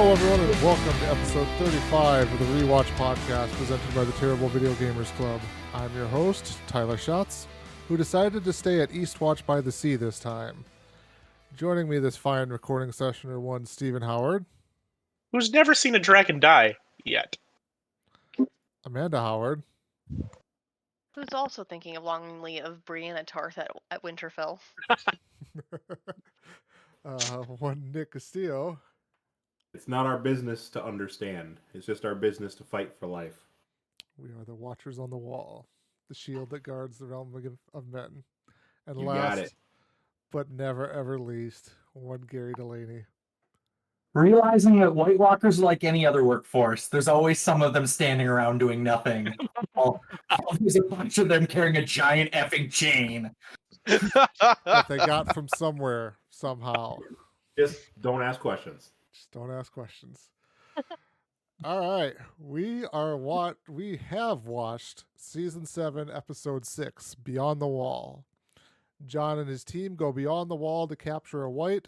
Hello, everyone, and welcome to episode 35 of the Rewatch podcast presented by the Terrible Video Gamers Club. I'm your host, Tyler Schatz, who decided to stay at Eastwatch by the Sea this time. Joining me this fine recording session are one Stephen Howard, who's never seen a dragon die yet. Amanda Howard, who's also thinking longingly of Brienne and Tarth at Winterfell. one Nick Castillo. It's not our business to understand. It's just our business to fight for life. We are the Watchers on the Wall, the shield that guards the realm of men. And You last, got it. but never ever least, one Gary Delaney. Realizing that White Walkers are like any other workforce, there's always some of them standing around doing nothing. There's a bunch of them carrying a giant effing chain. That they got from somewhere, somehow. Just don't ask questions. Just don't ask questions. All right, we have watched season 7, episode 6, Beyond the Wall. Jon and his team go beyond the wall to capture a white.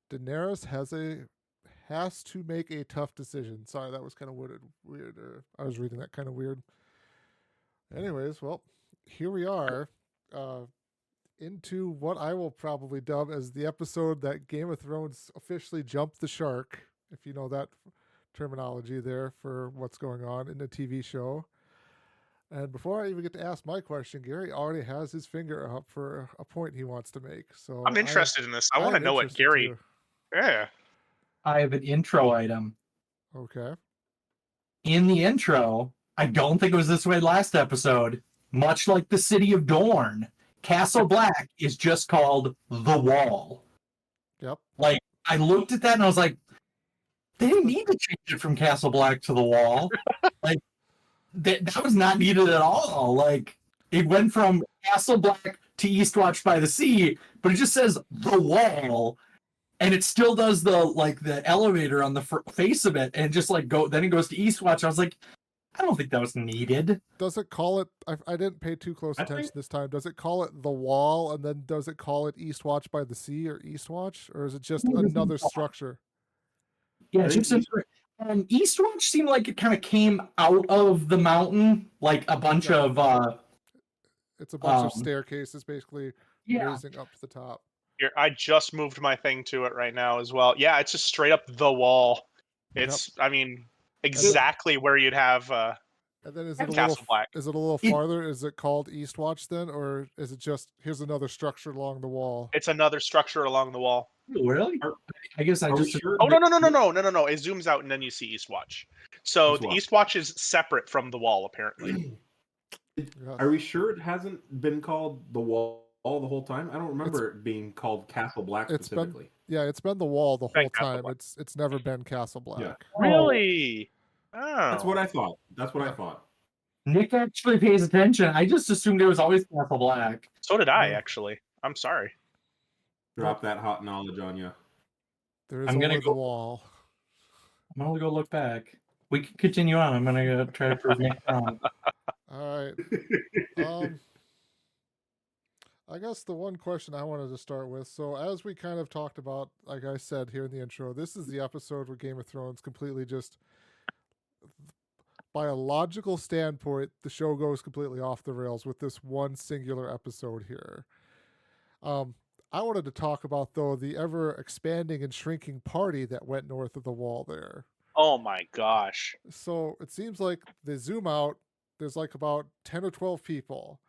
Daenerys has to make a tough decision. Sorry, that was kind of weird. I was reading that kind of weird. Anyways, well, here we are. Into what I will probably dub as the episode that Game of Thrones officially jumped the shark, if you know that terminology there for what's going on in the TV show. And before I even get to ask my question, Gary already has his finger up for a point he wants to make. So I'm interested in this. I want to know what Gary... Yeah. I have an intro item. Okay. In the intro, I don't think it was this way last episode, much like the city of Dorne, Castle Black is just called The Wall. Yep. Like, I looked at that and I was like, they didn't need to change it from Castle Black to The Wall. Like, that was not needed at all. Like, it went from Castle Black to Eastwatch by the Sea, but it just says The Wall, and it still does the elevator on the face of it, and it just then it goes to Eastwatch. I was like, I don't think that was needed. Does it call it... I didn't pay too close attention this time. Does it call it The Wall, and then does it call it Eastwatch by the Sea or Eastwatch? Or is it just another structure? Yeah, Eastwatch seemed like it kind of came out of the mountain, like a bunch of... It's a bunch of staircases, basically, raising up to the top. Here, I just moved my thing to it right now as well. Yeah, it's just straight up The Wall. It's, I mean... exactly where you'd have and then is it a little farther? Is it called Eastwatch then, or is it just here's another structure along the wall? It's another structure along the wall. Really? I guess I just... Sure? Oh, no. It zooms out and then you see Eastwatch. So the Eastwatch is separate from the wall, apparently. Are we sure it hasn't been called The Wall the whole time? I don't remember it being called Castle Black specifically. It's been The Wall the whole time. It's never been Castle Black. Yeah. Really? Oh. That's what I thought. Nick actually pays attention. I just assumed it was always Castle Black. So did I, actually. I'm sorry. Drop that hot knowledge on you. There is only The Wall. I'm going to go look back. We can continue on. I'm going to go try to prove Nick wrong. All right. I guess the one question I wanted to start with, so as we kind of talked about, like I said here in the intro, this is the episode where Game of Thrones completely just, by a logical standpoint, the show goes completely off the rails with this one singular episode here. I wanted to talk about, though, the ever-expanding and shrinking party that went north of the wall there. Oh my gosh. So it seems like they zoom out, there's like about 10 or 12 people.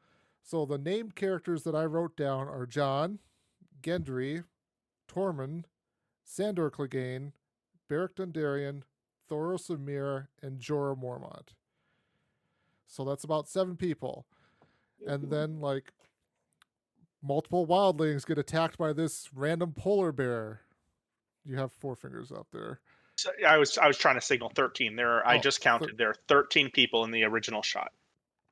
So the named characters that I wrote down are Jon, Gendry, Tormund, Sandor Clegane, Beric Dondarrion, Thoros of Myr, and Jorah Mormont. So that's about 7 people. And then, like, multiple wildlings get attacked by this random polar bear. You have 4 fingers up there. So, I was trying to signal 13. I just counted. There are 13 people in the original shot.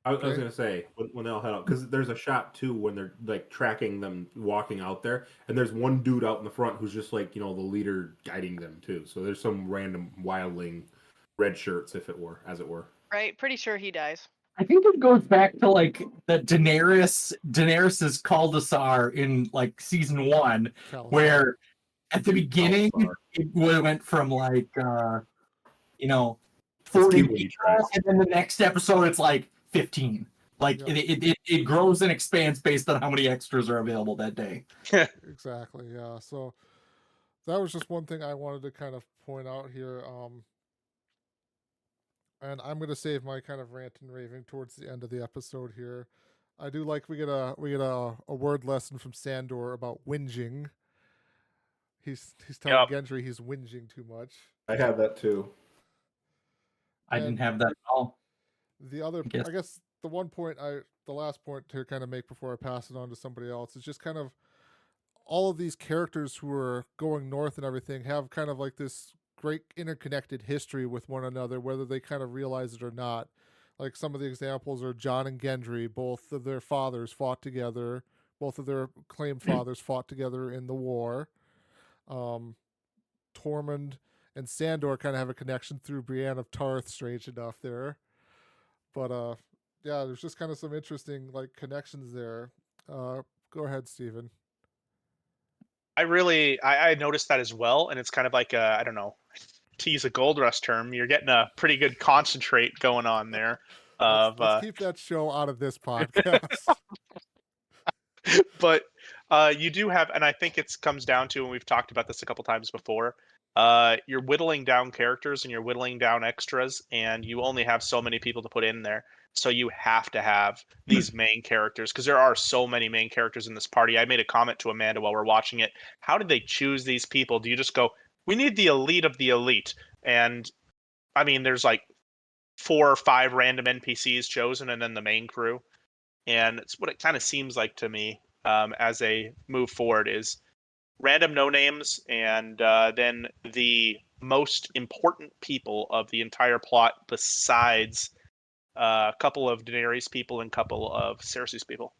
I was going to say, when they'll head out, because there's a shot, too, when they're, like, tracking them walking out there, and there's one dude out in the front who's just, like, the leader guiding them, too. So there's some random wildling red shirts, as it were. Right, pretty sure he dies. I think it goes back to, like, the Daenerys's Cul-de-Sac in, like, season 1, where At the beginning, far. it went from like, 40 It's people, trash. and then the next episode, it's like 15. Like, Yep. it grows and expands based on how many extras are available that day. Exactly. Yeah. So that was just one thing I wanted to kind of point out here. And I'm gonna save my kind of rant and raving towards the end of the episode here. I do like we get a word lesson from Sandor about whinging. He's telling Yep. Gendry he's whinging too much. I have that too. I didn't have that at all. The other, guess. I guess, the last point to kind of make before I pass it on to somebody else is just kind of all of these characters who are going north and everything have kind of like this great interconnected history with one another, whether they kind of realize it or not. Like some of the examples are Jon and Gendry, both of their fathers fought together, both of their claimed fathers fought together in the war. Tormund and Sandor kind of have a connection through Brienne of Tarth, strange enough there. But yeah, there's just kind of some interesting like connections there. Go ahead, Steven. I noticed that as well, and it's kind of like I don't know, to use a Gold Rush term, you're getting a pretty good concentrate going on there. Let's keep that show out of this podcast. But you do have, and I think it comes down to, and we've talked about this a couple times before, you're whittling down characters and you're whittling down extras, and you only have so many people to put in there. So you have to have these main characters, because there are so many main characters in this party. I made a comment to Amanda while we're watching it. How did they choose these people? Do you just go, we need the elite of the elite? And I mean, there's like 4 or 5 random NPCs chosen, and then the main crew. And it's what it kind of seems like to me as a move forward is random no names, and then the most important people of the entire plot besides a couple of Daenerys people and a couple of Cersei's people.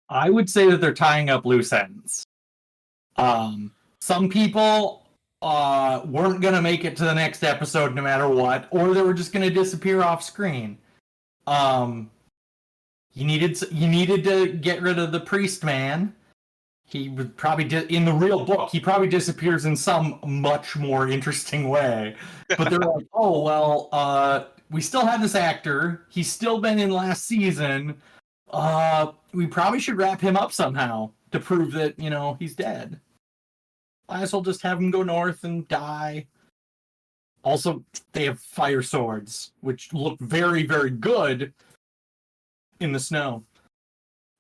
I would say that they're tying up loose ends. Some people weren't going to make it to the next episode no matter what, or they were just going to disappear off screen. You needed to get rid of the priest man. He would probably in the real book, he probably disappears in some much more interesting way. But they're like, oh well, we still have this actor. He's still been in last season. We probably should wrap him up somehow to prove that he's dead. Might as well just have him go north and die. Also, they have fire swords, which look very, very good in the snow.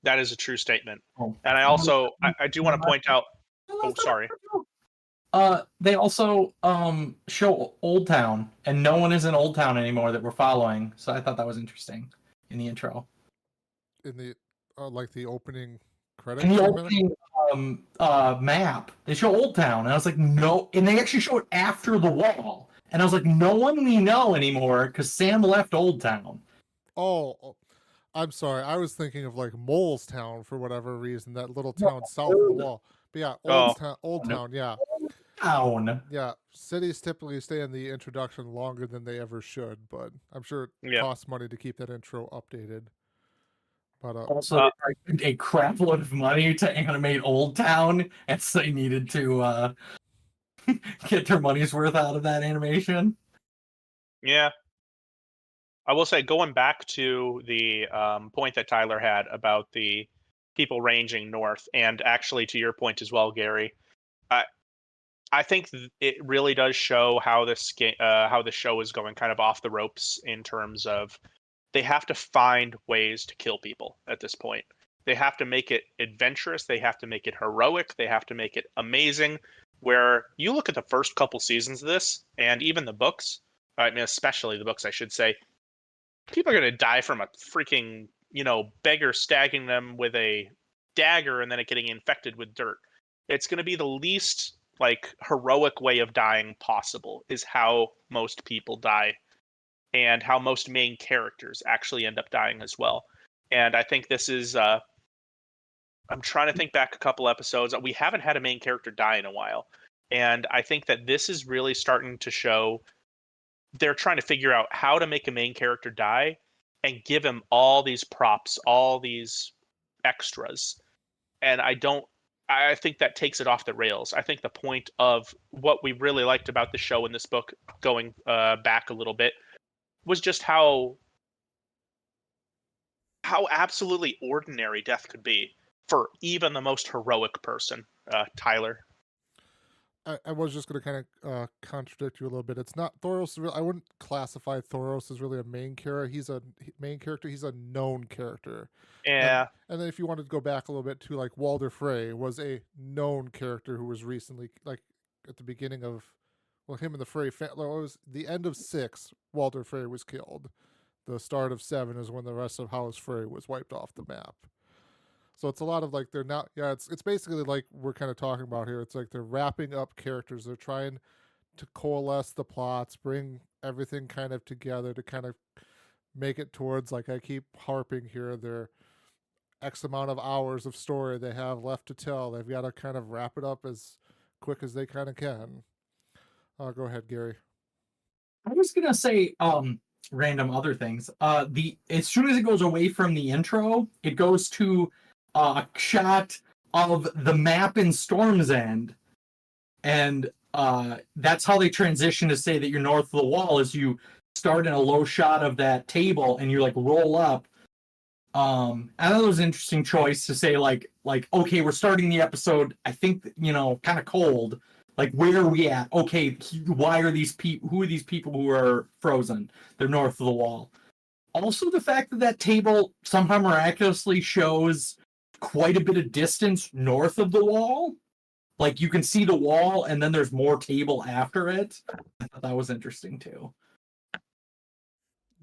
That is a true statement. Oh. And I do want to point out. Oh, sorry. They also show Old Town, and no one is in Old Town anymore that we're following. So I thought that was interesting in the intro. In the like the opening credits. In the opening map, they show Old Town, and I was like, no, and they actually show it after the wall, and I was like, no one we know anymore because Sam left Old Town. Oh, I'm sorry. I was thinking of like Mole's Town for whatever reason, that little town south of the wall. But yeah, Old Town, yeah. Town. Yeah, cities typically stay in the introduction longer than they ever should, but I'm sure it costs money to keep that intro updated. But also, a crap load of money to animate Old Town, and so they needed to get their money's worth out of that animation. Yeah. I will say, going back to the point that Tyler had about the people ranging north, and actually to your point as well, Gary, I think it really does show how how the show is going kind of off the ropes in terms of they have to find ways to kill people at this point. They have to make it adventurous. They have to make it heroic. They have to make it amazing. Where you look at the first couple seasons of this, and even the books, I mean, especially the books, I should say, people are going to die from a freaking, beggar stabbing them with a dagger and then it getting infected with dirt. It's going to be the least heroic way of dying possible is how most people die, and how most main characters actually end up dying as well. And I think this is I'm trying to think back a couple episodes. We haven't had a main character die in a while, and I think that this is really starting to show they're trying to figure out how to make a main character die and give him all these props, all these extras. And I don't I think that takes it off the rails. I think the point of what we really liked about the show in this book, going back a little bit, was just how absolutely ordinary death could be for even the most heroic person. Tyler. I was just going to kind of contradict you a little bit. It's not Thoros. I wouldn't classify Thoros as really a main character. He's a main character. He's a known character. Yeah. And then if you wanted to go back a little bit to like Walder Frey was a known character who was recently like at the beginning of him and the Frey family. It was the end of 6. Walder Frey was killed. The start of 7 is when the rest of House Frey was wiped off the map. So it's a lot of like they're not. Yeah, it's basically like we're kind of talking about here. It's like they're wrapping up characters. They're trying to coalesce the plots, bring everything kind of together to kind of make it towards, like I keep harping here, their X amount of hours of story they have left to tell. They've got to kind of wrap it up as quick as they kind of can. Go ahead, Gary. I was gonna say random other things. As soon as it goes away from the intro, it goes to a shot of the map in Storm's End, and that's how they transition to say that you're north of the wall. Is you start in a low shot of that table and you like roll up. I thought it was an interesting choice to say like okay, we're starting the episode. I think kind of cold. Like, where are we at? Okay, why are these people? Who are these people who are frozen? They're north of the wall. Also, the fact that that table somehow miraculously shows quite a bit of distance north of the wall. Like, you can see the wall, and then there's more table after it. I thought that was interesting, too.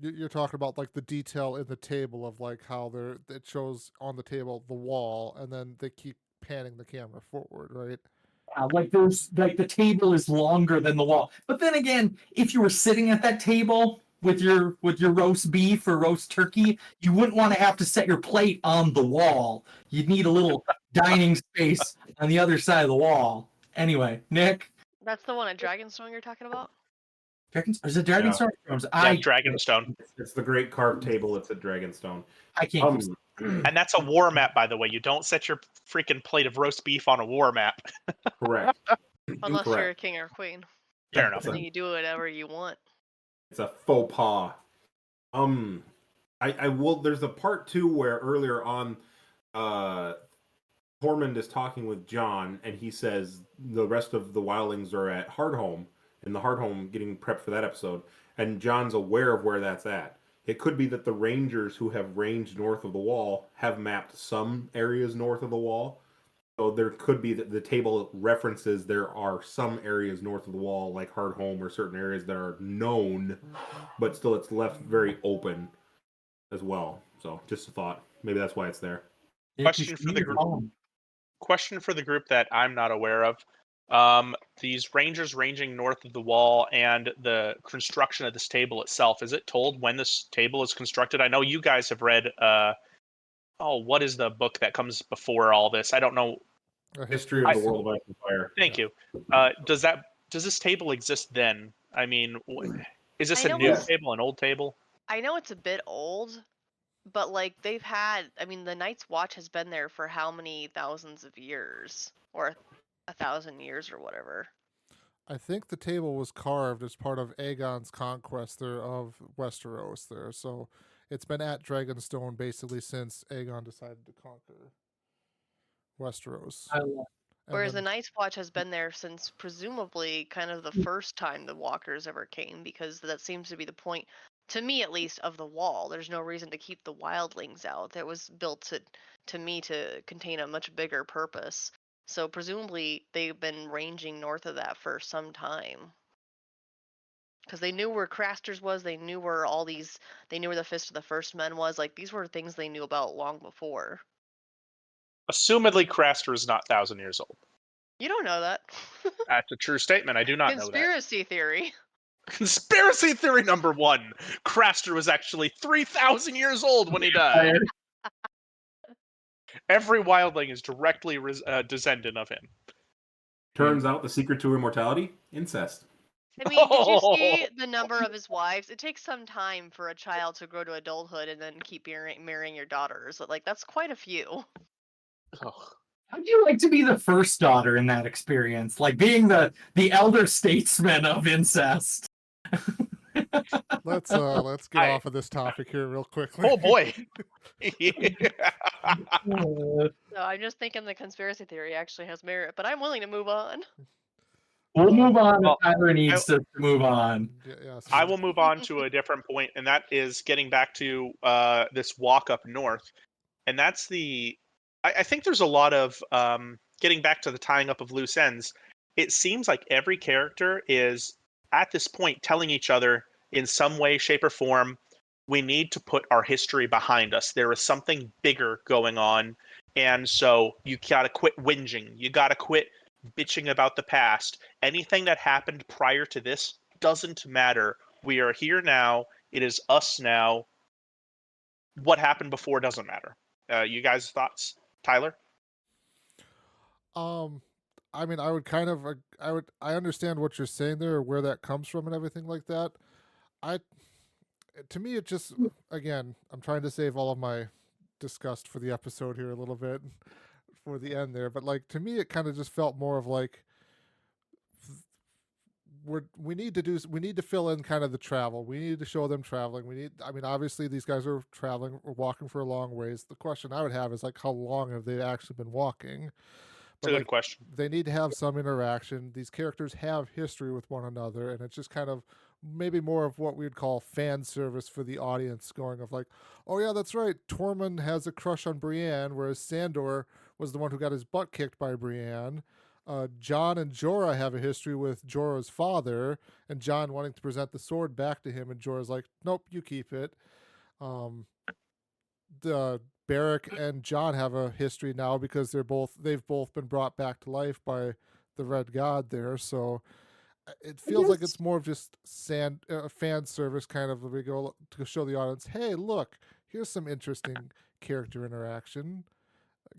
You're talking about like the detail in the table of like how it shows on the table the wall, and then they keep panning the camera forward, right? Like there's like the table is longer than the wall. But then again, if you were sitting at that table with your roast beef or roast turkey, you wouldn't want to have to set your plate on the wall. You'd need a little dining space on the other side of the wall. Anyway, Nick. That's the one at Dragonstone you're talking about? Is it Dragonstone? Yeah, Dragonstone. It's the great carved table. It's at Dragonstone. I can't. And that's a war map, by the way. You don't set your freaking plate of roast beef on a war map. Correct. Unless you're a king or queen. Fair enough. Then you do whatever you want. It's a faux pas. I will. There's a part 2 where earlier on, Tormund is talking with Jon, and he says the rest of the wildlings are at Hardhome, in the Hardhome, getting prepped for that episode, and Jon's aware of where that's at. It could be that the Rangers who have ranged north of the wall have mapped some areas north of the wall. So there could be that the table references there are some areas north of the wall, like Hardhome, or certain areas that are known, but still it's left very open as well. So just a thought. Maybe that's why it's there. Question for the group that I'm not aware of. These Rangers ranging north of the wall and the construction of this table itself, is it told when this table is constructed? I know you guys have read, what is the book that comes before all this? I don't know. A History of the World of Ice and Fire. Thank you. Does this table exist then? I mean, is this a new table, an old table? I know it's a bit old, but like they've had, the Night's Watch has been there for how many thousands of years? Or 1,000 years or whatever. I think the table was carved as part of Aegon's conquest there of Westeros there. So it's been at Dragonstone basically since Aegon decided to conquer Westeros. Whereas the Night's Watch has been there since presumably kind of the first time the walkers ever came, because that seems to be the point, to me at least, of the wall. There's no reason to keep the wildlings out. That was built to me to contain a much bigger purpose. So presumably they've been ranging north of that for some time. Because they knew where Craster's was, they knew where they knew where the Fist of the First Men was. Like, these were things they knew about long before. Assumedly, Craster is not 1,000 years old. You don't know that. That's a true statement. I do not know that. Conspiracy theory. Conspiracy theory number 1. Craster was actually 3,000 years old when he died. Every wildling is directly descendant of him. Turns out the secret to immortality? Incest. Did you see the number of his wives? It takes some time for a child to grow to adulthood and then keep marrying your daughters. Like, that's quite a few. Oh. How'd you like to be the first daughter in that experience? Like being the elder statesman of incest. Let's get off of this topic here real quickly. Oh boy. So I'm just thinking the conspiracy theory actually has merit, but I'm willing to move on. We'll move on well, if Tyler needs to move on. Yes. I will move on to a different point, and that is getting back to this walk up north. And that's I think there's a lot of getting back to the tying up of loose ends. It seems like every character is at this point telling each other in some way, shape, or form, we need to put our history behind us. There is something bigger going on. And so you got to quit whinging. You got to quit bitching about the past. Anything that happened prior to this doesn't matter. We are here now. It is us now. What happened before doesn't matter. You guys' thoughts? Tyler? I mean, I would kind of, I understand what you're saying there, where that comes from, and everything like that. To me, it just, again, I'm trying to save all of my disgust for the episode here a little bit for the end there, but like to me, it kind of just felt more of like we need to fill in kind of the travel. We need to show them traveling. I mean, obviously these guys are traveling or walking for a long ways. The question I would have is like, how long have they actually been walking? It's a good question. They need to have some interaction. These characters have history with one another, and it's just kind of maybe more of what we'd call fan service for the audience, going of like, oh yeah, that's right, Tormund has a crush on Brienne, whereas Sandor was the one who got his butt kicked by Brienne. Jon and Jorah have a history with Jorah's father, and Jon wanting to present the sword back to him, and Jorah's like, nope, you keep it. The Beric and Jon have a history now because they've both been brought back to life by the Red God there. So it feels like it's more of just fan service kind of. We go to show the audience, hey, look, here's some interesting character interaction.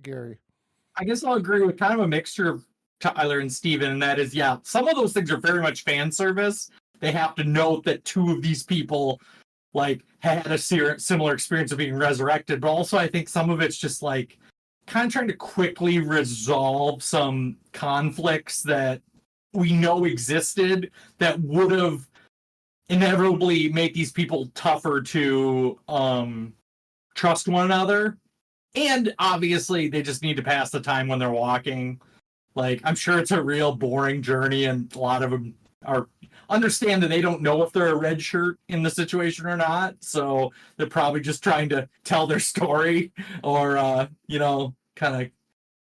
Gary, I guess I'll agree with kind of a mixture of Tyler and Steven, and that is, yeah, some of those things are very much fan service. They have to note that two of these people like had a similar experience of being resurrected, but also I think some of it's just like kind of trying to quickly resolve some conflicts that we know existed that would have inevitably made these people tougher to trust one another. And obviously they just need to pass the time when they're walking. Like, I'm sure it's a real boring journey, and a lot of them understand that they don't know if they're a red shirt in the situation or not. So they're probably just trying to tell their story or, kind of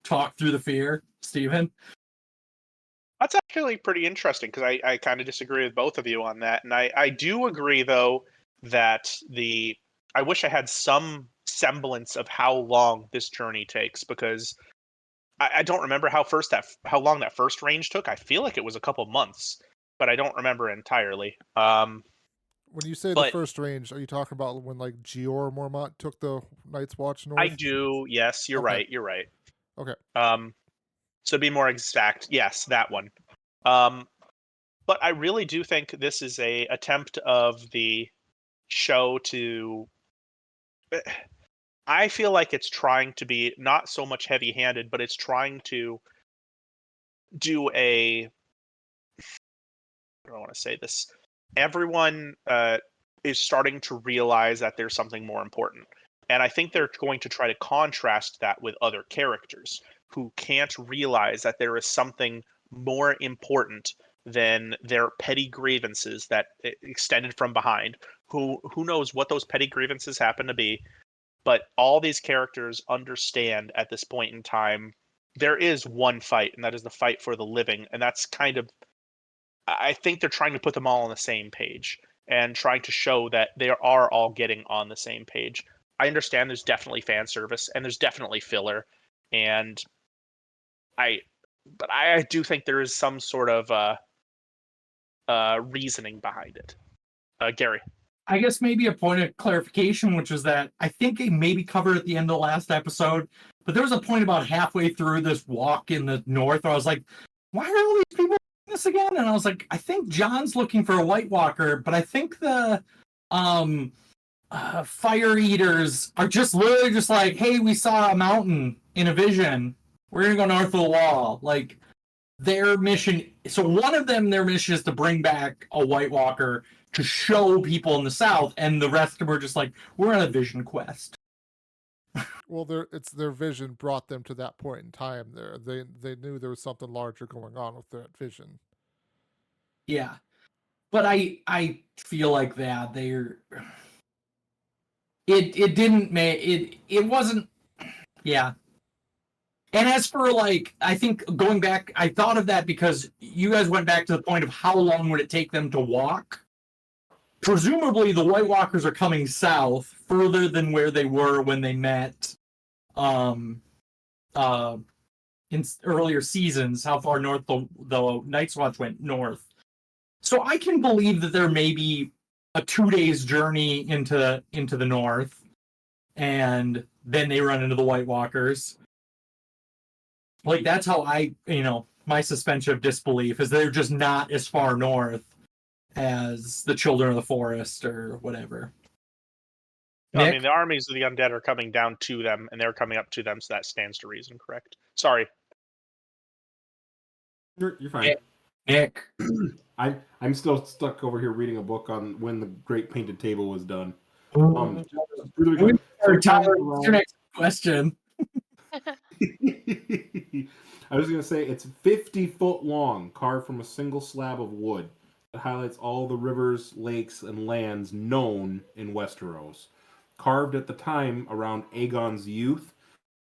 talk through the fear. Steven? That's actually pretty interesting because I kind of disagree with both of you on that. And I do agree, though, that I wish I had some semblance of how long this journey takes, because I don't remember how long that first range took. I feel like it was a couple months, but I don't remember entirely. When you say the first range, are you talking about when like Gior Mormont took the Night's Watch north? I do. Yes, you're right. You're right. Okay. So to be more exact, yes, that one. But I really do think this is a attempt of the show to. I feel like it's trying to be not so much heavy-handed, but it's trying to do a. I don't want to say this. Everyone is starting to realize that there's something more important. And I think they're going to try to contrast that with other characters who can't realize that there is something more important than their petty grievances that extended from behind. Who knows what those petty grievances happen to be. But all these characters understand at this point in time there is one fight, and that is the fight for the living. And that's kind of, I think they're trying to put them all on the same page and trying to show that they are all getting on the same page. I understand there's definitely fan service and there's definitely filler, but I do think there is some sort of reasoning behind it. Gary. I guess maybe a point of clarification, which is that I think it maybe covered at the end of the last episode, but there was a point about halfway through this walk in the north where I was like, why are all these people doing this again? And I was like, I think Jon's looking for a White Walker, but I think the fire eaters are just literally just like, hey, we saw a mountain in a vision. We're gonna go north of the wall. Like their mission. So one of them, their mission is to bring back a White Walker to show people in the South, and the rest of them are just like, we're on a vision quest. Well, it's their vision brought them to that point in time. There, they knew there was something larger going on with that vision. Yeah, but I feel like that they're it didn't make it wasn't yeah. And as for like, I think going back, I thought of that because you guys went back to the point of how long would it take them to walk. Presumably, the White Walkers are coming south further than where they were when they met um, in earlier seasons, how far north the Night's Watch went north. So I can believe that there may be a 2 days journey into the north, and then they run into the White Walkers. Like that's how my suspension of disbelief is they're just not as far north as the Children of the Forest or whatever. I Nick? mean, the armies of the undead are coming down to them, and they're coming up to them, so that stands to reason, correct? Sorry. You're fine. Nick. I'm still stuck over here reading a book on when the Great Painted Table was done. Tyler, what's your next question? I was going to say it's 50 foot long, carved from a single slab of wood. It highlights all the rivers, lakes, and lands known in Westeros. Carved at the time around Aegon's youth.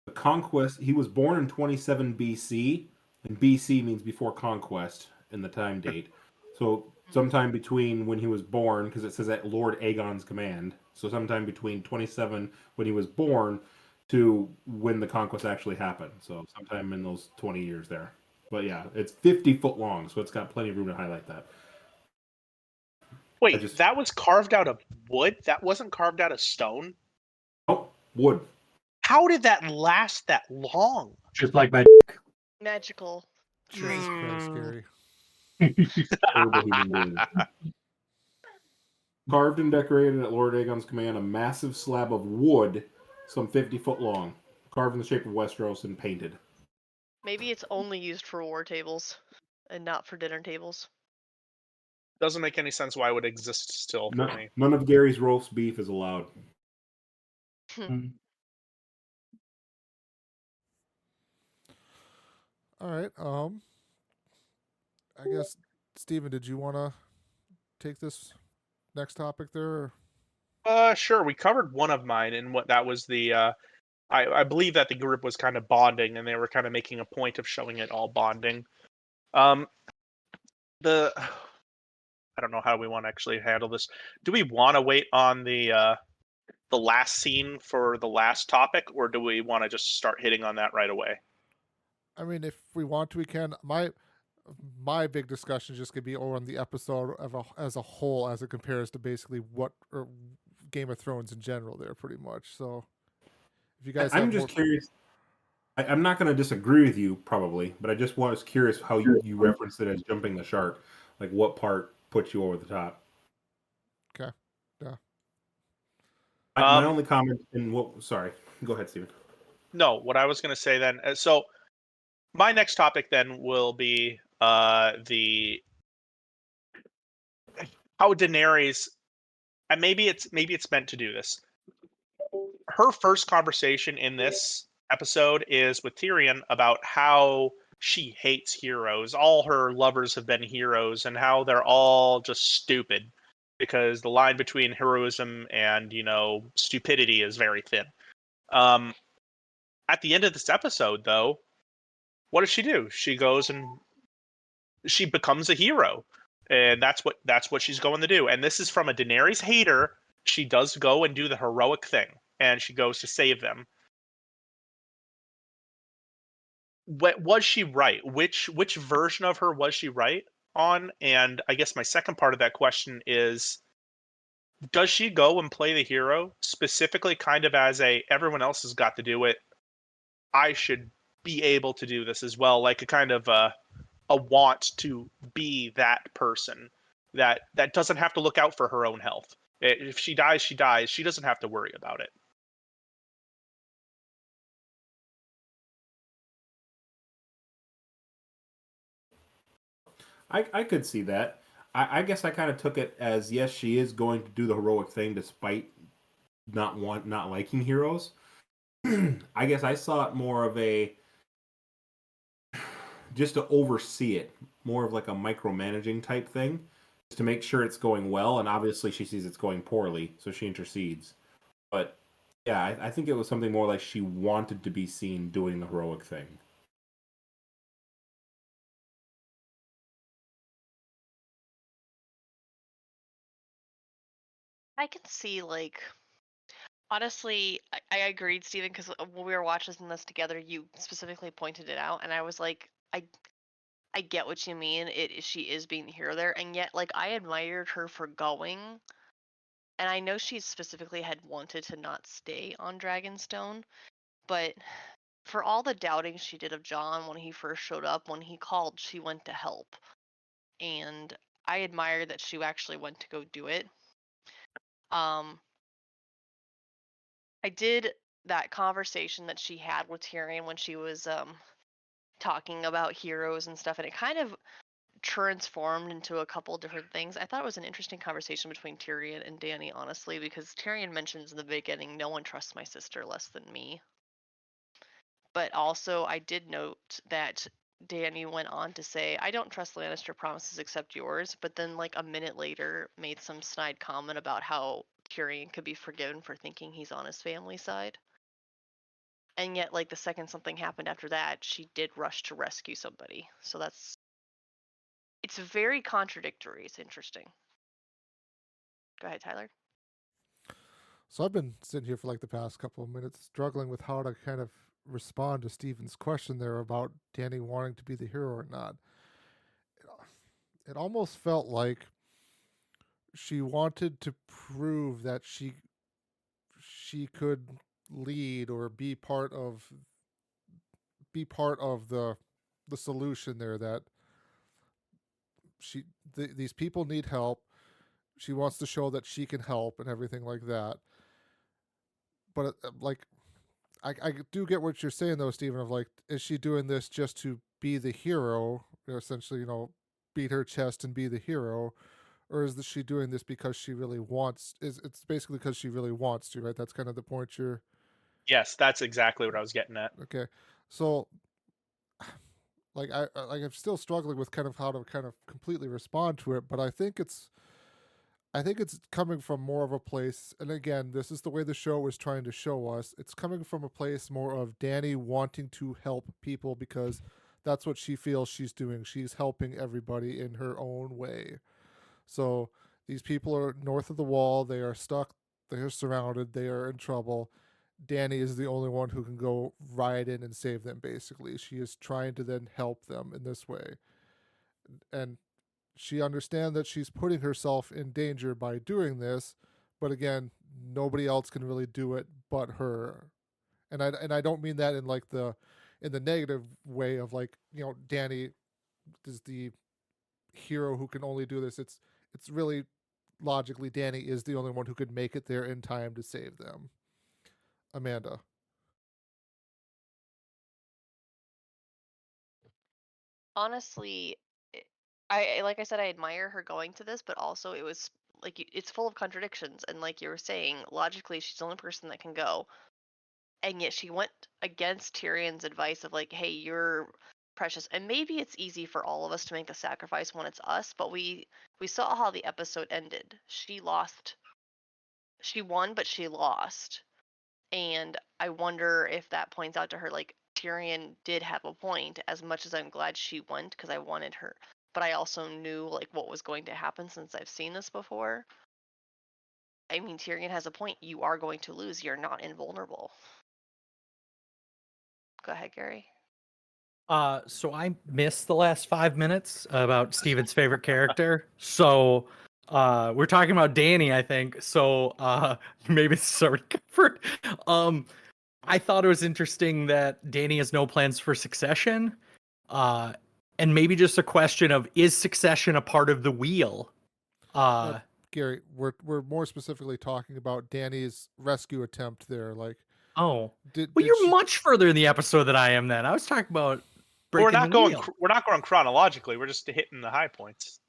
The conquest, he was born in 27 BC, and BC means before conquest in the time date. So sometime between when he was born, because it says at Lord Aegon's command, so sometime between 27 when he was born to when the conquest actually happened. So sometime in those 20 years there. But yeah, it's 50 foot long, so it's got plenty of room to highlight that. Wait, that was carved out of wood? That wasn't carved out of stone? Oh, wood. How did that last that long? Just like my Magical. Jesus Christ, Gary. Terrible human being. Carved and decorated at Lord Aegon's command, a massive slab of wood, some 50 foot long, carved in the shape of Westeros and painted. Maybe it's only used for war tables and not for dinner tables. Doesn't make any sense why it would exist still for me. None of Gary's roast beef is allowed. All right. I guess Steven, did you want to take this next topic there? Sure. We covered one of mine, and what that was the. I believe that the group was kind of bonding, and they were kind of making a point of showing it all bonding. I don't know how we want to actually handle this. Do we want to wait on the last scene for the last topic, or do we want to just start hitting on that right away? I mean, if we want to, we can. My big discussion is just gonna be over on the episode as a whole, as it compares to basically what or Game of Thrones in general. There, pretty much. So, if you guys, I'm just curious. I'm not going to disagree with you, probably, but I just was curious how you referenced it as jumping the shark. Like, what part puts you over the top? Okay. Yeah. My only comment in what? Sorry, go ahead, Steven. No, what I was going to say then. So, my next topic then will be the how Daenerys, and maybe it's meant to do this. Her first conversation in this episode is with Tyrion about how she hates heroes. All her lovers have been heroes, and how they're all just stupid because the line between heroism and stupidity is very thin. At the end of this episode, though, what does she do? She goes and she becomes a hero, and that's what she's going to do. And this is from a Daenerys hater. She does go and do the heroic thing, and she goes to save them. Was she right? Which version of her was she right on? And I guess my second part of that question is, does she go and play the hero specifically kind of as everyone else has got to do it, I should be able to do this as well, like a kind of a want to be that person that doesn't have to look out for her own health. If she dies, she dies. She doesn't have to worry about it. I could see that. I guess I kind of took it as yes, she is going to do the heroic thing despite not liking heroes. I guess I saw it more of a just to oversee it, more of like a micromanaging type thing, just to make sure it's going well. And obviously, she sees it's going poorly, so she intercedes. But yeah, I think it was something more like she wanted to be seen doing the heroic thing. I can see like honestly, I agreed, Steven, because when we were watching this together, you specifically pointed it out, and I was like, I get what you mean. She is being the hero there, and yet like I admired her for going, and I know she specifically had wanted to not stay on Dragonstone, but for all the doubting she did of John when he first showed up, when he called, she went to help, and I admire that she actually went to go do it. I did that conversation that she had with Tyrion when she was talking about heroes and stuff, and it kind of transformed into a couple different things. I thought it was an interesting conversation between Tyrion and Dany, honestly, because Tyrion mentions in the beginning, no one trusts my sister less than me. But also, I did note that Dany went on to say, I don't trust Lannister promises except yours, but then like a minute later made some snide comment about how Tyrion could be forgiven for thinking he's on his family side. And yet, like, the second something happened after that, she did rush to rescue somebody. So it's very contradictory. It's interesting. Go ahead, Tyler. So I've been sitting here for like the past couple of minutes struggling with how to kind of respond to Steven's question there about Dany wanting to be the hero or not. It almost felt like she wanted to prove that she could lead or be part of the solution there, that these people need help. She wants to show that she can help and everything like that. But like, I do get what you're saying though, Stephen. Of like, is she doing this just to be the hero, essentially, beat her chest and be the hero, or is she doing this because she really wants? It's basically because she really wants to, right? That's kind of the point you're. Yes, that's exactly what I was getting at. Okay, so I'm still struggling with kind of how to kind of completely respond to it, but I think it's coming from more of a place, and again, this is the way the show is trying to show us. It's coming from a place more of Dany wanting to help people because that's what she feels she's doing. She's helping everybody in her own way. So these people are north of the wall. They are stuck. They are surrounded. They are in trouble. Dany is the only one who can go ride in and save them, basically. She is trying to then help them in this way. And she understands that she's putting herself in danger by doing this, but again, nobody else can really do it but her. And I don't mean that in like the negative way of like, Dany is the hero who can only do this. It's really logically Dany is the only one who could make it there in time to save them. Amanda. Honestly, I like I said, I admire her going to this, but also it was like it's full of contradictions. And like you were saying, logically, she's the only person that can go, and yet she went against Tyrion's advice of like, hey, you're precious. And maybe it's easy for all of us to make the sacrifice when it's us, but we saw how the episode ended. She lost. She won, but she lost. And I wonder if that points out to her like Tyrion did have a point, as much as I'm glad she went because I wanted her. But I also knew like what was going to happen since I've seen this before. I mean, Tyrion has a point. You are going to lose. You're not invulnerable. Go ahead, Gary. So I missed the last 5 minutes about Steven's favorite character. So we're talking about Dany, I think. So maybe it's already covered. I thought it was interesting that Dany has no plans for succession. And maybe just a question of, is succession a part of the wheel? Gary, we're more specifically talking about Dany's rescue attempt there. Like, you're much further in the episode than I am then. I was talking about We're breaking not the going. wheel. We're not going chronologically. We're just hitting the high points.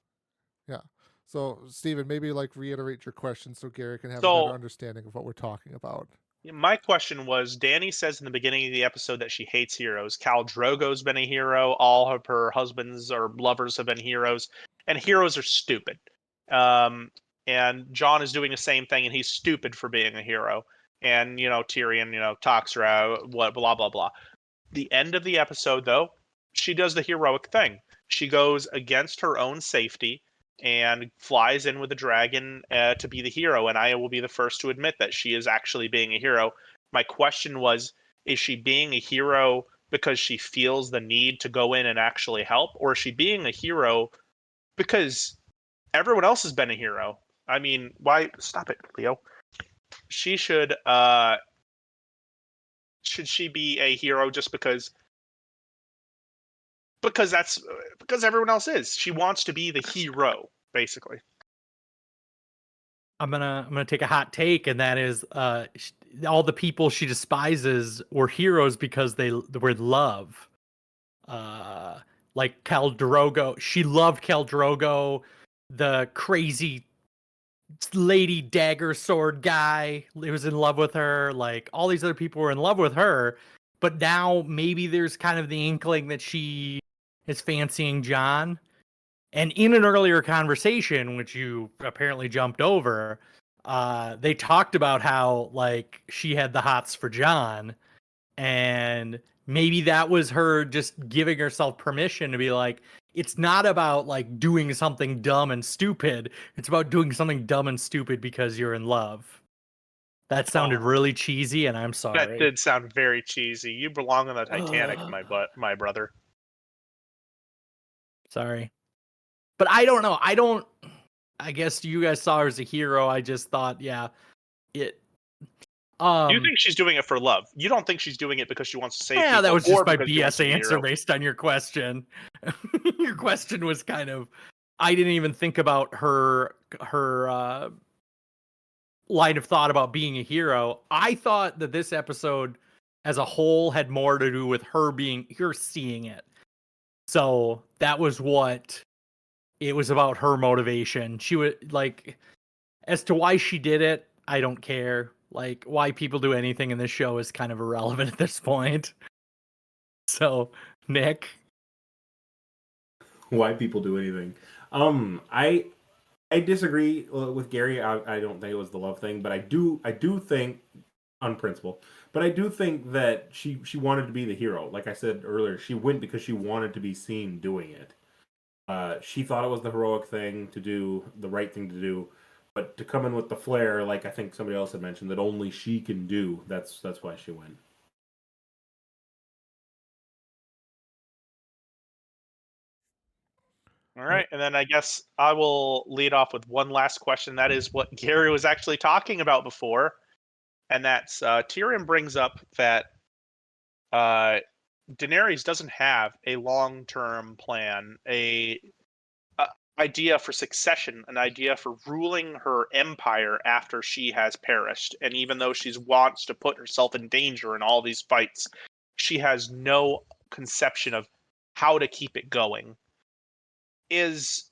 Yeah. So, Steven, maybe reiterate your question so Gary can have a So- better understanding of what we're talking about. My question was, Dany says in the beginning of the episode that she hates heroes. Khal Drogo's been a hero. All of her husbands or lovers have been heroes, and heroes are stupid. And Jon is doing the same thing, and he's stupid for being a hero. And Tyrion, talks her out, what blah blah blah. The end of the episode, though, she does the heroic thing. She goes against her own safety and flies in with a dragon to be the hero. And I will be the first to admit that she is actually being a hero. My question was, is she being a hero because she feels the need to go in and actually help? Or is she being a hero because everyone else has been a hero? I mean, why? Stop it, Leo. She should she be a hero just because because everyone else is. She wants to be the hero, basically. I'm gonna take a hot take, and that is, all the people she despises were heroes because they were love. Like Khal Drogo, she loved Khal Drogo, the crazy lady dagger sword guy who was in love with her. Like all these other people were in love with her, but now maybe there's kind of the inkling that she is fancying Jon. And in an earlier conversation, which you apparently jumped over, they talked about how like she had the hots for Jon, and maybe that was her just giving herself permission to be like, it's not about like doing something dumb and stupid. It's about doing something dumb and stupid because you're in love. That sounded really cheesy, and I'm sorry. That did sound very cheesy. You belong on the Titanic, my brother. Sorry. But I don't know. I guess you guys saw her as a hero. I just thought, yeah, it. You think she's doing it for love? You don't think she's doing it because she wants to save people? Yeah, that was just my because she wants BS to be a answer hero? based on your question. Your question was kind of. I didn't even think about her line of thought about being a hero. I thought that this episode, as a whole, had more to do with her seeing it. So that was what. It was about her motivation. She would like, as to why she did it, I don't care. Like, why people do anything in this show is kind of irrelevant at this point. So, Nick, Why people do anything? I disagree with Gary. I don't think it was the love thing, but I do think, on principle, but I do think that she wanted to be the hero. Like I said earlier, she went because she wanted to be seen doing it. She thought it was the heroic thing to do, the right thing to do, but to come in with the flair, like I think somebody else had mentioned, that only she can do. That's why she went. All right, and then I guess I will lead off with one last question. That is what Gary was actually talking about before, and that's Tyrion brings up that Daenerys doesn't have a long-term plan, a idea for succession, an idea for ruling her empire after she has perished. And even though she wants to put herself in danger in all these fights, she has no conception of how to keep it going. Is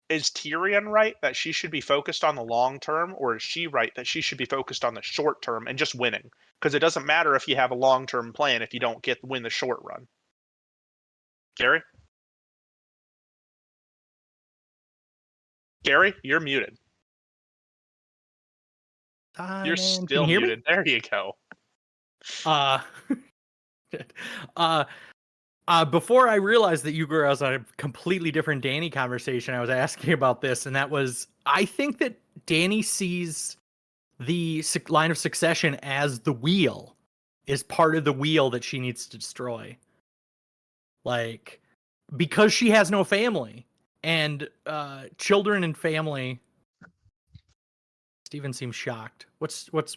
Tyrion right that she should be focused on the long term, or is she right that she should be focused on the short term and just winning? Because it doesn't matter if you have a long-term plan if you don't win the short run. Gary? Gary, you're muted. You're still muted. There you go. Before I realized that you guys on a completely different Dany conversation, I was asking about this, and that was, I think that Dany sees the line of succession as the wheel, is part of the wheel that she needs to destroy. Like, because she has no family, and children and family. Steven seems shocked.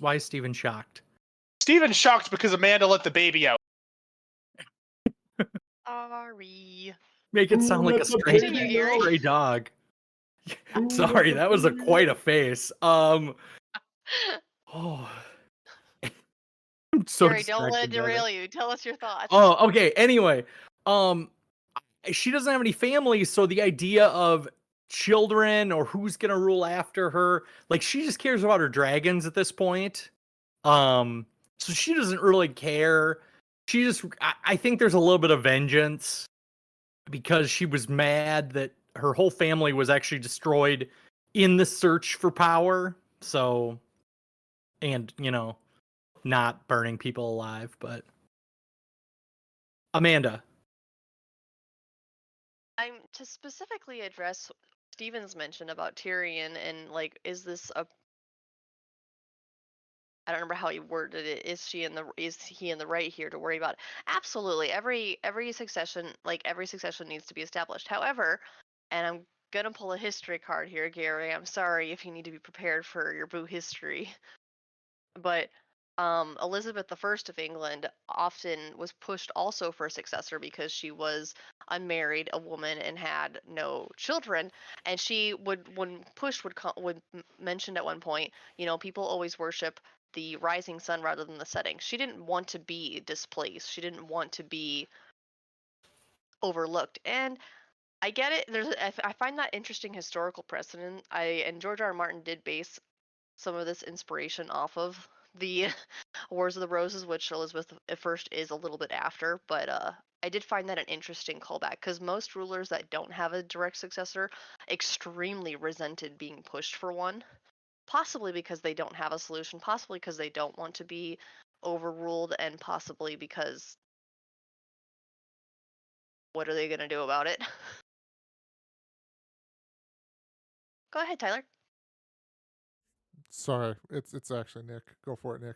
Why is Steven shocked? Steven's shocked because Amanda let the baby out. Sorry. Make it sound like a stray dog. Sorry, that was quite a face. Oh, I'm so Gary, don't let it distracted by that. derail you. Tell us your thoughts. Oh, okay. Anyway, She doesn't have any family, so the idea of children or who's gonna rule after her, like she just cares about her dragons at this point. So she doesn't really care. She just, I think there's a little bit of vengeance because she was mad that her whole family was actually destroyed in the search for power. So, and not burning people alive, but Amanda. I'm to specifically address Steven's mention about Tyrion and like, is this a I don't remember how he worded it. Is he in the right here to worry about? Absolutely. Every succession, every succession needs to be established. However, and I'm gonna pull a history card here, Gary. I'm sorry if you need to be prepared for your boo history. But Elizabeth I of England often was pushed also for a successor because she was unmarried, a woman, and had no children. And she would, when pushed, would mention at one point, people always worship the rising sun rather than the setting. She didn't want to be displaced. She didn't want to be overlooked. And I get it. I find that interesting historical precedent. And George R. R. Martin did base some of this inspiration off of the Wars of the Roses, which Elizabeth I is a little bit after, but I did find that an interesting callback because most rulers that don't have a direct successor extremely resented being pushed for one, possibly because they don't have a solution, possibly because they don't want to be overruled, and possibly because what are they going to do about it? Go ahead, Tyler. Sorry, it's actually Nick. Go for it, Nick.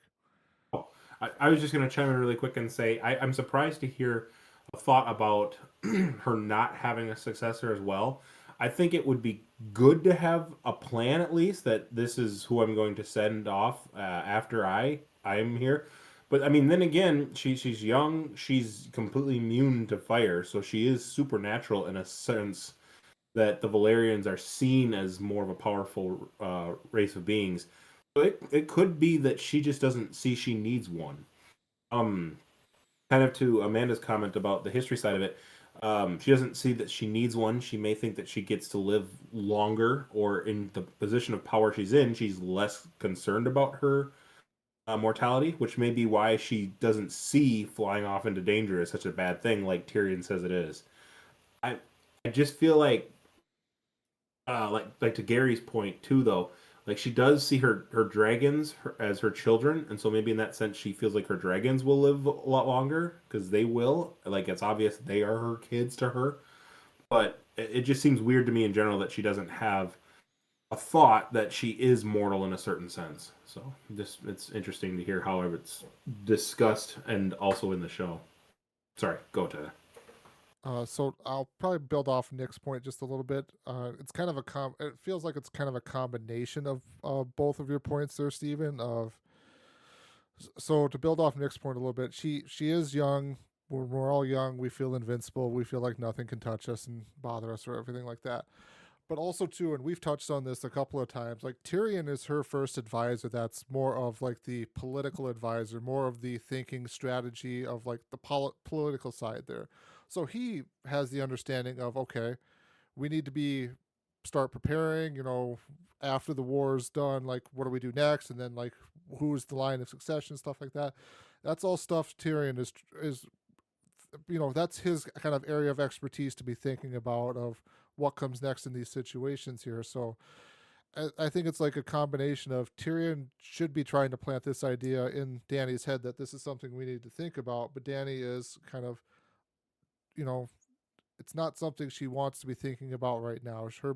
I was just going to chime in really quick and say I'm surprised to hear a thought about her not having a successor as well. I think it would be good to have a plan at least that this is who I'm going to send off after I'm here. But I mean, then again, she's young. She's completely immune to fire, so she is supernatural in a sense that the Valerians are seen as more of a powerful race of beings. So it could be that she just doesn't see she needs one. Kind of to Amanda's comment about the history side of it, she doesn't see that she needs one. She may think that she gets to live longer, or in the position of power she's in, she's less concerned about her mortality, which may be why she doesn't see flying off into danger as such a bad thing, like Tyrion says it is. I just feel like to Gary's point too, though, like she does see her dragons as her children, and so maybe in that sense she feels like her dragons will live a lot longer because they will. Like it's obvious they are her kids to her, but it just seems weird to me in general that she doesn't have a thought that she is mortal in a certain sense. So it's interesting to hear how it's discussed and also in the show. Sorry, go to. So I'll probably build off Nick's point just a little bit. It's kind of it feels like it's kind of a combination of both of your points there, Stephen. So to build off Nick's point a little bit, she is young. We're all young. We feel invincible. We feel like nothing can touch us and bother us or everything like that. But also too, and we've touched on this a couple of times, like Tyrion is her first advisor that's more of like the political advisor, more of the thinking strategy of like the political side there. So he has the understanding of, okay, we need to start preparing, after the war's done, like what do we do next, and then like who's the line of succession, stuff like that. That's all stuff Tyrion is that's his kind of area of expertise to be thinking about of what comes next in these situations here. So I think it's like a combination of Tyrion should be trying to plant this idea in Dany's head that this is something we need to think about, but Dany is kind of, it's not something she wants to be thinking about right now. Her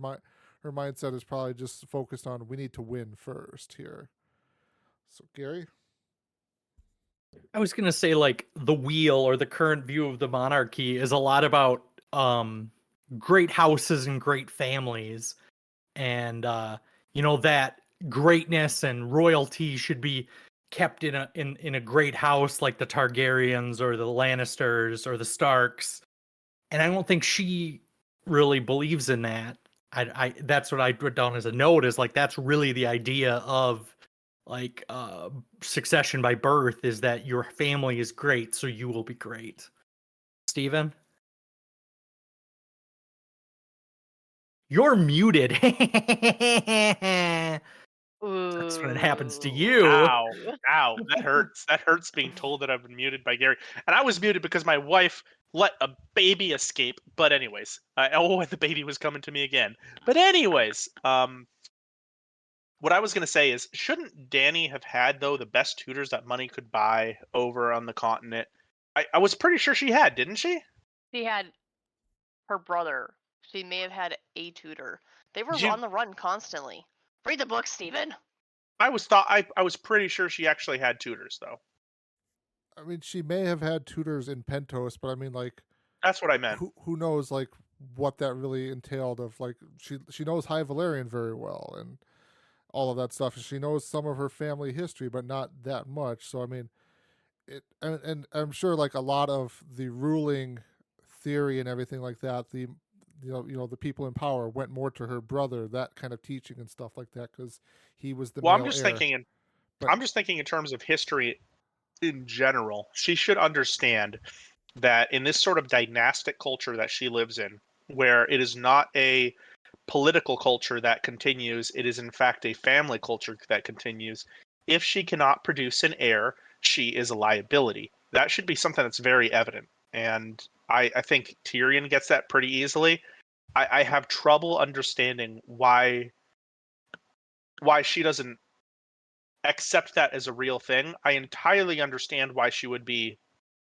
mindset is probably just focused on we need to win first here. So Gary? I was gonna say like the wheel or the current view of the monarchy is a lot about great houses and great families, and that greatness and royalty should be kept in a great house like the Targaryens or the Lannisters or the Starks, and I don't think she really believes in that. I that's what I wrote down as a note, is like that's really the idea of like succession by birth, is that your family is great so you will be great. Steven? You're muted. That's when it happens to you. Ow, ow, that hurts. That hurts being told that I've been muted by Gary. And I was muted because my wife let a baby escape. But anyways, the baby was coming to me again. But anyways, what I was going to say is, shouldn't Dany have had, though, the best tutors that money could buy over on the continent? I was pretty sure she had, didn't she? She had her brother. She may have had a tutor. They were Did you- on the run constantly. Read the book, Stephen. I was pretty sure she actually had tutors, though. I mean, she may have had tutors in Pentos, but I mean, like, That's what I meant. who knows, like, what that really entailed? Of like, she knows High Valyrian very well and all of that stuff. She knows some of her family history, but not that much. So I mean, and I'm sure like a lot of the ruling theory and everything like that, the the people in power went more to her brother, that kind of teaching and stuff like that, because he was the Well, male heir. But- I'm just thinking in terms of history in general. She should understand that in this sort of dynastic culture that she lives in, where it is not a political culture that continues, it is in fact a family culture that continues. If she cannot produce an heir, she is a liability. That should be something that's very evident. And I think Tyrion gets that pretty easily. I have trouble understanding why she doesn't accept that as a real thing. I entirely understand why she would be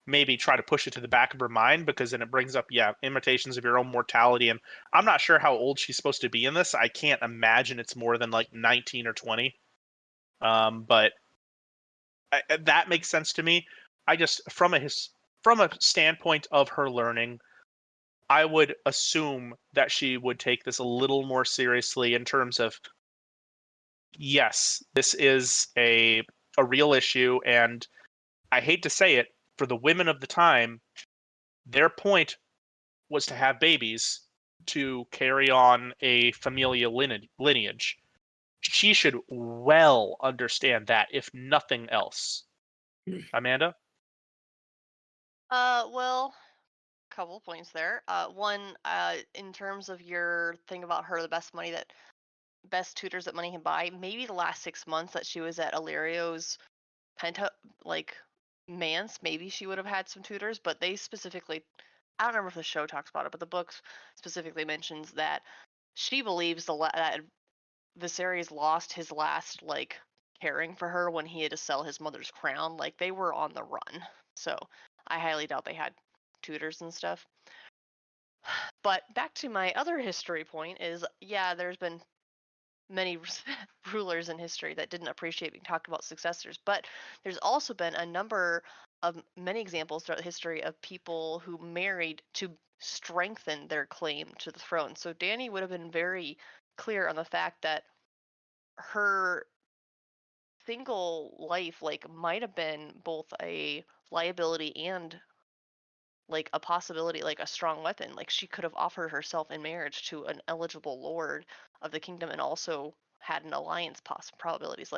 maybe try to push it to the back of her mind, because then it brings up imitations of your own mortality. And I'm not sure how old she's supposed to be in this. I can't imagine it's more than like 19 or 20. But that makes sense to me. I just from a standpoint of her learning, I would assume that she would take this a little more seriously in terms of, yes, this is a real issue, and I hate to say it, for the women of the time, their point was to have babies to carry on a familial lineage. She should well understand that, if nothing else. Amanda? Well, couple points there. One, in terms of your thing about her, the best tutors that money can buy, maybe the last 6 months that she was at Illyrio's manse, maybe she would have had some tutors, but they specifically, I don't remember if the show talks about it, but the book specifically mentions that she believes that Viserys lost his last caring for her when he had to sell his mother's crown. Like, they were on the run, so I highly doubt they had tutors and stuff. But back to my other history point is, there's been many rulers in history that didn't appreciate being talked about successors, but there's also been a number of many examples throughout history of people who married to strengthen their claim to the throne. So Dany would have been very clear on the fact that her single life might have been both a liability and a possibility, a strong weapon. Like, she could have offered herself in marriage to an eligible lord of the kingdom and also had an alliance probabilities.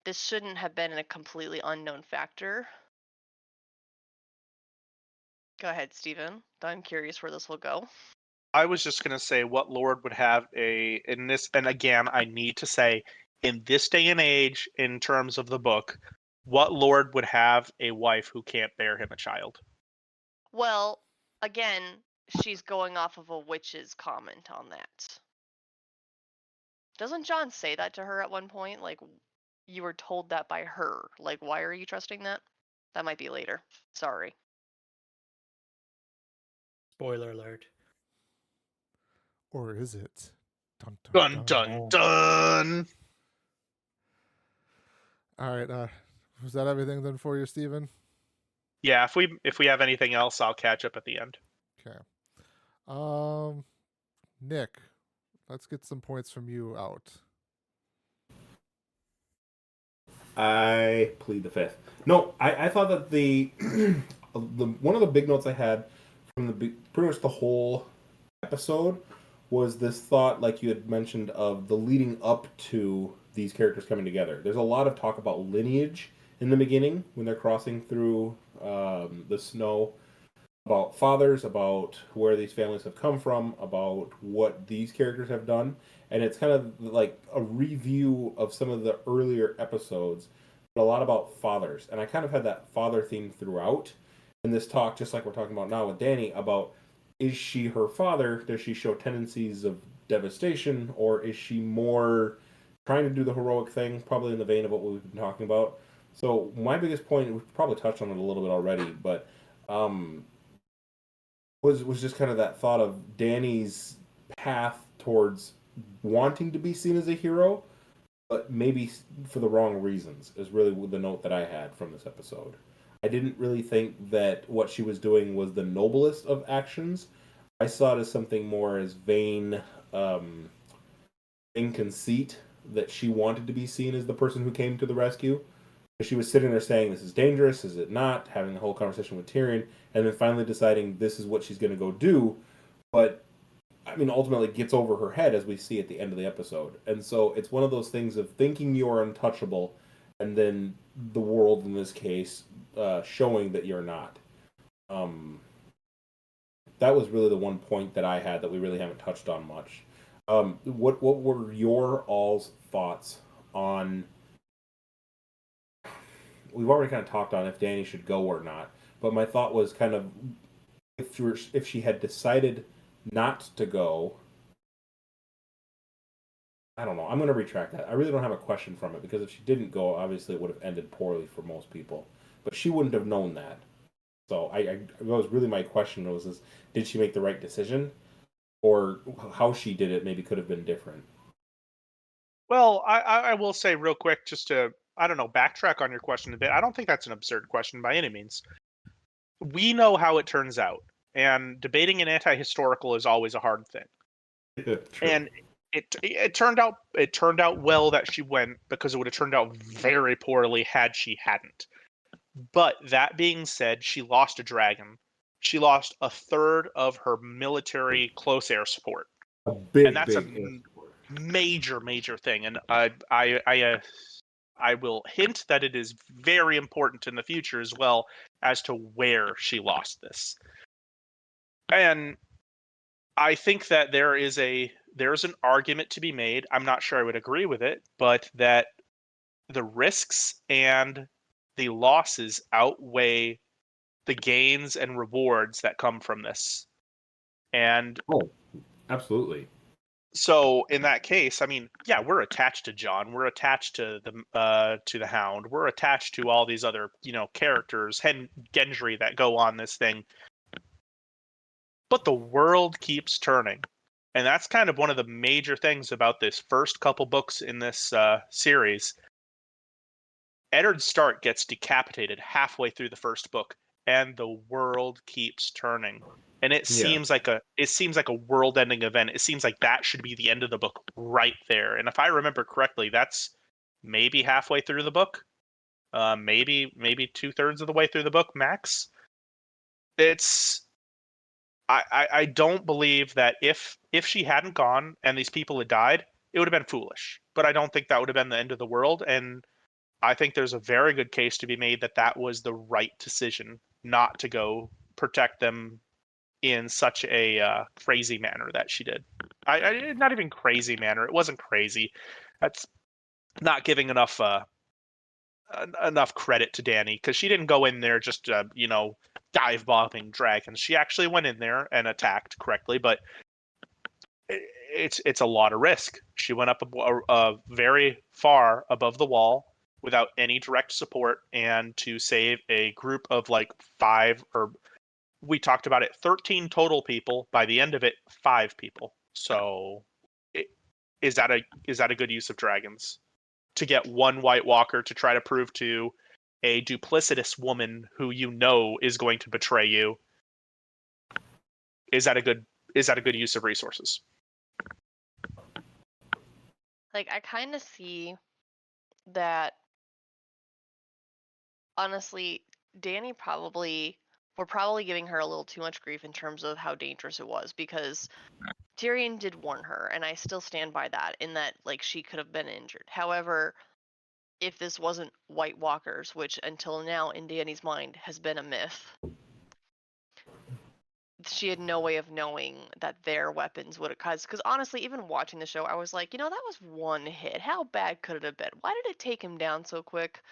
This shouldn't have been a completely unknown factor. Go ahead, Stephen. I'm curious where this will go. I was just going to say, what lord would have in this, and again, I need to say, in this day and age, in terms of the book, what lord would have a wife who can't bear him a child? Well, again, she's going off of a witch's comment on that. Doesn't Jon say that to her at one point? Like, you were told that by her. Like, why are you trusting that? That might be later. Sorry. Spoiler alert. Or is it? Dun Dun dun dun. All right. Was that everything then for you, Stephen? Yeah, if we have anything else, I'll catch up at the end. Okay. Nick, let's get some points from you out. I plead the fifth. No, I thought that the one of the big notes I had from pretty much the whole episode was this thought, like you had mentioned, of the leading up to these characters coming together. There's a lot of talk about lineage in the beginning when they're crossing through the snow about fathers, about where these families have come from, about what these characters have done, and it's kind of like a review of some of the earlier episodes, but a lot about fathers. And I kind of had that father theme throughout in this talk, just like we're talking about now with Dany, about is she her father? Does she show tendencies of devastation, or is she more trying to do the heroic thing, probably in the vein of what we've been talking about? So my biggest point, we've probably touched on it a little bit already, but um, was just kind of that thought of Danny's path towards wanting to be seen as a hero, but maybe for the wrong reasons, is really the note that I had from this episode. I didn't really think that what she was doing was the noblest of actions. I saw it as something more as vain, in conceit, that she wanted to be seen as the person who came to the rescue. She was sitting there saying, "This is dangerous, is it not?" Having the whole conversation with Tyrion, and then finally deciding this is what she's going to go do. But I mean, ultimately gets over her head, as we see at the end of the episode. And so it's one of those things of thinking you're untouchable, and then the world, in this case, showing that you're not. Um, that was really the one point that I had that we really haven't touched on much. What were your all's thoughts on? We've already kind of talked on if Dany should go or not, but my thought was kind of if she had decided not to go. I don't know. I'm going to retract that. I really don't have a question from it, because if she didn't go, obviously it would have ended poorly for most people. But she wouldn't have known that. So that was really my question was, did she make the right decision? Or how she did it maybe could have been different. Well, I will say real quick, just to, I don't know, backtrack on your question a bit. I don't think that's an absurd question by any means. We know how it turns out, and debating an anti-historical is always a hard thing. True. And it turned out well that she went, because it would have turned out very poorly had she hadn't. But that being said, she lost a dragon. She lost a third of her military close air support, A big, and that's a big major thing. And I will hint that it is very important in the future as well as to where she lost this. And I think that there's an argument to be made. I'm not sure I would agree with it, but that the risks and the losses outweigh the gains and rewards that come from this. And absolutely. So in that case, I mean, yeah, we're attached to Jon. We're attached to the Hound. We're attached to all these other, characters, Gendry, that go on this thing. But the world keeps turning. And that's kind of one of the major things about this first couple books in this series. Eddard Stark gets decapitated halfway through the first book, and the world keeps turning. And it seems like a world-ending event. It seems like that should be the end of the book right there. And if I remember correctly, that's maybe halfway through the book, maybe 2/3 of the way through the book max. I don't believe that if she hadn't gone and these people had died, it would have been foolish. But I don't think that would have been the end of the world. And I think there's a very good case to be made that that was the right decision, not to go protect them in such a crazy manner that she did. Not even crazy manner. It wasn't crazy. That's not giving enough credit to Dany, because she didn't go in there just dive bombing dragons. She actually went in there and attacked correctly, but it's a lot of risk. She went up very far above the wall without any direct support, and to save a group of like 5, or we talked about it, 13 total people. By the end of it, 5 people. So is that a good use of dragons to get one White Walker to try to prove to a duplicitous woman who is going to betray you? Is that a good use of resources? Like, I kind of see that, honestly, Dany we're probably giving her a little too much grief in terms of how dangerous it was, because Tyrion did warn her, and I still stand by that, in that, like, she could have been injured. However, if this wasn't White Walkers, which until now in Dany's mind has been a myth, she had no way of knowing that their weapons would have caused. Because honestly, even watching the show, I was like, that was one hit. How bad could it have been? Why did it take him down so quick?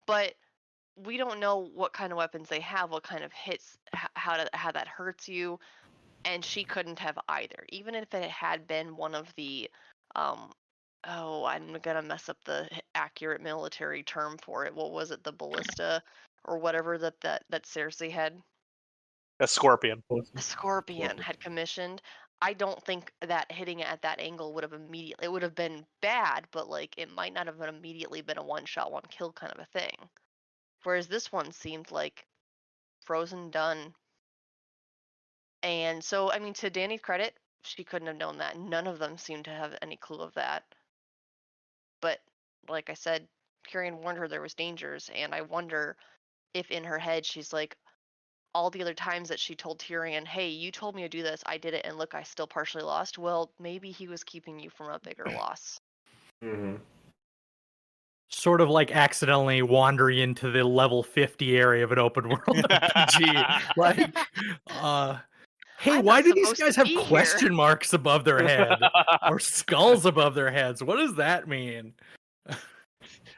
But we don't know what kind of weapons they have, what kind of hits, how that hurts you, and she couldn't have either. Even if it had been one of the, I'm gonna mess up the accurate military term for it. What was it? The ballista or whatever that Cersei had. A scorpion. A scorpion had commissioned. I don't think that hitting it at that angle would have immediately. It would have been bad, but like it might not have immediately been a one shot, one kill kind of a thing. Whereas this one seemed like frozen done. And so, I mean, to Dany's credit, she couldn't have known that. None of them seemed to have any clue of that. But like I said, Tyrion warned her there was dangers, and I wonder if in her head she's like, all the other times that she told Tyrion, hey, you told me to do this, I did it, and look, I still partially lost. Well, maybe he was keeping you from a bigger loss. Mm-hmm. Sort of like accidentally wandering into the level 50 area of an open world RPG. Like, hey, I'm why not do these supposed to guys have be here. question marks above their head or skulls above their heads? What does that mean?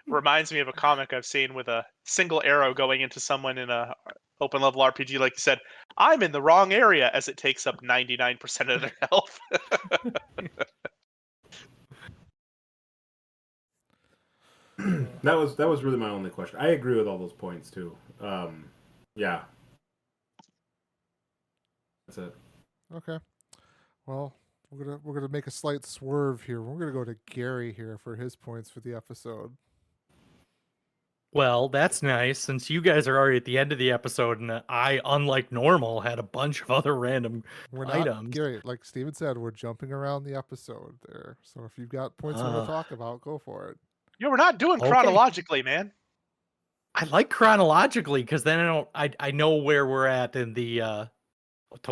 Reminds me of a comic I've seen with a single arrow going into someone in a open level RPG, like you said, I'm in the wrong area, as it takes up 99% of their health. That was really my only question. I agree with all those points too. Yeah. That's it. Okay. Well, we're gonna make a slight swerve here. We're gonna go to Gary here for his points for the episode. Well, that's nice since you guys are already at the end of the episode, and I, unlike normal, had a bunch of other random We're not items. Gary, like Steven said, we're jumping around the episode there. So if you've got points you want to talk about, go for it. Yeah, we're not doing Okay. chronologically, man. I like chronologically because then I know where we're at in the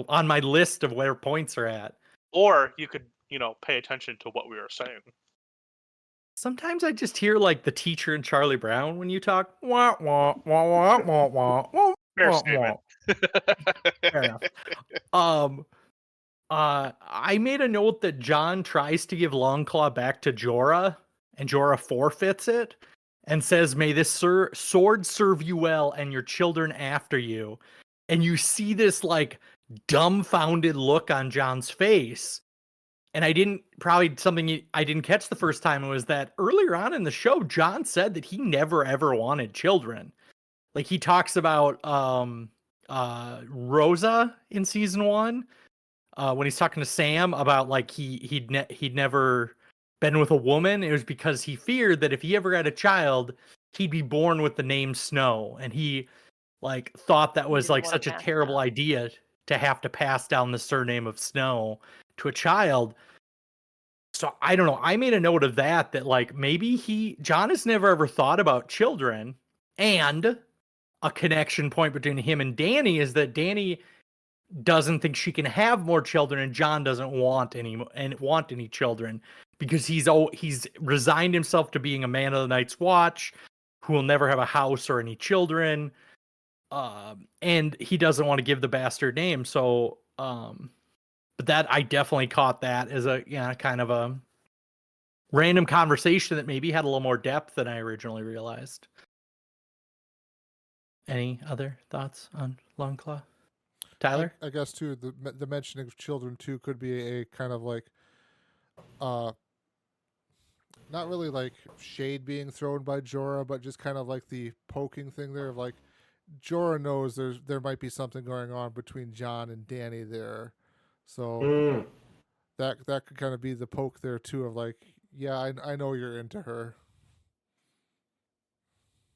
on my list of where points are at. Or you could, pay attention to what we were saying. Sometimes I just hear like the teacher and Charlie Brown when you talk. Wah, wah, wah, wah, wah, wah, wah, Fair wah, statement. Fair enough. I made a note that Jon tries to give Longclaw back to Jorah, and Jorah forfeits it and says, "May this sword serve you well and your children after you." And you see this like dumbfounded look on Jon's face. And I didn't catch the first time was that earlier on in the show, Jon said that he never ever wanted children. Like he talks about Rosa in season 1 when he's talking to Sam about like he'd never been with a woman. It was because he feared that if he ever had a child, he'd be born with the name Snow, and he like thought that was didn't like wanna such a pass terrible down. idea to have to pass down the surname of Snow to a child. So I don't know. I made a note of that like maybe Jon has never ever thought about children, and a connection point between him and Dany is that Dany doesn't think she can have more children, and Jon doesn't want any children because he's resigned himself to being a man of the Night's Watch who will never have a house or any children, and he doesn't want to give the bastard name. So, but that I definitely caught that as a kind of a random conversation that maybe had a little more depth than I originally realized. Any other thoughts on Longclaw? Tyler? I guess too the mentioning of children too could be a kind of like not really like shade being thrown by Jorah, but just kind of like the poking thing there of like Jorah knows there might be something going on between Jon and Dany there. So that could kind of be the poke there too of like, yeah, I know you're into her.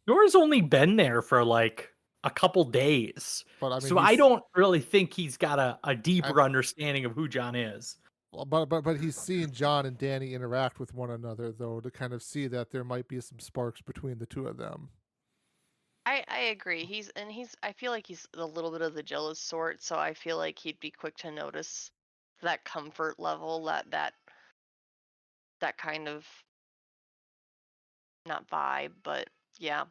Jorah's only been there for like a couple days. But I mean, so I don't really think he's got a deeper understanding of who Jon is. But he's seen Jon and Dany interact with one another though to kind of see that there might be some sparks between the two of them. I agree. I feel like he's a little bit of the jealous sort, so I feel like he'd be quick to notice that comfort level, that kind of not vibe, but yeah,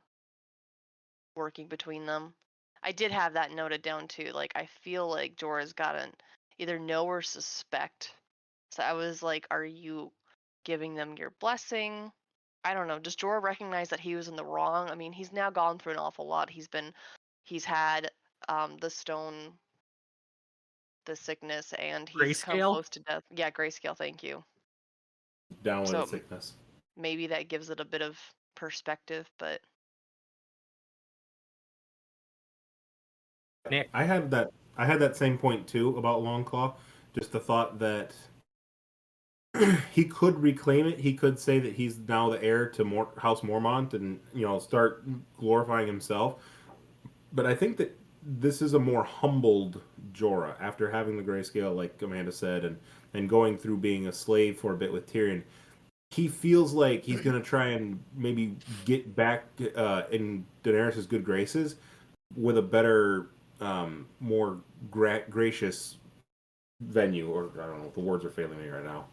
working between them. I did have that noted down too. Like, I feel like Jorah's gotten either know or suspect. So I was like, are you giving them your blessing? I don't know. Does Jorah recognize that he was in the wrong? I mean, he's now gone through an awful lot. He's had the stone, the sickness, and he's come Grayscale? close to death. Yeah, grayscale. Thank you. Down with So the sickness. maybe that gives it a bit of perspective, but Nick. I had that same point too about Longclaw. Just the thought that he could reclaim it. He could say that he's now the heir to House Mormont and start glorifying himself. But I think that this is a more humbled Jorah after having the grayscale, like Amanda said, and going through being a slave for a bit with Tyrion. He feels like he's going to try and maybe get back in Daenerys' good graces with a better, more gracious venue, or I don't know, the words are failing me right now.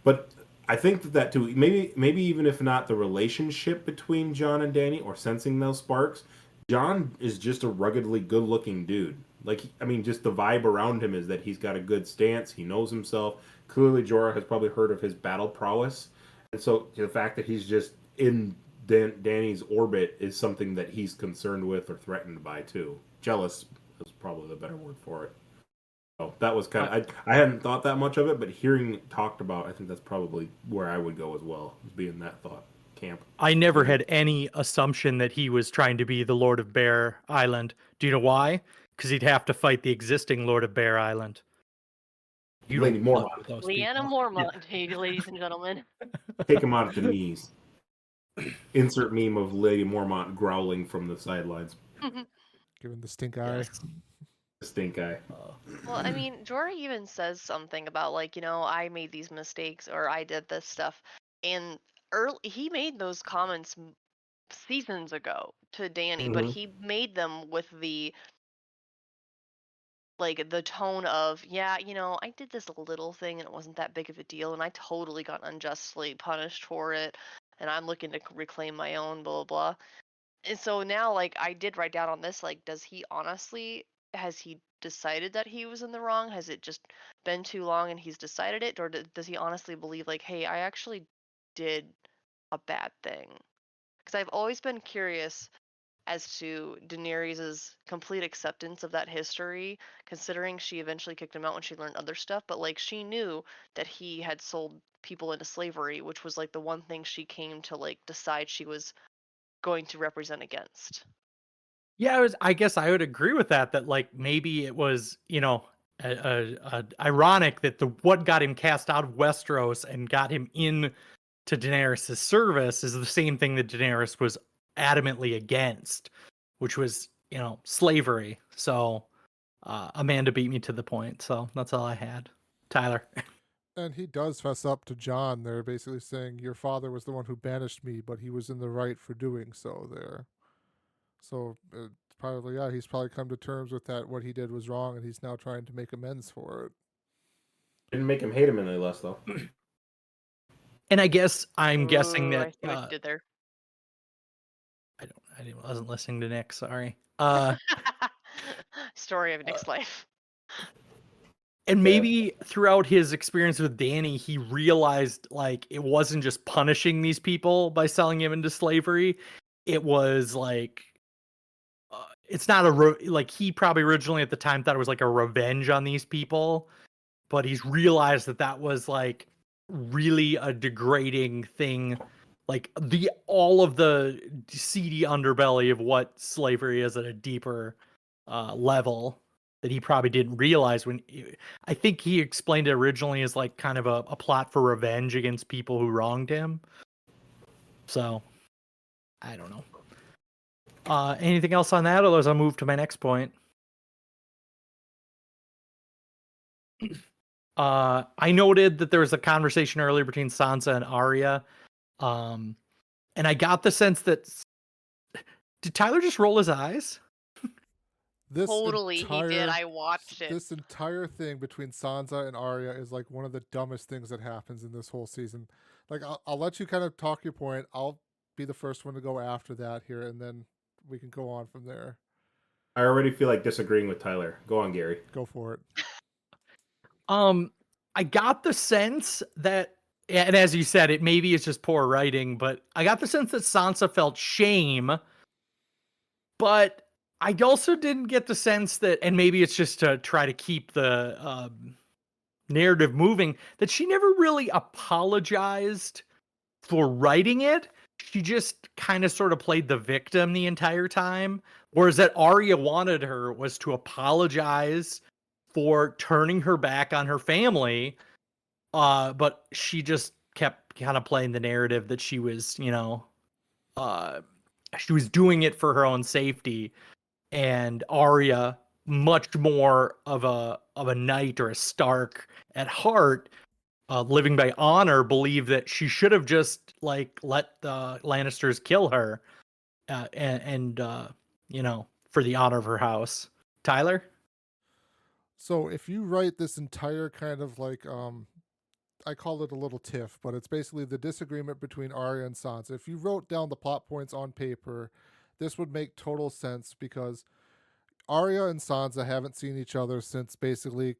But I think that too, maybe even if not the relationship between Jon and Dany or sensing those sparks, Jon is just a ruggedly good-looking dude. Like, I mean, just the vibe around him is that he's got a good stance, he knows himself. Clearly, Jorah has probably heard of his battle prowess. And so the fact that he's just in Dany's orbit is something that he's concerned with or threatened by too. Jealous is probably the better word for it. So that was kind of I hadn't thought that much of it, but hearing it talked about, I think that's probably where I would go as well, being that thought camp. I never had any assumption that he was trying to be the Lord of Bear Island. Do you know why? Because he'd have to fight the existing Lord of Bear Island. You Lady don't fuck Mormont. with those Lyanna people. Mormont, hey, ladies and gentlemen. Take him out at the knees. Insert meme of Lady Mormont growling from the sidelines. Giving the stink eye. Yes. Stink eye. Well, I mean, Jorah even says something about like, I made these mistakes or I did this stuff, and he made those comments seasons ago to Dany, but Mhm. he made them with the tone of, yeah, I did this little thing and it wasn't that big of a deal, and I totally got unjustly punished for it, and I'm looking to reclaim my own, blah blah blah. And so now, like, I did write down on this, like, has he decided that he was in the wrong? Has it just been too long and he's decided it? Or does he honestly believe, like, hey, I actually did a bad thing? Because I've always been curious as to Daenerys' complete acceptance of that history, considering she eventually kicked him out when she learned other stuff. But, like, she knew that he had sold people into slavery, which was, like, the one thing she came to, like, decide she was going to represent against. Yeah, I guess I would agree with that. That like maybe it was ironic that what got him cast out of Westeros and got him in to Daenerys' service is the same thing that Daenerys was adamantly against, which was slavery. So Amanda beat me to the point. So that's all I had. Tyler. And he does fess up to Jon. They're basically saying, your father was the one who banished me, but he was in the right for doing so there. So probably, yeah, he's probably come to terms with that. What he did was wrong, and he's now trying to make amends for it. Didn't make him hate him any less, though. And I guess I'm guessing that I see what you did there. I wasn't listening to Nick. Sorry. Story of Nick's life. And maybe throughout his experience with Dany, he realized like it wasn't just punishing these people by selling him into slavery. It was like it's not like he probably originally at the time thought it was like a revenge on these people, but he's realized that was like really a degrading thing, like all of the seedy underbelly of what slavery is at a deeper level that he probably didn't realize I think he explained it originally as like kind of a plot for revenge against people who wronged him. So I don't know. Anything else on that, or as I move to my next point? I noted that there was a conversation earlier between Sansa and Arya, and I got the sense that did Tyler just roll his eyes? Totally, he did. I watched it. This entire thing between Sansa and Arya is like one of the dumbest things that happens in this whole season. Like, I'll let you kind of talk your point. I'll be the first one to go after that here, and then we can go on from there. I already feel like disagreeing with Tyler. Go on, Gary. Go for it. I got the sense that, and as you said, it maybe it's just poor writing, but I got the sense that Sansa felt shame, but I also didn't get the sense that, and maybe it's just to try to keep the narrative moving, that she never really apologized for writing it. She just kind of sort of played the victim the entire time. Whereas that Arya wanted her was to apologize for turning her back on her family. But she just kept kind of playing the narrative that she was, she was doing it for her own safety. And Arya, much more of a knight or a Stark at heart, living by honor, believed that she should have just like let the Lannisters kill her, and for the honor of her house. Tyler? So if you write this entire kind of like I call it a little tiff, but it's basically the disagreement between Arya and Sansa. If you wrote down the plot points on paper, this would make total sense because Arya and Sansa haven't seen each other since basically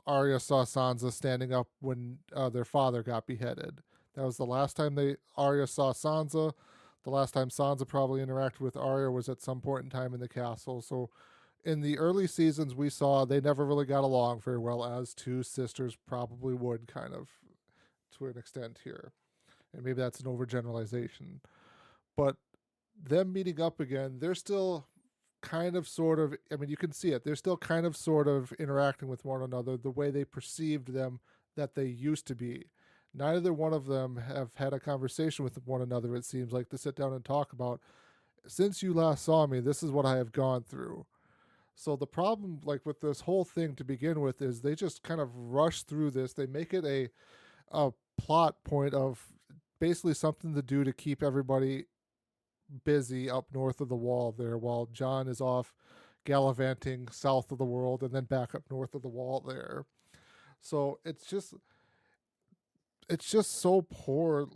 Arya saw Sansa standing up when their father got beheaded. That was the last time Arya saw Sansa. The last time Sansa probably interacted with Arya was at some point in time in the castle. So in the early seasons we saw they never really got along very well, as two sisters probably would, kind of to an extent here. And maybe that's an overgeneralization. But them meeting up again, they're still kind of sort of, I mean, you can see it, they're still kind of sort of interacting with one another the way they perceived them that they used to be. Neither one of them have had a conversation with one another, it seems like, to sit down and talk about, since you last saw me, this is what I have gone through. So the problem, like with this whole thing to begin with, is they just kind of rush through this. They make it a plot point of basically something to do to keep everybody busy up north of the wall there, while Jon is off gallivanting south of the world and then back up north of the wall there. So it's just so poor,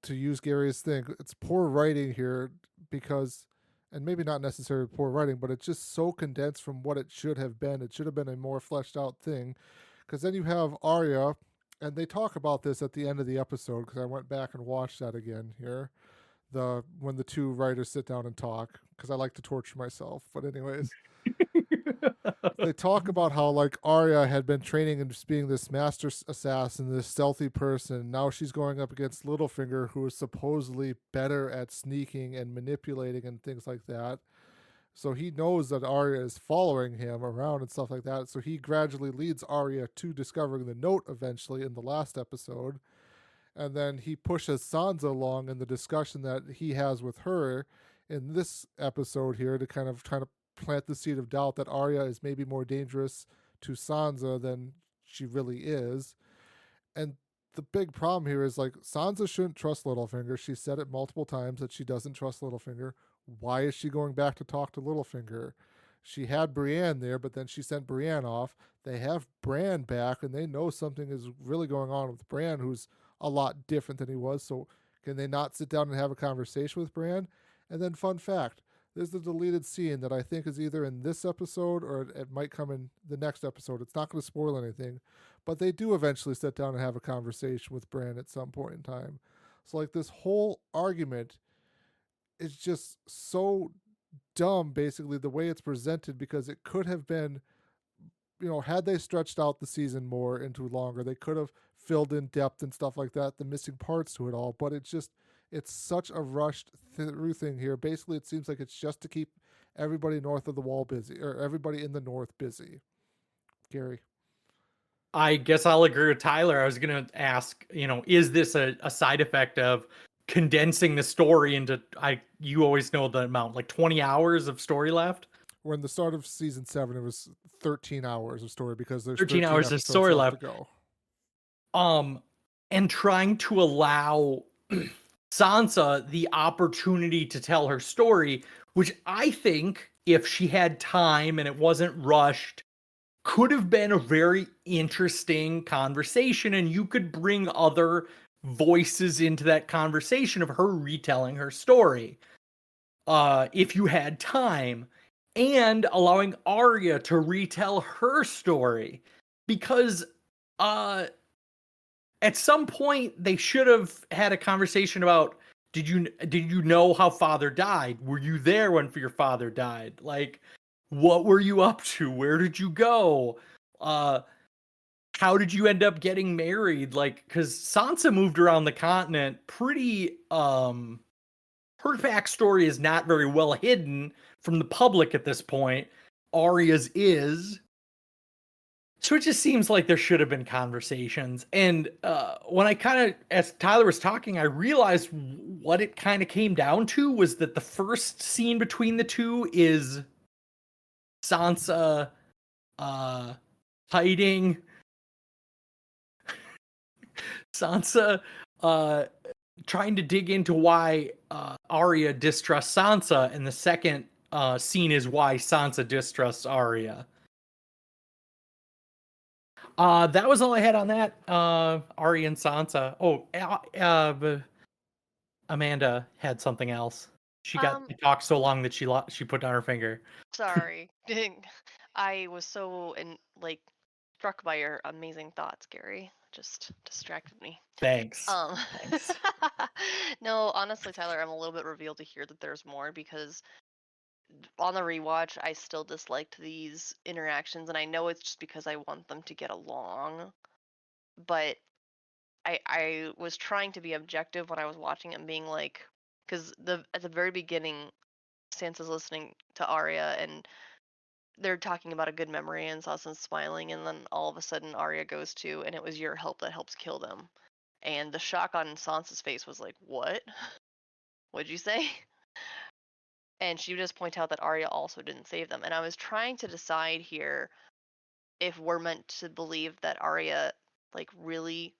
to use Gary's thing. It's poor writing here because, and maybe not necessarily poor writing, but it's just so condensed from what it should have been. It should have been a more fleshed out thing. Because then you have Arya, and they talk about this at the end of the episode, because I went back and watched that again here. When the two writers sit down and talk, because I like to torture myself. But anyways, they talk about how like Arya had been training and just being this master assassin, this stealthy person. Now she's going up against Littlefinger, who is supposedly better at sneaking and manipulating and things like that. So he knows that Arya is following him around and stuff like that. So he gradually leads Arya to discovering the note eventually in the last episode. And then he pushes Sansa along in the discussion that he has with her in this episode here to kind of try to plant the seed of doubt that Arya is maybe more dangerous to Sansa than she really is. And the big problem here is like Sansa shouldn't trust Littlefinger. She said it multiple times that she doesn't trust Littlefinger. Why is she going back to talk to Littlefinger? She had Brienne there, but then she sent Brienne off. They have Bran back, and they know something is really going on with Bran, who's a lot different than he was. So can they not sit down and have a conversation with Bran? And then fun fact, there's the deleted scene that I think is either in this episode or it might come in the next episode. It's not going to spoil anything, but they do eventually sit down and have a conversation with Bran at some point in time. So like this whole argument is just so dumb, basically, the way it's presented, because it could have been, had they stretched out the season more into longer, they could have filled in depth and stuff like that, the missing parts to it all. But it's such a rushed through thing here. Basically, it seems like it's just to keep everybody north of the wall busy, or everybody in the north busy. Gary? I guess I'll agree with Tyler. I was going to ask, is this a side effect of condensing the story into, you always know the amount, like 20 hours of story left? We're in the start of season 7. It was 13 hours of story because there's 13 hours of story left to go. And trying to allow Sansa the opportunity to tell her story, which I think if she had time and it wasn't rushed, could have been a very interesting conversation, and you could bring other voices into that conversation of her retelling her story if you had time. and allowing Arya to retell her story, because at some point they should have had a conversation about, did you know how father died? Were you there when your father died? Like, what were you up to? Where did you go? How did you end up getting married? Like, because Sansa moved around the continent pretty, her backstory is not very well hidden from the public at this point. Arya's is. So it just seems like there should have been conversations. And when I kind of, as Tyler was talking, I realized what it kind of came down to was that the first scene between the two is Sansa hiding. Sansa trying to dig into why Arya distrusts Sansa, and the second scene is why Sansa distrusts Arya. That was all I had on that. Arya and Sansa. Oh, Amanda had something else. She talked so long that she put down her finger. Sorry. I was so struck by your amazing thoughts, Gary. Just distracted me. Thanks. Thanks. No, honestly, Tyler, I'm a little bit revealed to hear that there's more, because on the rewatch, I still disliked these interactions, and I know it's just because I want them to get along, but I was trying to be objective when I was watching it and being like, because at the very beginning, Sansa's listening to Arya and they're talking about a good memory and Sansa's smiling, and then all of a sudden Arya goes to, and it was your help that helps kill them. And the shock on Sansa's face was like, what? What'd you say? And she would just point out that Arya also didn't save them. And I was trying to decide here if we're meant to believe that Arya really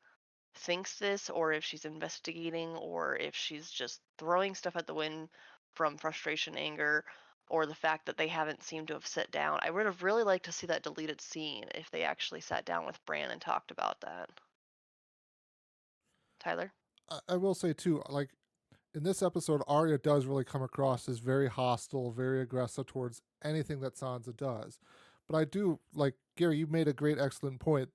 thinks this, or if she's investigating, or if she's just throwing stuff at the wind from frustration, anger, or the fact that they haven't seemed to have sat down. I would have really liked to see that deleted scene if they actually sat down with Bran and talked about that. Tyler? I will say too, like in this episode, Arya does really come across as very hostile, very aggressive towards anything that Sansa does. But I do like Gary. You made a great, excellent point.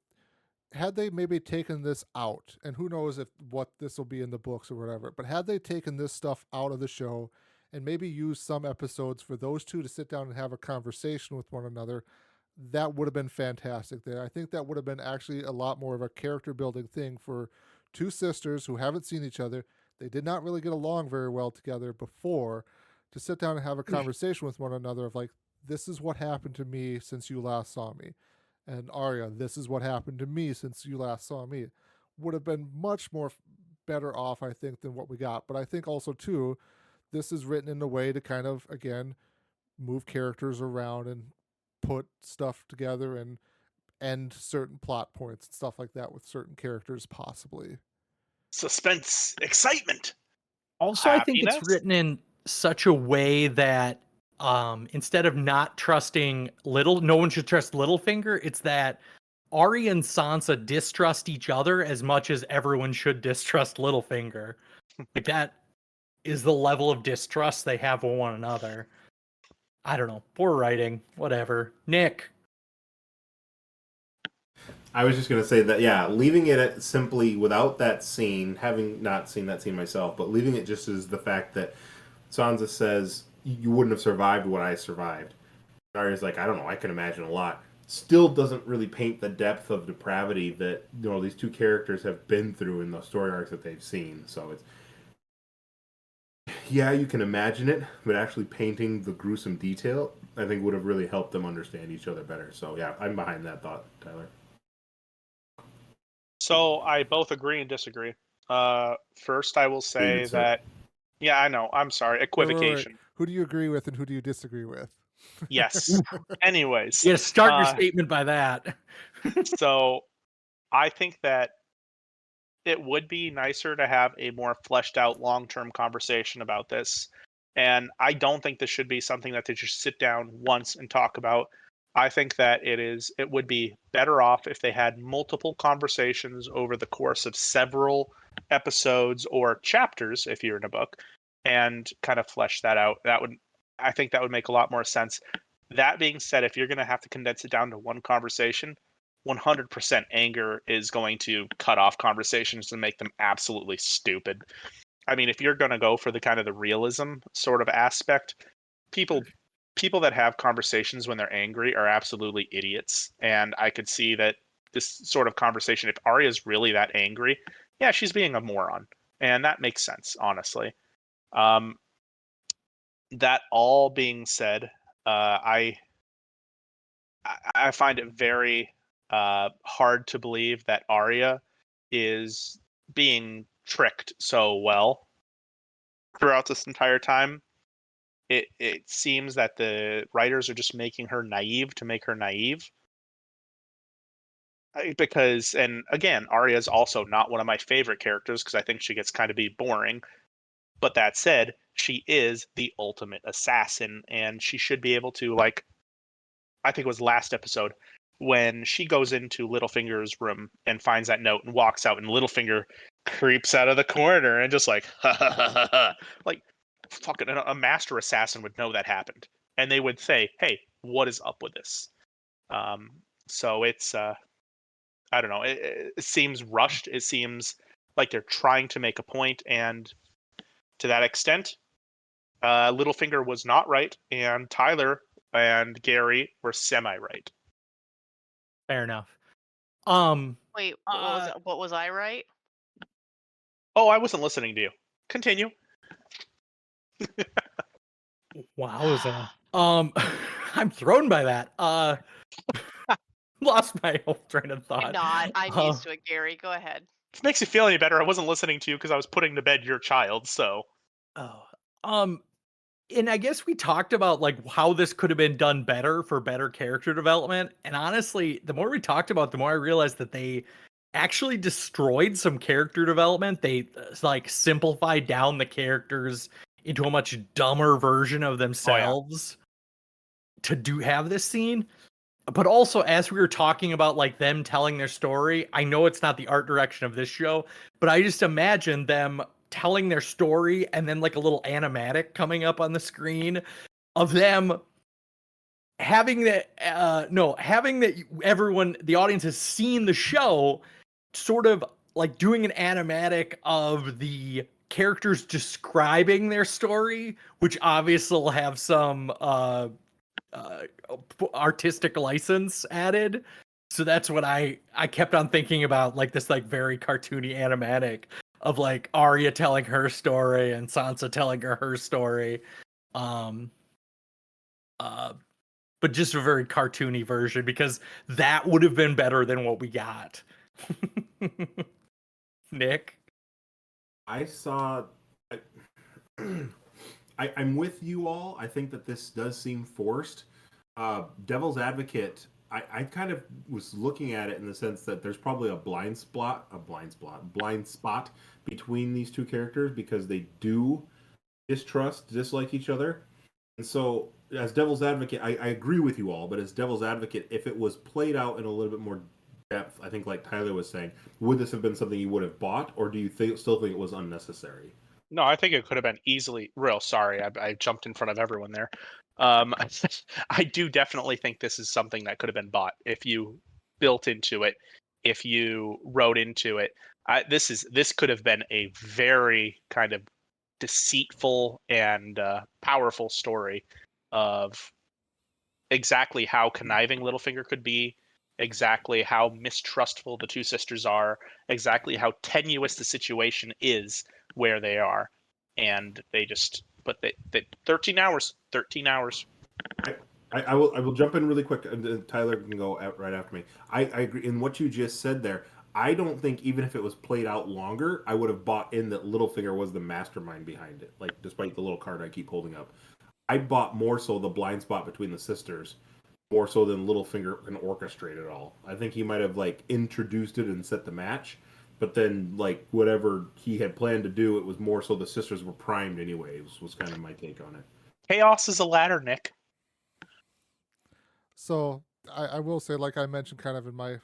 Had they maybe taken this out, and who knows if what this will be in the books or whatever, but had they taken this stuff out of the show and maybe used some episodes for those two to sit down and have a conversation with one another, that would have been fantastic there. I think that would have been actually a lot more of a character building thing for two sisters who haven't seen each other. They did not really get along very well together before, to sit down and have a conversation with one another of like, this is what happened to me since you last saw me. And Arya, this is what happened to me since you last saw me. Would have been much more better off, I think, than what we got. But I think also, too, this is written in a way to kind of, again, move characters around and put stuff together and end certain plot points and stuff like that with certain characters, possibly. Suspense, excitement. Also, I think it's Happiness? written in such a way that instead of not trusting no one should trust Littlefinger. It's that Arya and Sansa distrust each other as much as everyone should distrust Littlefinger. Like, that is the level of distrust they have for one another. I don't know. Poor writing. Whatever. Nick. I was just going to say that, yeah, leaving it simply without that scene, having not seen that scene myself, but leaving it just as the fact that Sansa says, you wouldn't have survived what I survived. Arya's like, I don't know, I can imagine a lot. Still doesn't really paint the depth of depravity that, you know, these two characters have been through in the story arcs that they've seen. So it's, yeah, you can imagine it, but actually painting the gruesome detail, I think would have really helped them understand each other better. So yeah, I'm behind that thought, Tyler. So I both agree and disagree. First, I will say David, sir. that, yeah, I know. I'm sorry. Equivocation. Wait. Who do you agree with and who do you disagree with? Yes. Anyways. You gotta start your statement by that. So I think that it would be nicer to have a more fleshed out long-term conversation about this. And I don't think this should be something that they just sit down once and talk about. I think that it would be better off if they had multiple conversations over the course of several episodes or chapters, if you're in a book, and kind of flesh that out. I think that would make a lot more sense. That being said, if you're going to have to condense it down to one conversation, 100% anger is going to cut off conversations and make them absolutely stupid. I mean, if you're going to go for the kind of the realism sort of aspect, people that have conversations when they're angry are absolutely idiots. And I could see that this sort of conversation, if Arya's really that angry, yeah, she's being a moron. And that makes sense, honestly. That all being said, I find it very hard to believe that Arya is being tricked so well throughout this entire time. It seems that the writers are just making her naive to make her naive. Because, and again, Arya is also not one of my favorite characters because I think she gets kind of be boring. But that said, she is the ultimate assassin, and she should be able to, like, I think it was last episode, when she goes into Littlefinger's room and finds that note and walks out, and Littlefinger creeps out of the corner and just like, ha ha ha ha ha. Like, fucking a master assassin would know that happened. And they would say, hey, what is up with this? So it's, I don't know, it seems rushed. It seems like they're trying to make a point, and to that extent, Littlefinger was not right, and Tyler and Gary were semi-right. Fair enough. Wait, what was I right? Oh, I wasn't listening to you. Continue. Wowza. I'm thrown by that. Lost my whole train of thought. I'm not. I'm used to it, Gary. Go ahead. If it makes you feel any better, I wasn't listening to you because I was putting to bed your child, so. Oh. And I guess we talked about like how this could have been done better for better character development. And honestly, the more we talked about, the more I realized that they actually destroyed some character development. They like simplified down the characters into a much dumber version of themselves to have this scene. But also, as we were talking about like them telling their story, I know it's not the art direction of this show, but I just imagine them telling their story and then like a little animatic coming up on the screen of them having that having that everyone, the audience, has seen the show, sort of like doing an animatic of the characters describing their story, which obviously will have some artistic license added. So that's what I kept on thinking about, like this like very cartoony animatic of like Arya telling her story and Sansa telling her story. But just a very cartoony version, because that would have been better than what we got. Nick? I saw. I'm with you all. I think that this does seem forced. Devil's Advocate, I kind of was looking at it in the sense that there's probably a blind spot between these two characters because they do dislike each other. And so, as Devil's Advocate, I agree with you all, but as Devil's Advocate, if it was played out in a little bit more depth, I think like Tyler was saying, would this have been something you would have bought, or do you still think it was unnecessary? No, I think it could have been easily. Real sorry, I jumped in front of everyone there. I do definitely think this is something that could have been bought if you built into it, if you wrote into it. This could have been a very kind of deceitful and powerful story of exactly how conniving Littlefinger could be, exactly how mistrustful the two sisters are, exactly how tenuous the situation is where they are, and they 13 hours. I will jump in really quick, and Tyler can go out right after me. I agree in what you just said there. I don't think even if it was played out longer, I would have bought in that Littlefinger was the mastermind behind it. Like, despite the little card I keep holding up, I bought more so the blind spot between the sisters, more so than Littlefinger can orchestrate it all. I think he might have like introduced it and set the match, but then like whatever he had planned to do, it was more so the sisters were primed anyway. Was kind of my take on it. Chaos is a ladder, Nick. So I will say, like I mentioned kind of in my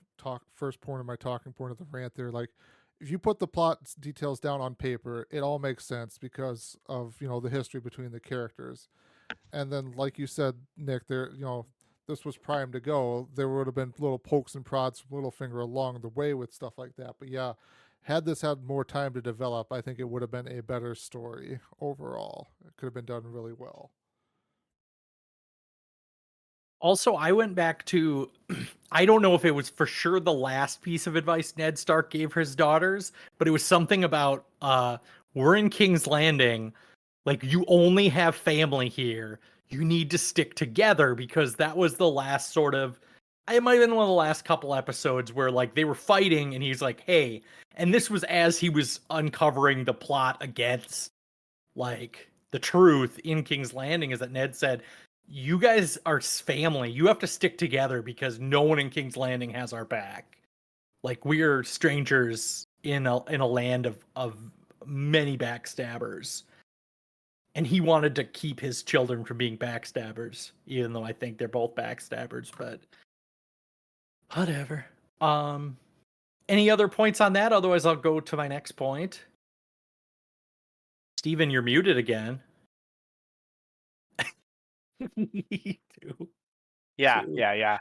first point of my talking point of the rant there, like if you put the plot details down on paper, it all makes sense because of, the history between the characters. And then, like you said, Nick, this was primed to go. There would have been little pokes and prods from Littlefinger along the way with stuff like that. But yeah, had this had more time to develop, I think it would have been a better story overall. It could have been done really well. Also, I went back to I don't know if it was for sure the last piece of advice Ned Stark gave his daughters, but it was something about we're in King's Landing, like you only have family here. You need to stick together because that was the last sort of it might have been one of the last couple episodes where like they were fighting and he's like, "Hey," and this was as he was uncovering the plot against like the truth in King's Landing is that Ned said, "You guys are family. You have to stick together because no one in King's Landing has our back. Like we are strangers in a land of many backstabbers." And he wanted to keep his children from being backstabbers, even though I think they're both backstabbers, but whatever. Any other points on that? Otherwise I'll go to my next point. Steven, you're muted again. Me too. Yeah.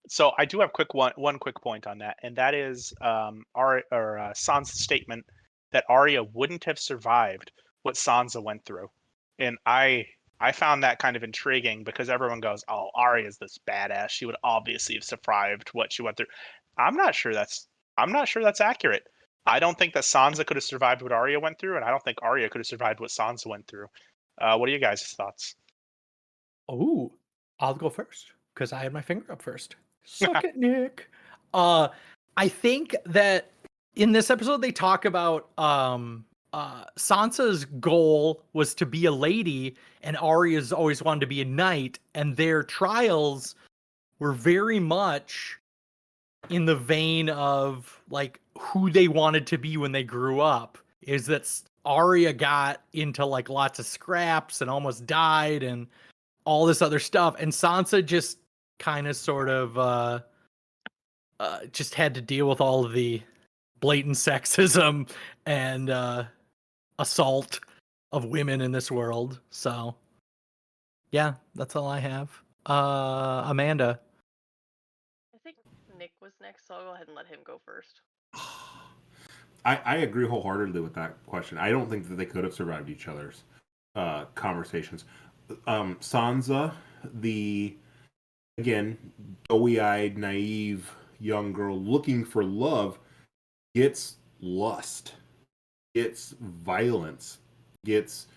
So I do have one quick point on that, and that is Sansa's statement that Arya wouldn't have survived what Sansa went through, and I found that kind of intriguing because everyone goes, "Oh, Arya's this badass. She would obviously have survived what she went through." I'm not sure that's accurate. I don't think that Sansa could have survived what Arya went through, and I don't think Arya could have survived what Sansa went through. What are you guys' thoughts? Oh, I'll go first because I had my finger up first. Suck it, Nick. I think that in this episode they talk about Sansa's goal was to be a lady and Arya's always wanted to be a knight, and their trials were very much in the vein of like who they wanted to be when they grew up. Is that Arya got into like lots of scraps and almost died and all this other stuff, and Sansa just kind of sort of just had to deal with all of the blatant sexism and assault of women in this world. So yeah, that's all I have. Amanda. I think Nick was next, so I'll go ahead and let him go first. I agree wholeheartedly with that question. I don't think that they could have survived each other's conversations. Sansa, the again doughy-eyed, naive young girl looking for love, gets lust, gets violence, gets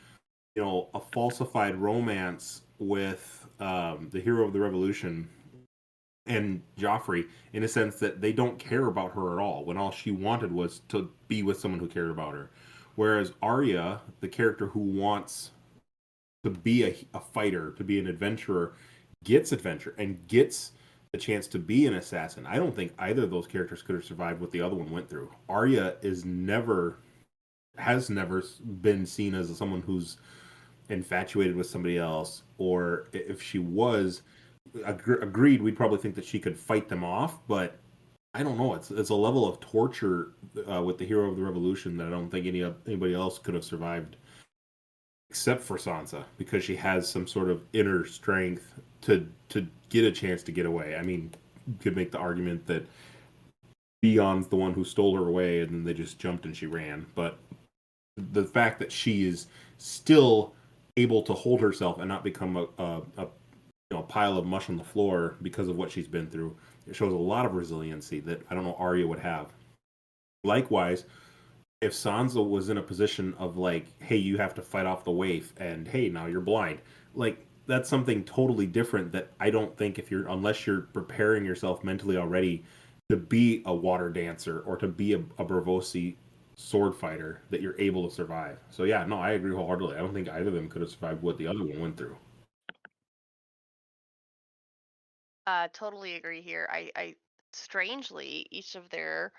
a falsified romance with the hero of the revolution and Joffrey, in a sense that they don't care about her at all, when all she wanted was to be with someone who cared about her. Whereas Arya, the character who wants to be a fighter, to be an adventurer, gets adventure and gets the chance to be an assassin. I don't think either of those characters could have survived what the other one went through. Arya has never been seen as someone who's infatuated with somebody else, or if she was, agreed, we'd probably think that she could fight them off, but I don't know. It's a level of torture with the hero of the revolution that I don't think anybody else could have survived, except for Sansa, because she has some sort of inner strength to get a chance to get away. I mean, you could make the argument that Theon's the one who stole her away, and then they just jumped and she ran. But the fact that she is still able to hold herself and not become a pile of mush on the floor because of what she's been through, it shows a lot of resiliency that I don't know Arya would have. Likewise, if Sansa was in a position of like, hey, you have to fight off the waif, and hey, now you're blind, like that's something totally different that I don't think unless you're preparing yourself mentally already to be a water dancer or to be a Braavosi sword fighter, that you're able to survive. So yeah, no, I agree wholeheartedly. I don't think either of them could have survived what the other one went through. Totally agree here. I strangely, each of their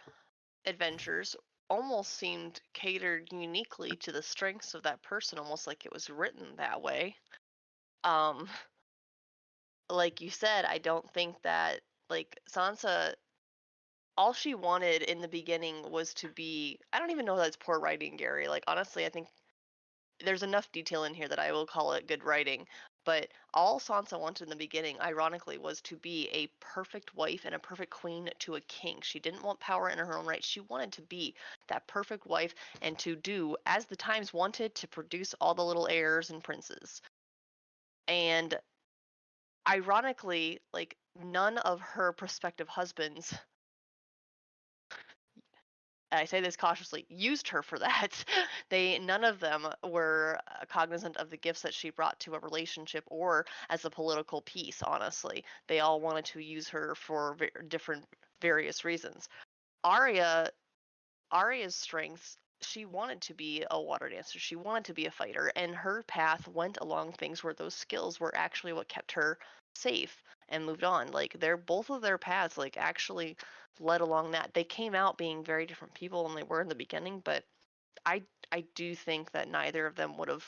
adventures almost seemed catered uniquely to the strengths of that person, almost like it was written that way. Um, like you said, I don't think that like Sansa, all she wanted in the beginning was to be. I don't even know if that's poor writing, Gary. Like honestly, I think there's enough detail in here that I will call it good writing. But all Sansa wanted in the beginning, ironically, was to be a perfect wife and a perfect queen to a king. She didn't want power in her own right. She wanted to be that perfect wife and to do as the times wanted, to produce all the little heirs and princes. And ironically, like, none of her prospective husbands, I say this cautiously, used her for that. None of them were cognizant of the gifts that she brought to a relationship or as a political piece. Honestly, they all wanted to use her for different, various reasons. Arya's strengths. She wanted to be a water dancer. She wanted to be a fighter, and her path went along things where those skills were actually what kept her safe and moved on. Like, both of their paths, like, actually led along that. They came out being very different people than they were in the beginning, but I I do think that neither of them would have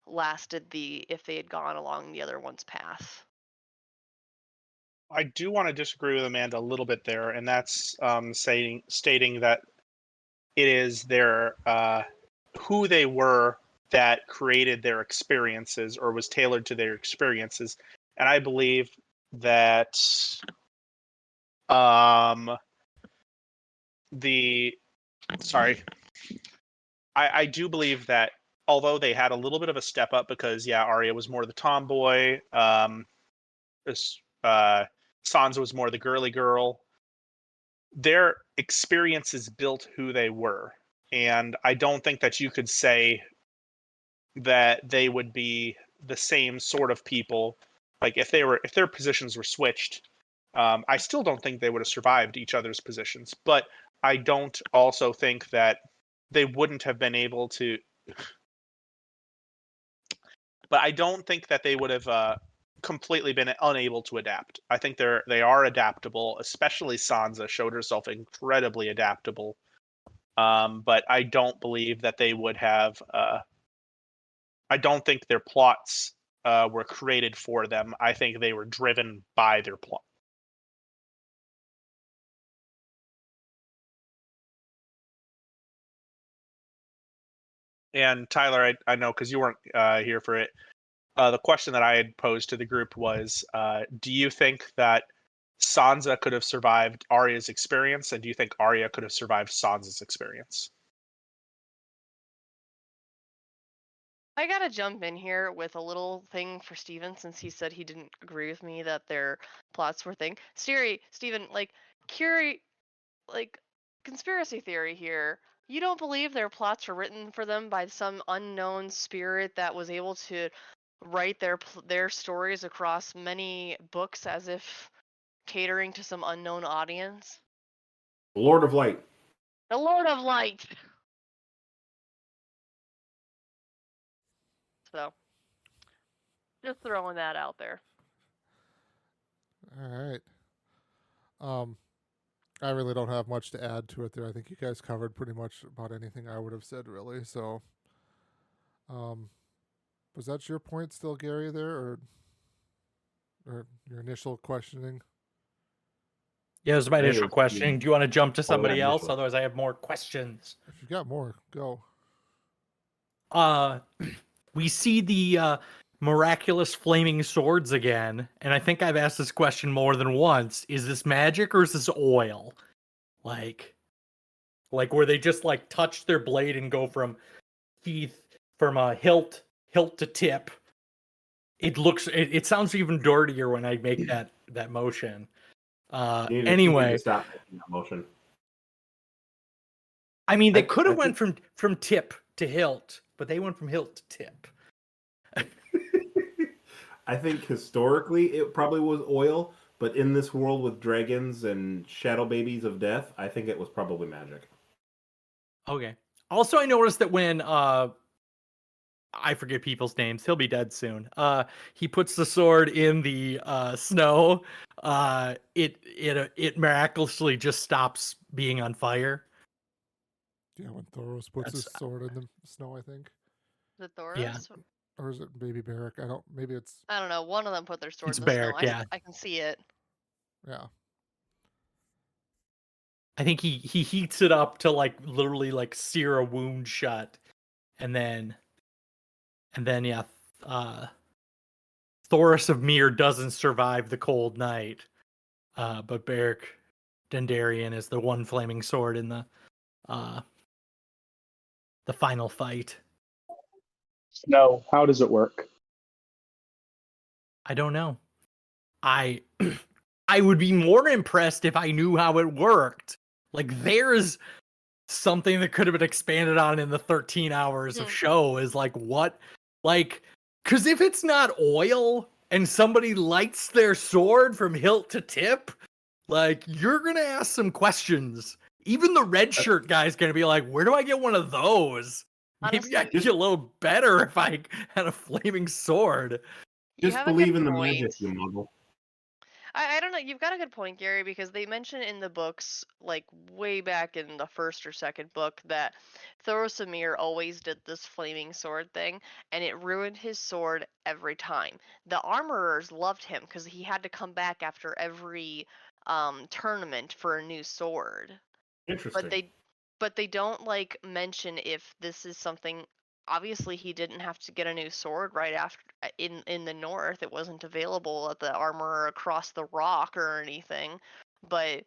lasted if they had gone along the other one's path. I do want to disagree with Amanda a little bit there, and that's stating that it is their who they were that created their experiences or was tailored to their experiences. And I believe that I do believe that although they had a little bit of a step up because Arya was more the tomboy, Sansa was more the girly girl. Their experiences built who they were, and I don't think that you could say that they would be the same sort of people. Like if their positions were switched, I still don't think they would have survived each other's positions. But I don't also think that they wouldn't have been able to. But I don't think that they would have completely been unable to adapt. I think they are adaptable. Especially Sansa showed herself incredibly adaptable. But I don't believe that they would have. I don't think their plots were created for them. I think they were driven by their plot. And Tyler, I know because you weren't here for it. The question that I had posed to the group was, do you think that Sansa could have survived Arya's experience, and do you think Arya could have survived Sansa's experience? I gotta jump in here with a little thing for Steven, since he said he didn't agree with me that their plots were thing. Steven, like, conspiracy theory here. You don't believe their plots were written for them by some unknown spirit that was able to write their stories across many books as if catering to some unknown audience? Lord of Light. The Lord of Light. So, just throwing that out there. All right. I really don't have much to add to it there. I think you guys covered pretty much about anything I would have said, really. So, was that your point still, Gary, there, or your initial questioning? Yeah, it was my Hey, initial questioning. Do you want to jump to somebody else? initially. Otherwise, I have more questions. If you got more, go. We see the miraculous flaming swords again, and I think I've asked this question more than once. Is this magic or is this oil? Like where they just like touch their blade and go from teeth from a hilt to tip. It sounds even dirtier when I make that motion. You need Anyway, to stop making that motion. I mean, they could have went from tip to hilt, but they went from hilt to tip. I think historically it probably was oil, but in this world with dragons and shadow babies of death, I think it was probably magic. Okay. Also, I noticed that when I forget people's names, he'll be dead soon. He puts the sword in the snow. It miraculously just stops being on fire. Yeah, when Thoros puts his sword in the snow, I think. Is it Thoros? Yeah. Or is it maybe Beric? Maybe it's. I don't know. One of them put their sword It's in the Beric, snow. yeah. I can see it. Yeah. I think he heats it up to like literally like sear a wound shut, and then And then Thoros of Myr doesn't survive the cold night, but Beric Dondarrion is the one flaming sword in the final fight. No, how does it work? I don't know. I would be more impressed if I knew how it worked. Like, there's something that could have been expanded on in the 13 hours of show is like, what? Like, because if it's not oil and somebody lights their sword from hilt to tip, like, you're going to ask some questions. Even the red shirt guy's going to be like, where do I get one of those? Maybe I'd be a little better if I had a flaming sword. Just believe in the magic, you muggle. I don't know. You've got a good point, Gary, because they mention in the books, like way back in the first or second book, that Thoros of Myr always did this flaming sword thing, and it ruined his sword every time. The armorers loved him because he had to come back after every tournament for a new sword. Interesting. But they don't like mention if this is something. Obviously, he didn't have to get a new sword right after in the north. It wasn't available at the armorer across the rock or anything. But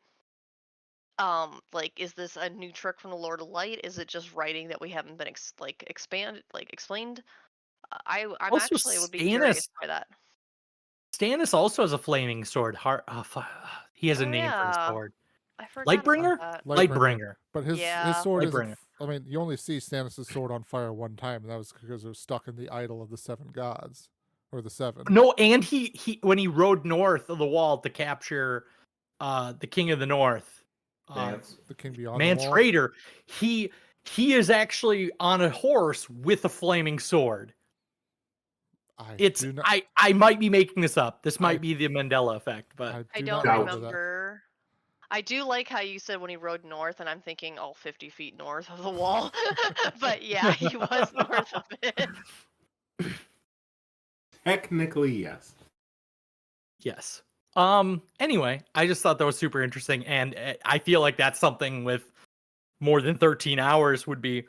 like, is this a new trick from the Lord of Light? Is it just writing that we haven't been explained? I'm Also, actually would be curious by that. Stannis also has a flaming sword. He has a Oh, name for his yeah. sword. I forgot Lightbringer? about that. Lightbringer. But his Yeah. sword isn't. Lightbringer. I mean, you only see Stannis' sword on fire one time, and that was because it was stuck in the idol of the seven gods, or the seven. No, and he when he rode north of the wall to capture the King of the North, The King Beyond Mance the Wall. Raider, he is actually on a horse with a flaming sword. I might be making this up. This might be the Mandela effect, but I don't remember. I do like how you said when he rode north, and I'm thinking all 50 feet north of the wall. But yeah, he was north of it. Technically, yes. Yes. Anyway, I just thought that was super interesting, and I feel like that's something with more than 13 hours would be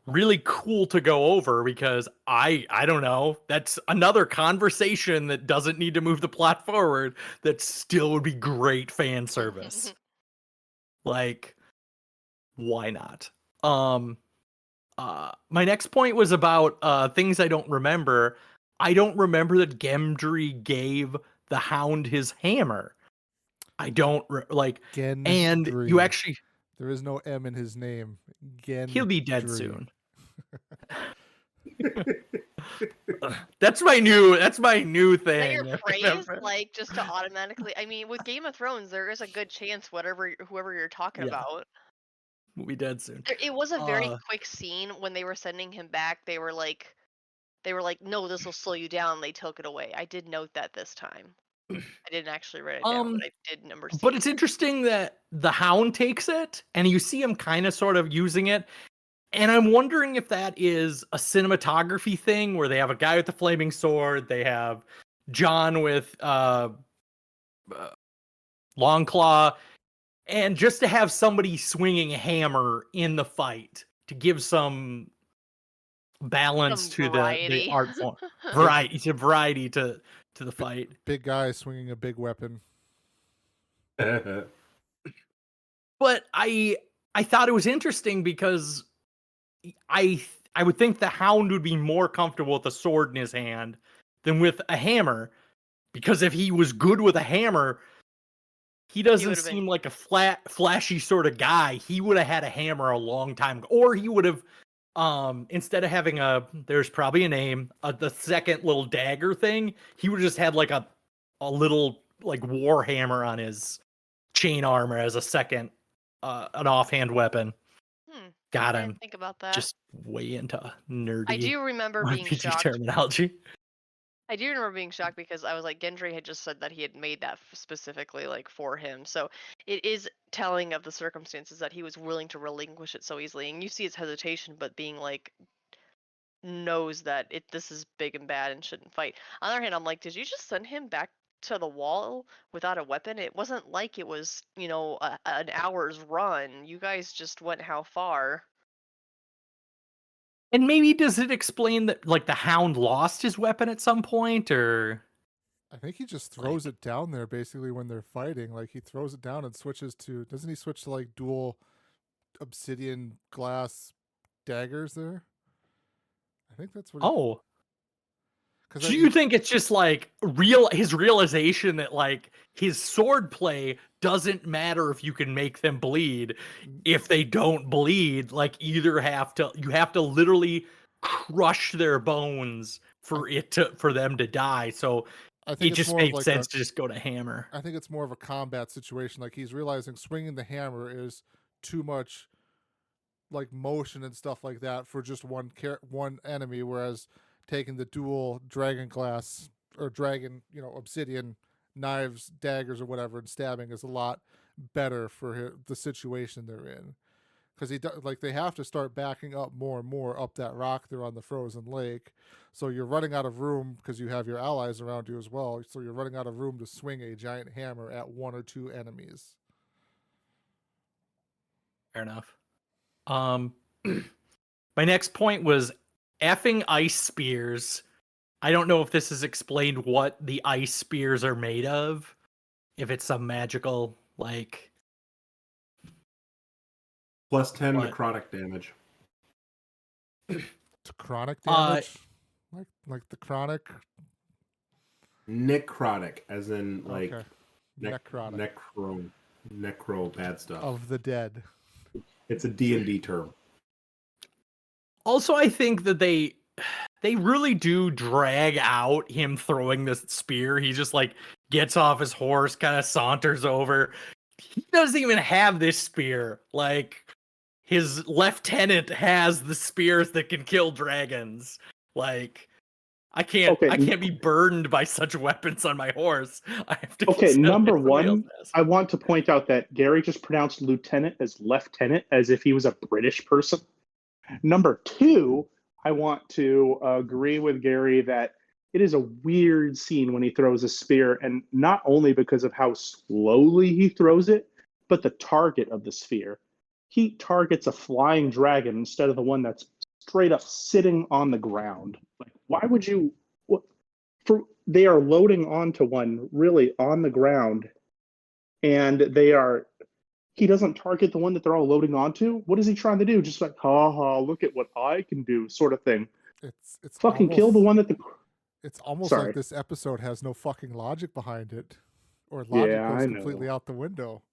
really cool to go over, because I don't know, that's another conversation that doesn't need to move the plot forward that still would be great fan service. Like, why not? My next point was about things I don't remember. I don't remember that Gendry gave the Hound his hammer. I don't like Gendry. And you actually, there is no M in his name. Gendry. He'll be dead soon. That's my new thing. Is that your phrase? Like, just to automatically, I mean, with Game of Thrones, there is a good chance whoever you're talking about will be dead soon. It was a very quick scene when they were sending him back. They were like, no, this will slow you down. They took it away. I did note that this time. I didn't actually write it down, but I did number C. But it's interesting that the Hound takes it, and you see him kind of sort of using it. And I'm wondering if that is a cinematography thing where they have a guy with the flaming sword, they have Jon with Longclaw, and just to have somebody swinging a hammer in the fight to give some balance to the art form. variety to the fight. Big guy swinging a big weapon. But I thought it was interesting because I would think the Hound would be more comfortable with a sword in his hand than with a hammer, because if he was good with a hammer, he doesn't seem like a flashy sort of guy. He would have had a hammer a long time ago, or he would have instead of having there's probably a name, the second little dagger thing, he would have just had like a little like war hammer on his chain armor as a second an offhand weapon. Got him. Think about that. Just way into nerdy. I do remember being RPG shocked. terminology. I do remember being shocked because I was like, Gendry had just said that he had made that specifically like for him. So it is telling of the circumstances that he was willing to relinquish it so easily. And you see his hesitation, but being like, knows that this is big and bad and shouldn't fight. On the other hand, I'm like, did you just send him back to the wall without a weapon? It wasn't like it was, an hour's run. You guys just went how far? And maybe does it explain that like the Hound lost his weapon at some point, or I think he just throws it down there basically when they're fighting. Like he throws it down and switches to. Doesn't he switch to like dual obsidian glass daggers there? I think that's what. oh. Because Do you think it's just like his realization that like his swordplay doesn't matter if you can make them bleed? If they don't bleed, like you have to literally crush their bones for them to die. So I think it it's just more of made like sense to just go to hammer. I think it's more of a combat situation. Like he's realizing swinging the hammer is too much like motion and stuff like that for just one enemy, whereas taking the dual dragon glass or dragon, obsidian knives, daggers, or whatever, and stabbing is a lot better for the situation they're in. Because they have to start backing up more and more up that rock there on the frozen lake. So you're running out of room because you have your allies around you as well. So you're running out of room to swing a giant hammer at one or two enemies. Fair enough. My next point was effing ice spears. I don't know if this is explained what the ice spears are made of. If it's some magical, like... Plus 10 necrotic damage. To chronic damage? Like the chronic? Necrotic, as in like... Okay. Necrotic. Necro bad stuff. Of the dead. It's a D&D term. Also, I think that they really do drag out him throwing this spear. He just like gets off his horse, kind of saunters over. He doesn't even have this spear. Like his lieutenant has the spears that can kill dragons. Like I can't be burdened by such weapons on my horse. I have to. Okay, number one, I want to point out that Gary just pronounced lieutenant as lieutenant as if he was a British person. Number two, I want to agree with Gary that it is a weird scene when he throws a spear, and not only because of how slowly he throws it, but the target of the spear. He targets a flying dragon instead of the one that's straight up sitting on the ground. Like, why would you? They are loading onto one really on the ground, and he doesn't target the one that they're all loading onto. What is he trying to do? Just like, look at what I can do, sort of thing. It's fucking kill the one that the. It's almost like this episode has no fucking logic behind it, or logic goes completely out the window.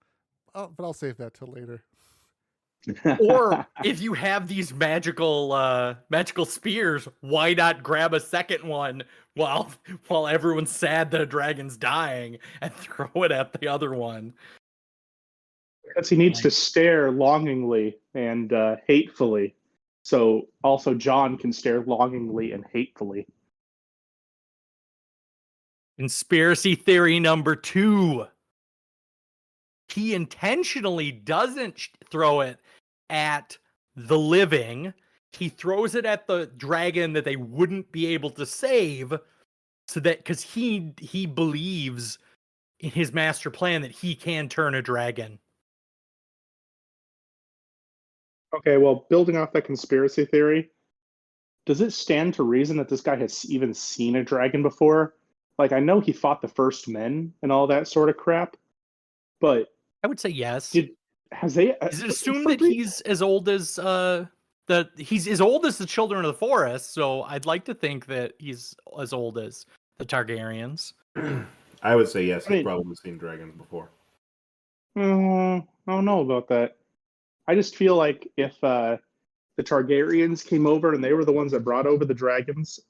But I'll save that till later. Or if you have these magical spears, why not grab a second one while everyone's sad that a dragon's dying and throw it at the other one? Because he needs to stare longingly and hatefully, so also John can stare longingly and hatefully. Conspiracy theory number 2. He intentionally doesn't throw it at the living. He throws it at the dragon that they wouldn't be able to save, so that because he believes in his master plan that he can turn a dragon. Okay, well, building off that conspiracy theory, does it stand to reason that this guy has even seen a dragon before? Like, I know he fought the first men and all that sort of crap, but I would say yes. Is it assumed that he's as old as he's as old as the Children of the Forest? So I'd like to think that he's as old as the Targaryens. I would say yes. He's probably seen dragons before. I don't know about that. I just feel like if the Targaryens came over and they were the ones that brought over the dragons,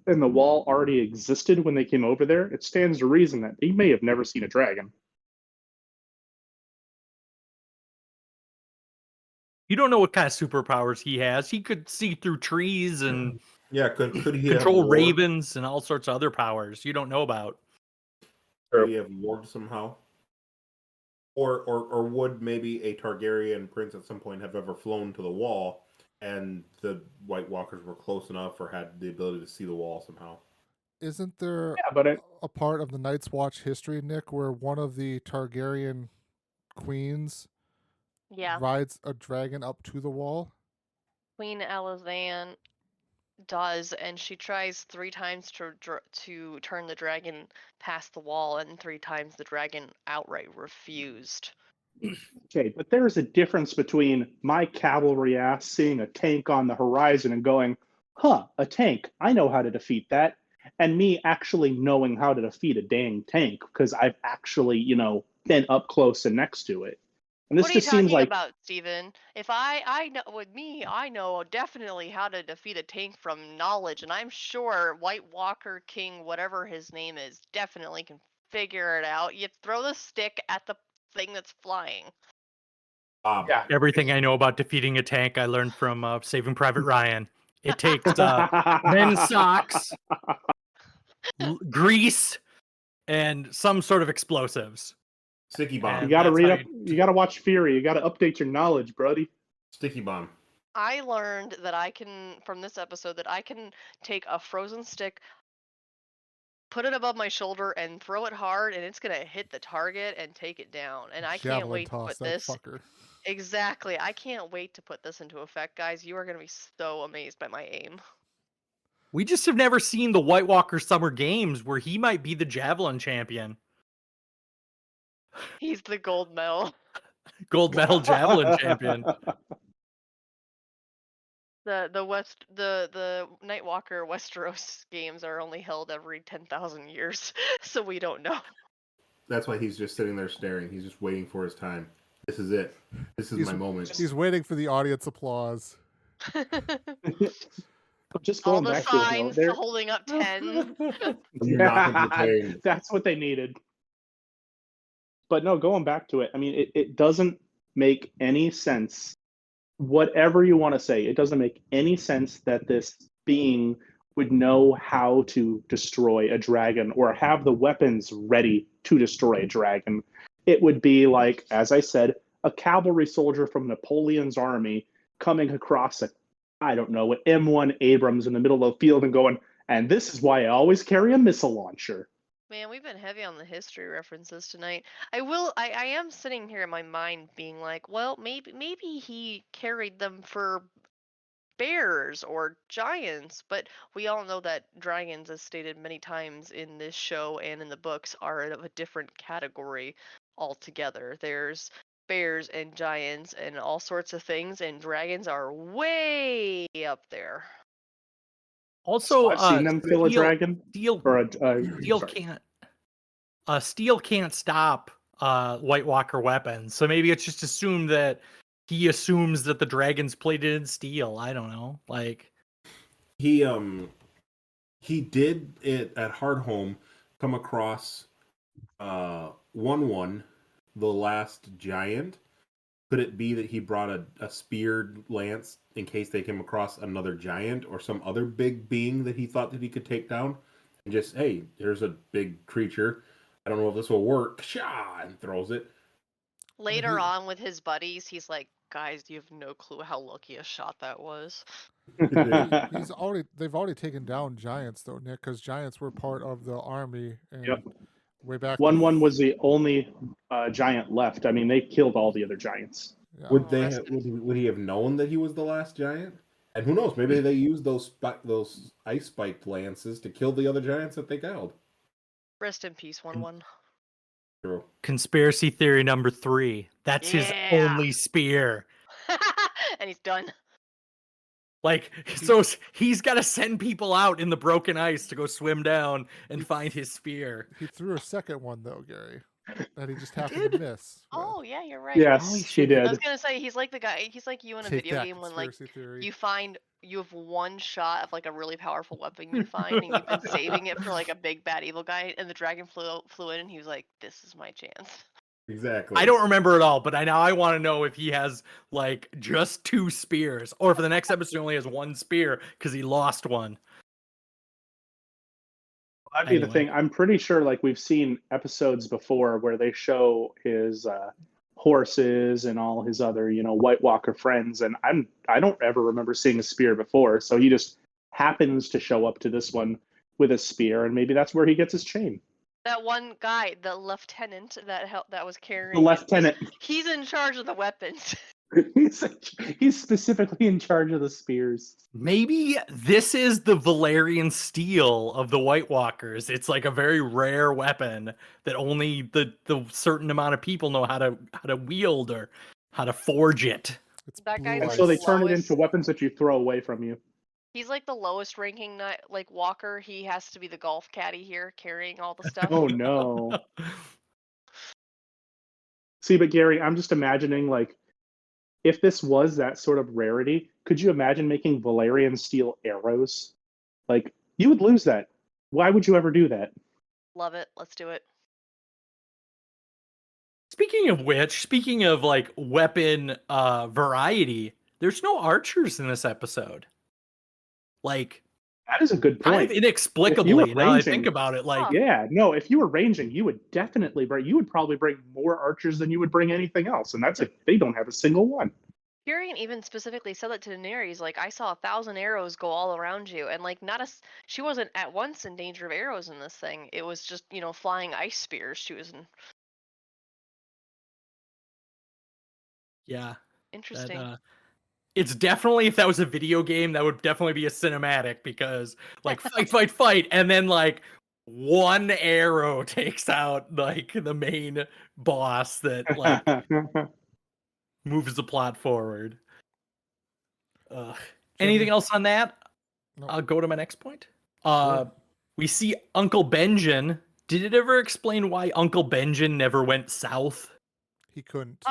and the wall already existed when they came over there, it stands to reason that he may have never seen a dragon. You don't know what kind of superpowers he has. He could see through trees and could he control ravens and all sorts of other powers you don't know about. Could he have warged somehow? Or would maybe a Targaryen prince at some point have ever flown to the wall, and the White Walkers were close enough or had the ability to see the wall somehow? Isn't there a part of the Night's Watch history, Nick, where one of the Targaryen queens rides a dragon up to the wall? Queen Elizan does, and she tries 3 times to turn the dragon past the wall, and 3 times the dragon outright refused. Okay, but there's a difference between my cavalry ass seeing a tank on the horizon and going, huh, a tank, I know how to defeat that, and me actually knowing how to defeat a dang tank because I've actually, been up close and next to it. And this What are you just seems talking like about, Steven? If I know, with me, I know definitely how to defeat a tank from knowledge, and I'm sure White Walker King, whatever his name is, definitely can figure it out. You throw the stick at the thing that's flying. Yeah. Everything I know about defeating a tank, I learned from Saving Private Ryan. It takes men's socks, grease, and some sort of explosives. Sticky bomb. you And gotta that's read how up, you gotta watch Fury, you gotta update your knowledge, buddy. Sticky bomb. I learned that I can, from this episode, that I can take a frozen stick, put it above my shoulder, and throw it hard, and it's gonna hit the target and take it down. And I can't Javelin wait to toss put that this. fucker. Exactly. I can't wait to put this into effect, guys. You are gonna be so amazed by my aim. We just have never seen the White Walker Summer Games where he might be the javelin champion. He's the gold medal. Gold medal javelin champion. The Nightwalker Westeros games are only held every 10,000 years, so we don't know. That's why he's just sitting there staring. He's just waiting for his time. This is it. This is my moment. He's waiting for the audience applause. Just All going the back to it, signs though, holding up 10. You're not entertained. that's what they needed. But no, going back to it, I mean, it doesn't make any sense. Whatever you want to say, it doesn't make any sense that this being would know how to destroy a dragon or have the weapons ready to destroy a dragon. It would be like, as I said, a cavalry soldier from Napoleon's army coming across I don't know, an M1 Abrams in the middle of the field and going, and this is why I always carry a missile launcher. Man, we've been heavy on the history references tonight. I am sitting here in my mind being like, well, maybe he carried them for bears or giants, but we all know that dragons, as stated many times in this show and in the books, are of a different category altogether. There's bears and giants and all sorts of things, and dragons are way up there. Also, I've seen them kill a dragon Steel, or steel sorry. can't. Steel can't stop White Walker weapons, so maybe it's just assumed that he assumes that the dragon's plated in steel. I don't know. Like He did it at Hardhome come across 1-1, the last giant. Could it be that he brought a speared lance in case they came across another giant or some other big being that he thought that he could take down? And just, hey, here's a big creature. I don't know if this will work. Shah! And throws it. Later on with his buddies, he's like, guys, you have no clue how lucky a shot that was. They've already taken down giants though, Nick, because giants were part of the army and Yep. way back. 1-1 was the only giant left. I mean, they killed all the other giants. Yeah. Would he have known that he was the last giant? And who knows? Maybe they used those ice spiked lances to kill the other giants that they killed. Rest in peace, 1-1. True. conspiracy theory number 3. That's his Yeah. only spear. And he's done. Like, so he's got to send people out in the broken ice to go swim down and find his spear. He threw a second one though, Gary, that he just happened to miss. with. Oh, yeah, you're right. Yes, Holy he shit. I was did. gonna say he's like the guy. He's like you in a Take video that, game when like conspiracy theory. you have one shot of like a really powerful weapon you find, and you've been saving it for like a big bad evil guy, and the dragon flew in, and he was like, "This is my chance." Exactly. I don't remember it all, but I want to know if he has like just 2 spears, or for the next episode he only has 1 spear because he lost one. That'd be the Anyway. thing. I'm pretty sure, like, we've seen episodes before where they show his horses and all his other, White Walker friends, and I don't ever remember seeing a spear before. So he just happens to show up to this one with a spear, and maybe that's where he gets his chain. That one guy, the lieutenant that was carrying The lieutenant. he's in charge of the weapons. He's specifically in charge of the spears. Maybe this is the Valerian steel of the White Walkers. It's like a very rare weapon that only the certain amount of people know how to wield or how to forge it. It's That blue guy's And ice. so they turn it lowest- into weapons that you throw away from you. He's like the lowest ranking like walker. He has to be the golf caddy here, carrying all the stuff. Oh no. See, but Gary, I'm just imagining like if this was that sort of rarity, could you imagine making Valerian steel arrows? Like you would lose that. Why would you ever do that? Love it. Let's do it. Speaking of which, speaking of like weapon variety, there's no archers in this episode. Like That is a good kind point. of inexplicably, now I think about it, like Yeah, no, if you were ranging, you would definitely you would probably bring more archers than you would bring anything else. And that's if they don't have a single one. Tyrion even specifically said that to Daenerys, like, I saw 1,000 arrows go all around you, and like she wasn't at once in danger of arrows in this thing. It was just, flying ice spears she was in. yeah. Interesting. It's definitely, if that was a video game, that would definitely be a cinematic because like fight, and then like one arrow takes out like the main boss that like moves the plot forward. Anything else on that? Nope. I'll go to my next point. Sure. We see Uncle Benjen. Did it ever explain why Uncle Benjen never went south? He couldn't.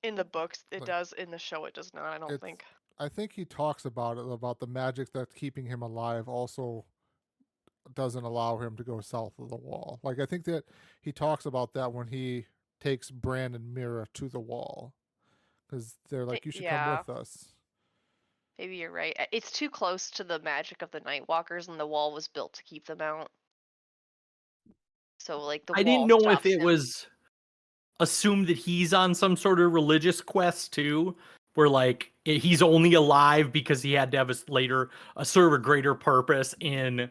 In the books it Like, does. In the show it does not. I don't it's- think. I think he talks about it, about the magic that's keeping him alive also doesn't allow him to go south of the wall. Like, I think that he talks about that when he takes Bran and Mira to the wall. Because they're like, you should Yeah. come with us. Maybe you're right. It's too close to the magic of the Night Walkers, and the wall was built to keep them out. So like the I wall didn't know if stops it him. was assumed that he's on some sort of religious quest too, where like he's only alive because he had to have a serve a greater purpose in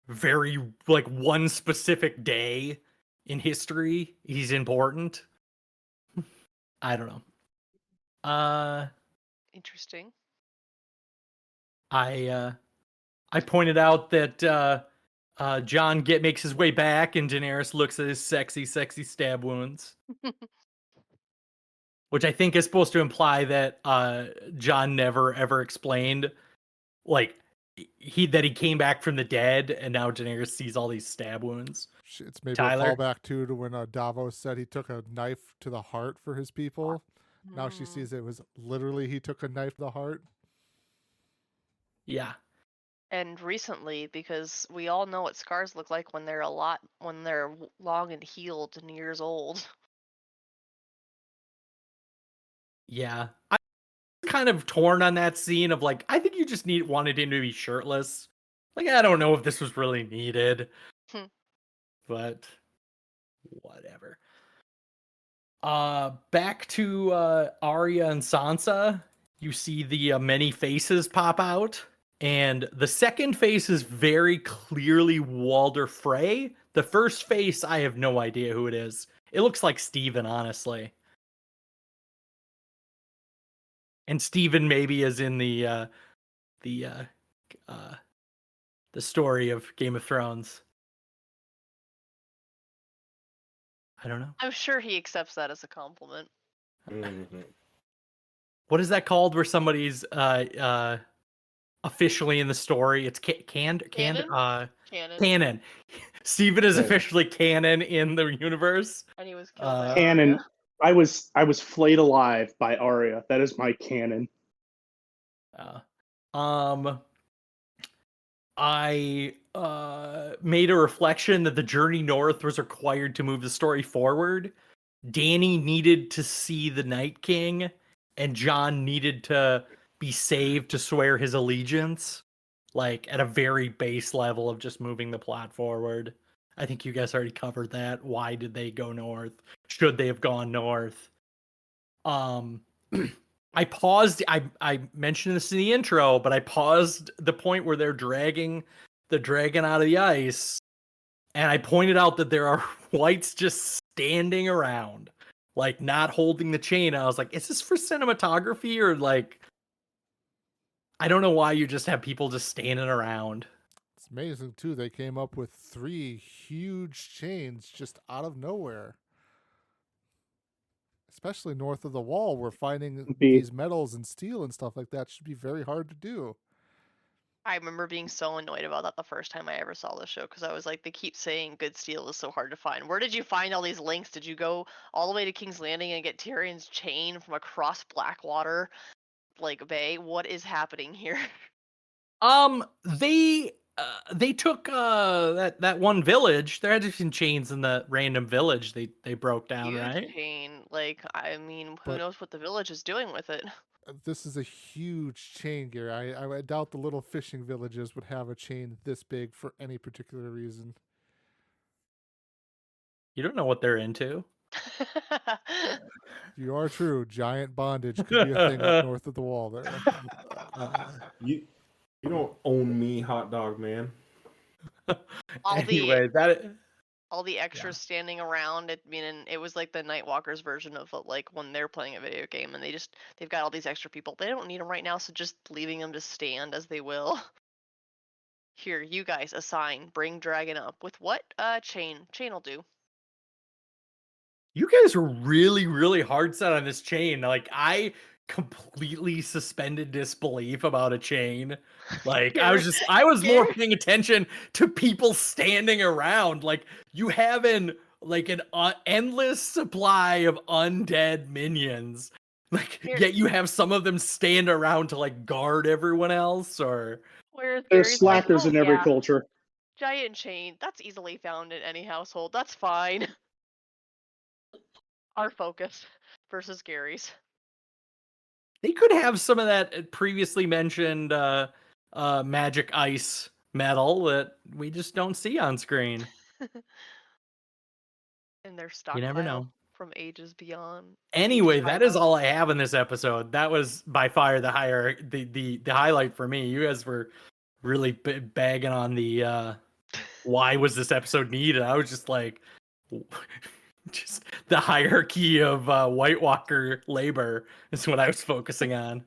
very like one specific day in history. He's important. I don't know. Interesting. I pointed out that John makes his way back, and Daenerys looks at his sexy stab wounds, which I think is supposed to imply that John never ever explained, like he came back from the dead, and now Daenerys sees all these stab wounds. It's maybe Tyler? a callback to when Davos said he took a knife to the heart for his people. Now she Mm. sees it was literally he took a knife to the heart. Yeah. And recently, because we all know what scars look like when they're long and healed and years old. Yeah. I'm kind of torn on that scene of like, I think you just wanted him to be shirtless. Like, I don't know if this was really needed. But whatever. Back to Arya and Sansa. You see the many faces pop out. And the second face is very clearly Walder Frey. The first face, I have no idea who it is. It looks like Steven, honestly. And Steven maybe is in the story of Game of Thrones. I don't know. I'm sure he accepts that as a compliment. Mhm. What is that called where somebody's officially in the story? It's canon. Canon. Steven is Right. officially canon in the universe. And he was killed by Canon. Arya. I was flayed alive by Arya. That is my canon. I made a reflection that the journey north was required to move the story forward. Dany needed to see the Night King, and Jon needed to be saved to swear his allegiance, like at a very base level of just moving the plot forward. I think you guys already covered that. Why did they go north? Should they have gone north? I paused. I mentioned this in the intro, but I paused the point where they're dragging the dragon out of the ice, and I pointed out that there are whites just standing around. like not holding the chain. I was like, is this for cinematography or like, I don't know why you just have people just standing around. It's amazing too. They came up with 3 huge chains just out of nowhere. Especially north of the wall, where finding these metals and steel and stuff like that should be very hard to do. I remember being so annoyed about that the first time I ever saw the show because I was like, they keep saying good steel is so hard to find. Where did you find all these links? Did you go all the way to King's Landing and get Tyrion's chain from across Blackwater, like Bay? What is happening here? They took that one village. There had to be some chains in the random village they broke down, Huge right? chain. Like, I mean, who But- knows what the village is doing with it? This is a huge chain, Gary. I doubt the little fishing villages would have a chain this big for any particular reason. You don't know what they're into. You are true. Giant bondage could be a thing up north of the wall there. You don't own me, hot dog man. Anyway, all the extras standing around. It was like the Nightwalkers version of like when they're playing a video game and they've got all these extra people. They don't need them right now, so just leaving them to stand as they will. Here, you guys assign, bring dragon up with what? Chain. Chain will do. you guys were really, really hard set on this chain. Like, I completely suspended disbelief about a chain. Like, I was more paying attention to people standing around. Like, you have an endless supply of undead minions. Like, yet you have some of them stand around to like guard everyone else, or There's slackers in every culture. Giant chain. That's easily found in any household. That's fine. Our focus versus Gary's. they could have some of that previously mentioned magic ice metal that we just don't see on screen. In their You never stockpile know. from ages beyond. Anyway, that is all I have in this episode. That was by far the highlight for me. You guys were really bagging on the why was this episode needed. I was just like, just the hierarchy of White Walker labor is what I was focusing on.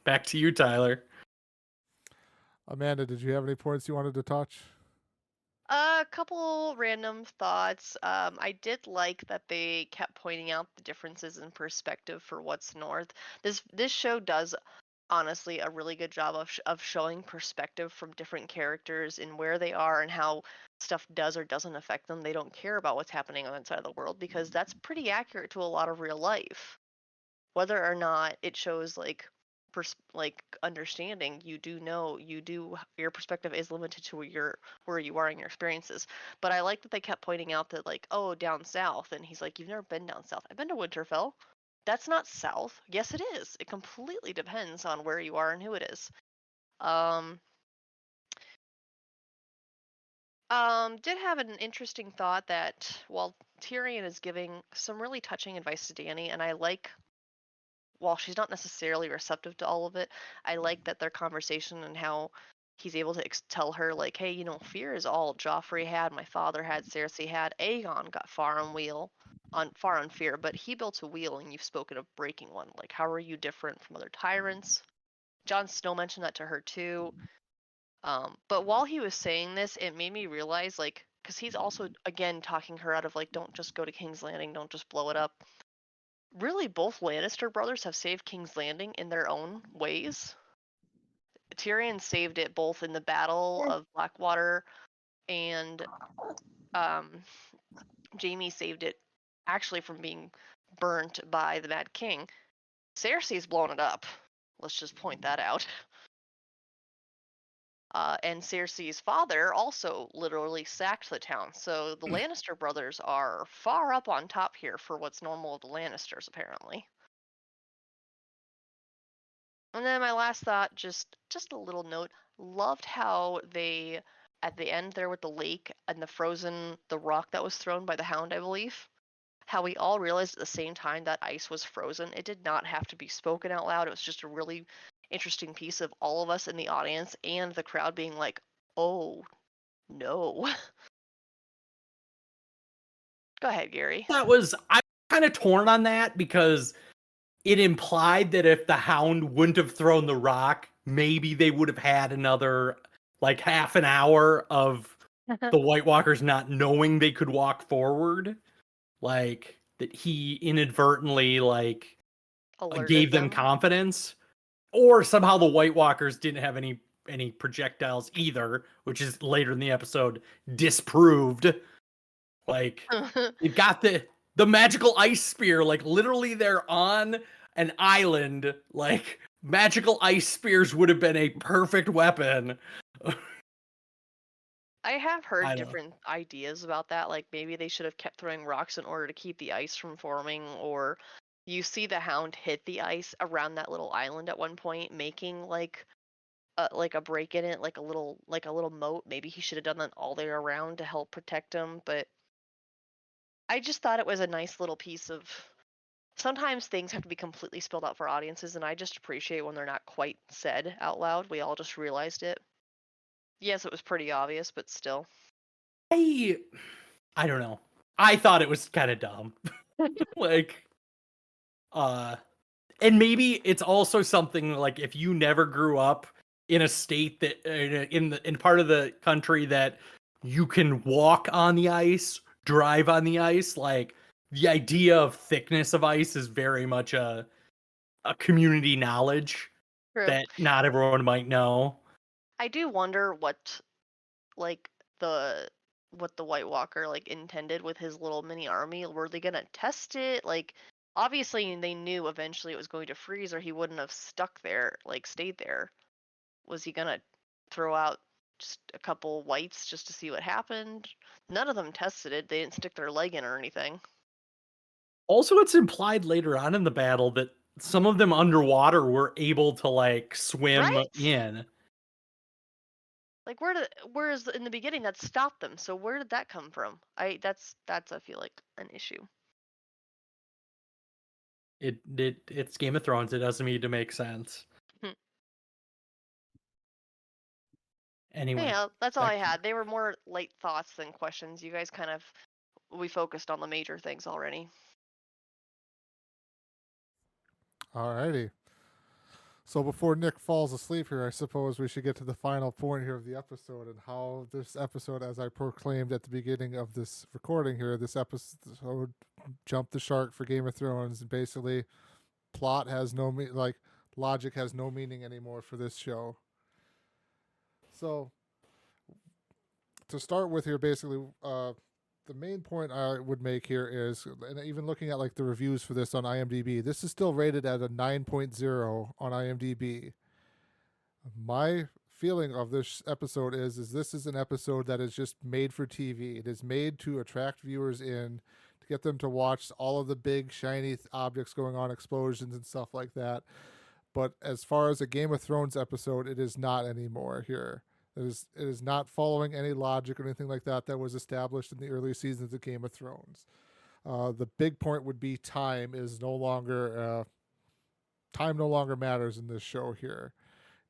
Back to you, Tyler. Amanda, did you have any points you wanted to touch? A couple random thoughts. I did like that they kept pointing out the differences in perspective for what's north. This show does honestly a really good job of showing perspective from different characters and where they are and how stuff does or doesn't affect them. They don't care about what's happening on the inside of the world because that's pretty accurate to a lot of real life. Whether or not it shows like understanding, your perspective is limited to where you are in your experiences. But I like that they kept pointing out that like, oh, down south, and he's like, you've never been down south. I've been to Winterfell. That's not south. Yes, it is. It completely depends on where you are and who it is. Did have an interesting thought that while Tyrion is giving some really touching advice to Dany, and while she's not necessarily receptive to all of it, I like that their conversation and how he's able to tell her like, hey, fear is all Joffrey had, my father had, Cersei had, Aegon got far on fear, but he built a wheel and you've spoken of breaking one. Like, how are you different from other tyrants? Jon Snow mentioned that to her too. But while he was saying this, it made me realize, like, because he's also again talking her out of like, don't just go to King's Landing, don't just blow it up. Really, both Lannister brothers have saved King's Landing in their own ways. Tyrion saved it both in the Battle of Blackwater, and Jaime saved it actually from being burnt by the Mad King. Cersei's blown it up. Let's just point that out. And Cersei's father also literally sacked the town. So the Lannister brothers are far up on top here for what's normal of the Lannisters, apparently. And then my last thought, just a little note. Loved how they, at the end there with the lake and the rock that was thrown by the Hound, I believe, how we all realized at the same time that ice was frozen. It did not have to be spoken out loud. It was just a really interesting piece of all of us in the audience and the crowd being like, oh, no. Go ahead, Gary. I kind of torn on that because it implied that if the Hound wouldn't have thrown the rock, maybe they would have had another like half an hour of the White Walkers not knowing they could walk forward. Like that he inadvertently like Alerted gave them confidence. Or somehow the White Walkers didn't have any projectiles either, which is later in the episode disproved. Like you've got the magical ice spear, like literally they're on an island, like magical ice spears would have been a perfect weapon. I have heard I don't know. different ideas about that. Like maybe they should have kept throwing rocks in order to keep the ice from forming, or you see the Hound hit the ice around that little island at one point, making like a break in it, like a little moat. Maybe he should have done that all the way around to help protect him. But I just thought it was a nice little piece of. Sometimes things have to be completely spelled out for audiences, and I just appreciate when they're not quite said out loud. We all just realized it. Yes, it was pretty obvious, but still. I don't know. I thought it was kind of dumb. Like, and maybe it's also something like if you never grew up in a state that in part of the country that you can walk on the ice, drive on the ice, like the idea of thickness of ice is very much a community knowledge True. that not everyone might know. I do wonder what the White Walker like intended with his little mini army. Were they gonna test it? Like obviously they knew eventually it was going to freeze or he wouldn't have stuck there, like stayed there. Was he gonna throw out just a couple whites just to see what happened? None of them tested it. They didn't stick their leg in or anything. Also, it's implied later on in the battle that some of them underwater were able to like swim Right? in. Like whereas in the beginning that stopped them. So where did that come from? That's I feel like an issue. It's Game of Thrones. It doesn't need to make sense. Anyway, Yeah, that's all I back to- had. They were more light thoughts than questions. You guys we focused on the major things already. Alrighty. So before Nick falls asleep here, I suppose we should get to the final point here of the episode and how this episode, as I proclaimed at the beginning of this recording here, this episode jumped the shark for Game of Thrones, and basically plot has no logic has no meaning anymore for this show. So to start with here, basically, the main point I would make here is, and even looking at like the reviews for this on IMDb, this is still rated at a 9.0 on IMDb. My feeling of this episode is this is an episode that is just made for TV. It is made to attract viewers in, to get them to watch all of the big shiny objects going on, explosions and stuff like that. But as far as a Game of Thrones episode, it is not anymore here. It is not following any logic or anything like that was established in the early seasons of Game of Thrones. The big point would be time no longer matters in this show here,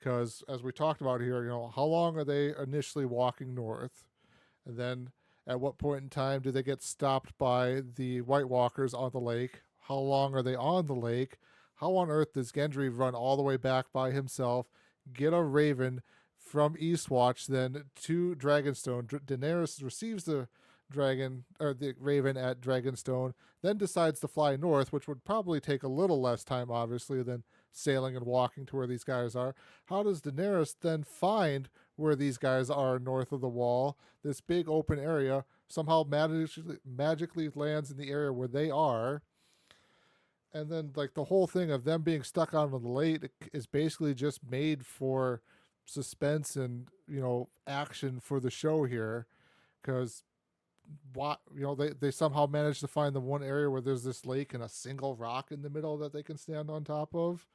because as we talked about here, how long are they initially walking north, and then at what point in time do they get stopped by the White Walkers on the lake? How long are they on the lake? How on earth does Gendry run all the way back by himself, get a raven from Eastwatch, then to Dragonstone? Daenerys receives the dragon or the raven at Dragonstone, then decides to fly north, which would probably take a little less time, obviously, than sailing and walking to where these guys are. How does Daenerys then find where these guys are north of the wall? This big open area somehow magically lands in the area where they are. And then, like, the whole thing of them being stuck on the lake is basically just made for suspense and action for the show here, because they somehow managed to find the one area where there's this lake and a single rock in the middle that they can stand on top of.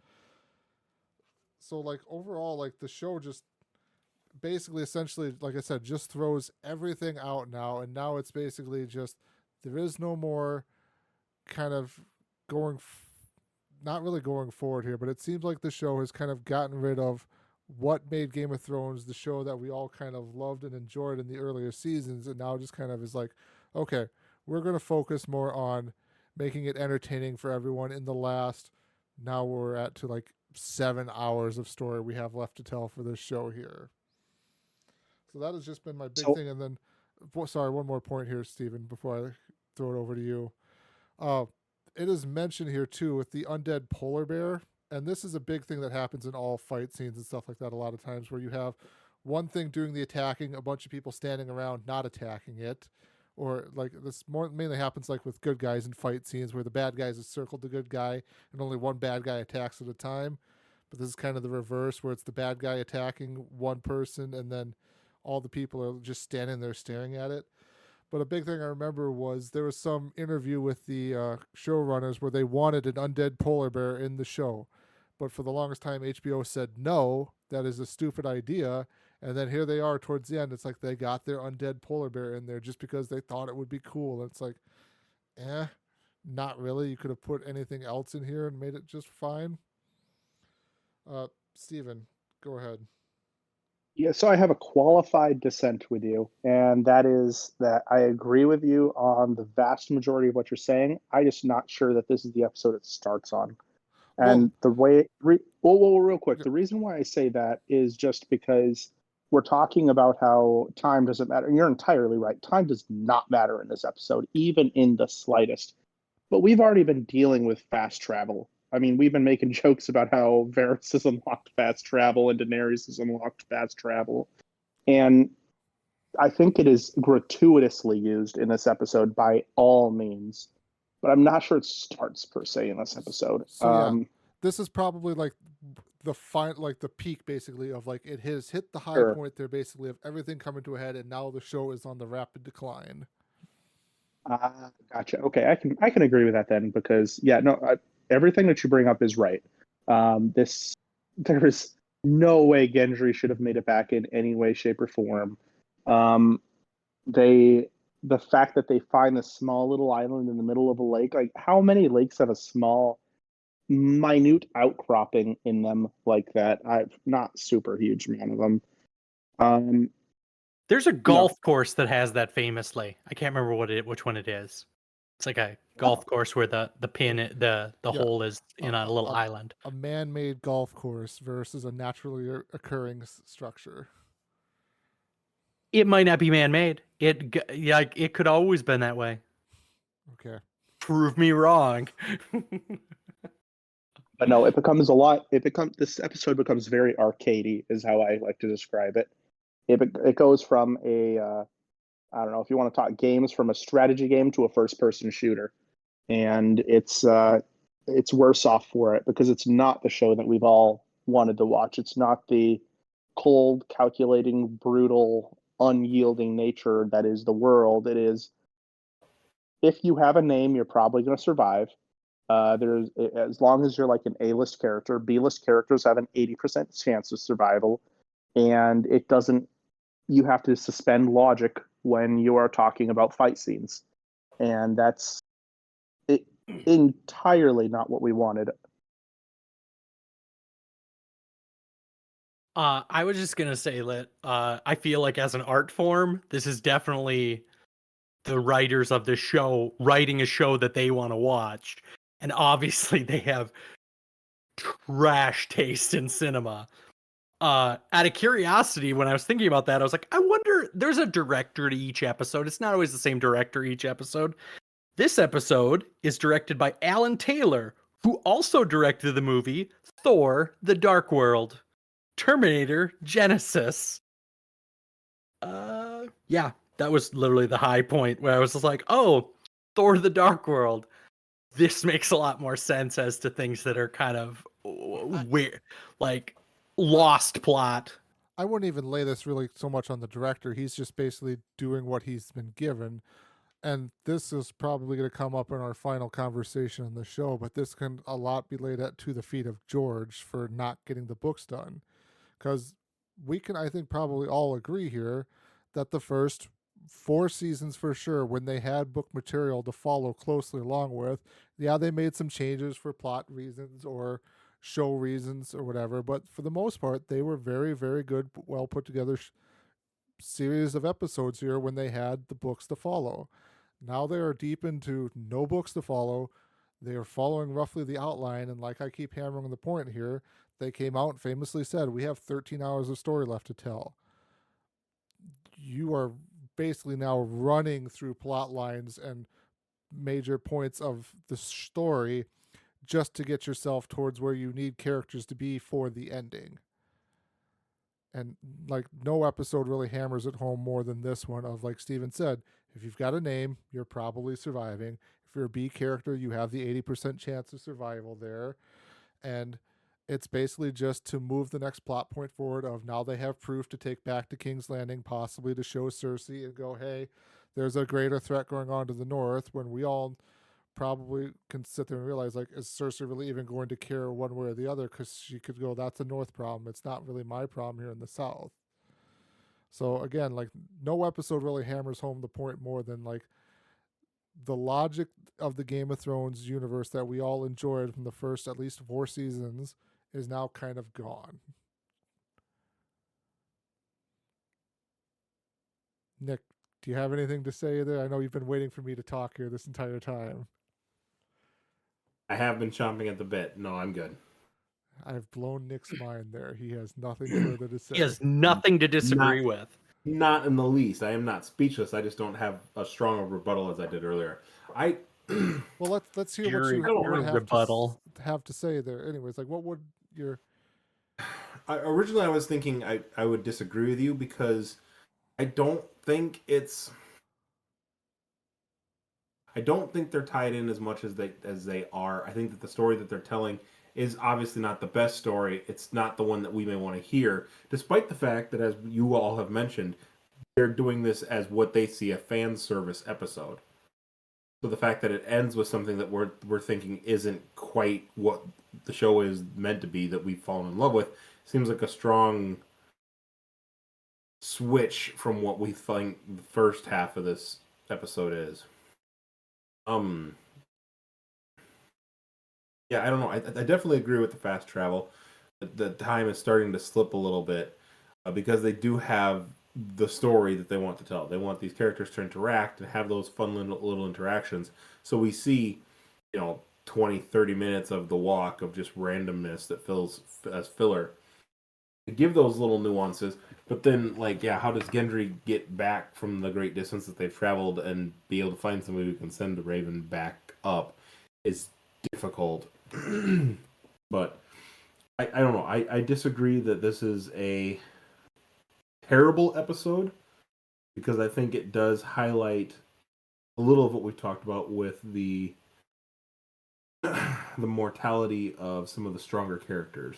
So like overall, like the show just basically essentially, like I said, just throws everything out now, and now it's basically just there is no more kind of not really going forward here, but it seems like the show has kind of gotten rid of what made Game of Thrones the show that we all kind of loved and enjoyed in the earlier seasons, and now just kind of is like, okay, we're going to focus more on making it entertaining for everyone in the last, now we're at to like 7 hours of story we have left to tell for this show here. So that has just been my big thing. And then, sorry, one more point here, Stephen, before I throw it over to you. It is mentioned here too with the undead polar bear, and this is a big thing that happens in all fight scenes and stuff like that a lot of times, where you have one thing doing the attacking, a bunch of people standing around not attacking it, or like this more mainly happens like with good guys in fight scenes where the bad guys have circled the good guy and only one bad guy attacks at a time. But this is kind of the reverse, where it's the bad guy attacking one person and then all the people are just standing there staring at it. But a big thing I remember was there was some interview with the showrunners where they wanted an undead polar bear in the show. But for the longest time, HBO said, no, that is a stupid idea. And then here they are towards the end. It's like they got their undead polar bear in there just because they thought it would be cool. And it's like, not really. You could have put anything else in here and made it just fine. Steven, go ahead. Yeah, so I have a qualified dissent with you, and that is that I agree with you on the vast majority of what you're saying. I'm just not sure that this is the episode it starts on. And the way, real quick, the reason why I say that is just because we're talking about how time doesn't matter. And you're entirely right. Time does not matter in this episode, even in the slightest. But we've already been dealing with fast travel. I mean, we've been making jokes about how Varys has unlocked fast travel and Daenerys has unlocked fast travel. And I think it is gratuitously used in this episode by all means. But I'm not sure it starts per se in this episode. So this is probably like the peak basically of like it has hit the high point there basically of everything coming to a head, and now the show is on the rapid decline. Gotcha. Okay, I can agree with that then, because everything that you bring up is right. There is no way Gendry should have made it back in any way, shape, or form. The fact that they find this small little island in the middle of a lake, like how many lakes have a small, minute outcropping in them like that? I'm not super huge fan of them. There's a golf course that has that famously. I can't remember which one it is. It's like a golf course where the hole is in a little island. A man-made golf course versus a naturally occurring structure. It might not be man-made. It could always been that way. Okay. Prove me wrong. But no, this episode becomes very arcadey, is how I like to describe it. It goes from I don't know if you want to talk games, from a strategy game to a first-person shooter, and it's worse off for it because it's not the show that we've all wanted to watch. It's not the cold, calculating, brutal, unyielding nature that is the world. It is, if you have a name, you're probably going to survive. There's, as long as you're like an A-list character, B-list characters have an 80% chance of survival, and it doesn't. You have to suspend logic when you are talking about fight scenes, and that's entirely not what we wanted. I was just gonna say that I feel like as an art form, this is definitely the writers of the show writing a show that they want to watch, and obviously they have trash taste in cinema. Out of curiosity, when I was thinking about that, I was like, I wonder, there's a director to each episode. It's not always the same director each episode. This episode is directed by Alan Taylor, who also directed the movie Thor: The Dark World, Terminator Genesis. Yeah, that was literally the high point where I was just like, oh, Thor: The Dark World. This makes a lot more sense as to things that are kind of weird, like lost plot. I wouldn't even lay this really so much on the director. He's just basically doing what he's been given. And this is probably going to come up in our final conversation on the show, but this can a lot be laid to the feet of George for not getting the books done. Because we can, I think, probably all agree here that the first 4 seasons for sure, when they had book material to follow closely along with, they made some changes for plot reasons or show reasons or whatever, but for the most part, they were very, very good, well put together series of episodes here when they had the books to follow. Now they are deep into no books to follow. They are following roughly the outline, and like I keep hammering the point here, they came out and famously said, we have 13 hours of story left to tell. You are basically now running through plot lines and major points of the story just to get yourself towards where you need characters to be for the ending. And like no episode really hammers it home more than this one of, like Steven said, if you've got a name, you're probably surviving. If you're a B character, you have the 80% chance of survival there. And it's basically just to move the next plot point forward of now they have proof to take back to King's Landing, possibly to show Cersei and go, hey, there's a greater threat going on to the north, when we all probably can sit there and realize, like, is Cersei really even going to care one way or the other? Because she could go, that's a north problem. It's not really my problem here in the south. So again, like no episode really hammers home the point more than like the logic of the Game of Thrones universe that we all enjoyed from the first at least 4 seasons is now kind of gone. Nick, do you have anything to say there? I know you've been waiting for me to talk here this entire time. I have been chomping at the bit. No, I'm good. I've blown Nick's mind there. He has nothing further to say. He has nothing to disagree with. Not in the least. I am not speechless. I just don't have a strong rebuttal as I did earlier. Well, let's hear Your what you would rebuttal. have to say there. Anyways, like what would your... Originally, I was thinking I would disagree with you because I don't think they're tied in as much as they are. I think that the story that they're telling is obviously not the best story. It's not the one that we may want to hear, despite the fact that, as you all have mentioned, they're doing this as what they see a fan service episode. So the fact that it ends with something that we're thinking isn't quite what the show is meant to be, that we've fallen in love with, seems like a strong switch from what we think the first half of this episode is. Yeah, I don't know. I definitely agree with the fast travel. The time is starting to slip a little bit because they do have the story that they want to tell. They want these characters to interact and have those fun little interactions. So we see, 20, 30 minutes of the walk of just randomness that fills as filler. To give those little nuances, but then, how does Gendry get back from the great distance that they've traveled and be able to find somebody who can send the Raven back up is difficult. But I don't know. I disagree that this is a terrible episode because I think it does highlight a little of what we've talked about with the mortality of some of the stronger characters.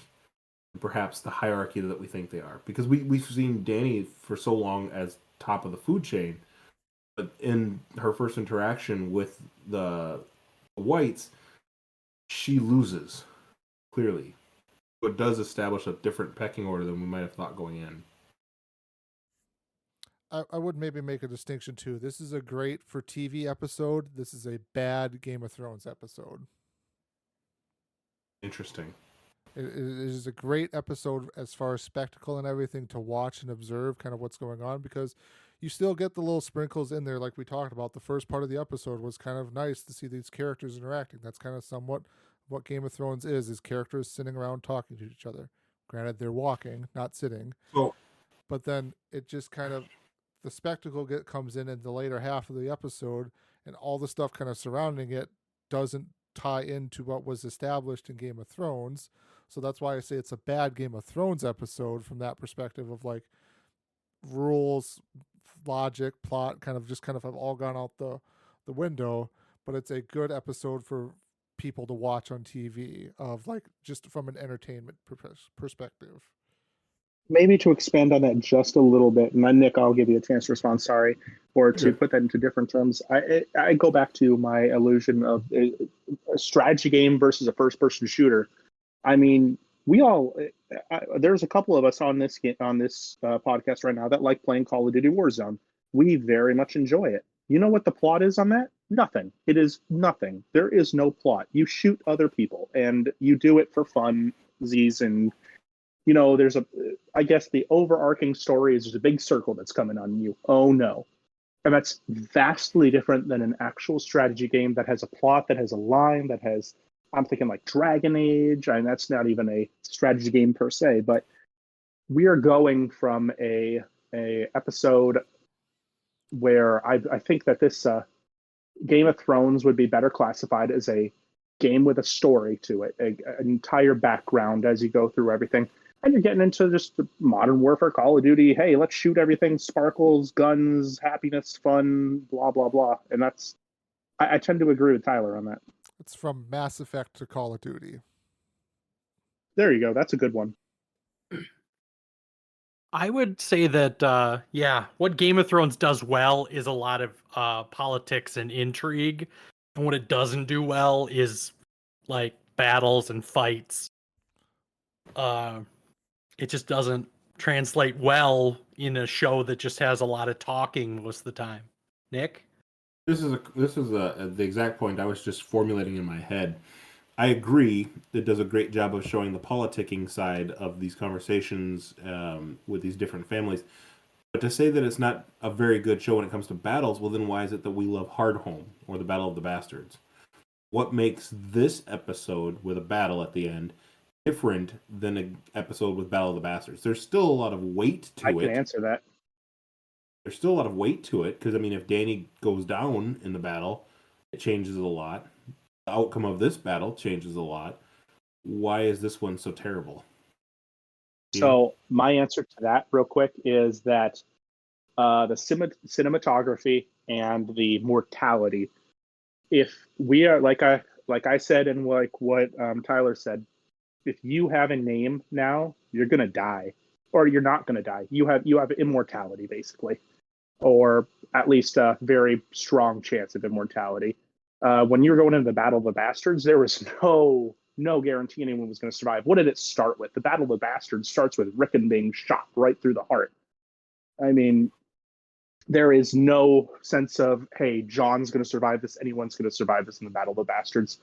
Perhaps the hierarchy that we think they are. Because we've seen Dany for so long as top of the food chain, but in her first interaction with the Whites, she loses, clearly. It does establish a different pecking order than we might have thought going in. I would maybe make a distinction too. This is a great for TV episode. This is a bad Game of Thrones episode. Interesting. It is a great episode as far as spectacle and everything to watch and observe kind of what's going on, because you still get the little sprinkles in there like we talked about. The first part of the episode was kind of nice to see these characters interacting. That's kind of somewhat what Game of Thrones is characters sitting around talking to each other. Granted, they're walking, not sitting. Oh. But then it just kind of, the spectacle comes in the later half of the episode, and all the stuff kind of surrounding it doesn't tie into what was established in Game of Thrones. So that's why I say it's a bad Game of Thrones episode from that perspective of like rules, logic, plot kind of have all gone out the window. But it's a good episode for people to watch on TV of like just from an entertainment perspective. Maybe to expand on that just a little bit, and then Nick, I'll give you a chance to respond. Sorry, or to put that into different terms. I go back to my illusion of a strategy game versus a first-person shooter. I mean, there's a couple of us on this podcast right now that like playing Call of Duty Warzone. We very much enjoy it. You know what the plot is on that? Nothing. It is nothing. There is no plot. You shoot other people, and you do it for fun, and there's I guess the overarching story is there's a big circle that's coming on you. Oh no. And that's vastly different than an actual strategy game that has a plot, that has a line, that has, I'm thinking like Dragon Age, and that's not even a strategy game per se, but we are going from a episode where I think that this Game of Thrones would be better classified as a game with a story to it, an entire background as you go through everything. And you're getting into just the modern warfare, Call of Duty. Hey, let's shoot everything, sparkles, guns, happiness, fun, blah, blah, blah. And that's, I tend to agree with Tyler on that. It's from Mass Effect to Call of Duty. There you go. That's a good one. I would say that, what Game of Thrones does well is a lot of politics and intrigue. And what it doesn't do well is like battles and fights. It just doesn't translate well in a show that just has a lot of talking most of the time. Nick? This is the exact point I was just formulating in my head. I agree. It does a great job of showing the politicking side of these conversations with these different families. But to say that it's not a very good show when it comes to battles, well, then why is it that we love Hardhome or the Battle of the Bastards? What makes this episode with a battle at the end different than an episode with Battle of the Bastards? There's still a lot of weight to it. I can answer that. There's still a lot of weight to it because, I mean, if Dany goes down in the battle, it changes a lot. The outcome of this battle changes a lot. Why is this one so terrible? So my answer to that real quick is that the cinematography and the mortality, if we are like I said and like what Tyler said, if you have a name now, you're gonna die, or you're not gonna die. You have immortality basically, or at least a very strong chance of immortality. When you were going into the Battle of the Bastards, there was no guarantee anyone was going to survive. What did it start with? The Battle of the Bastards starts with Rickon being shot right through the heart. I mean, there is no sense of, hey, John's going to survive this, anyone's going to survive this in the Battle of the Bastards.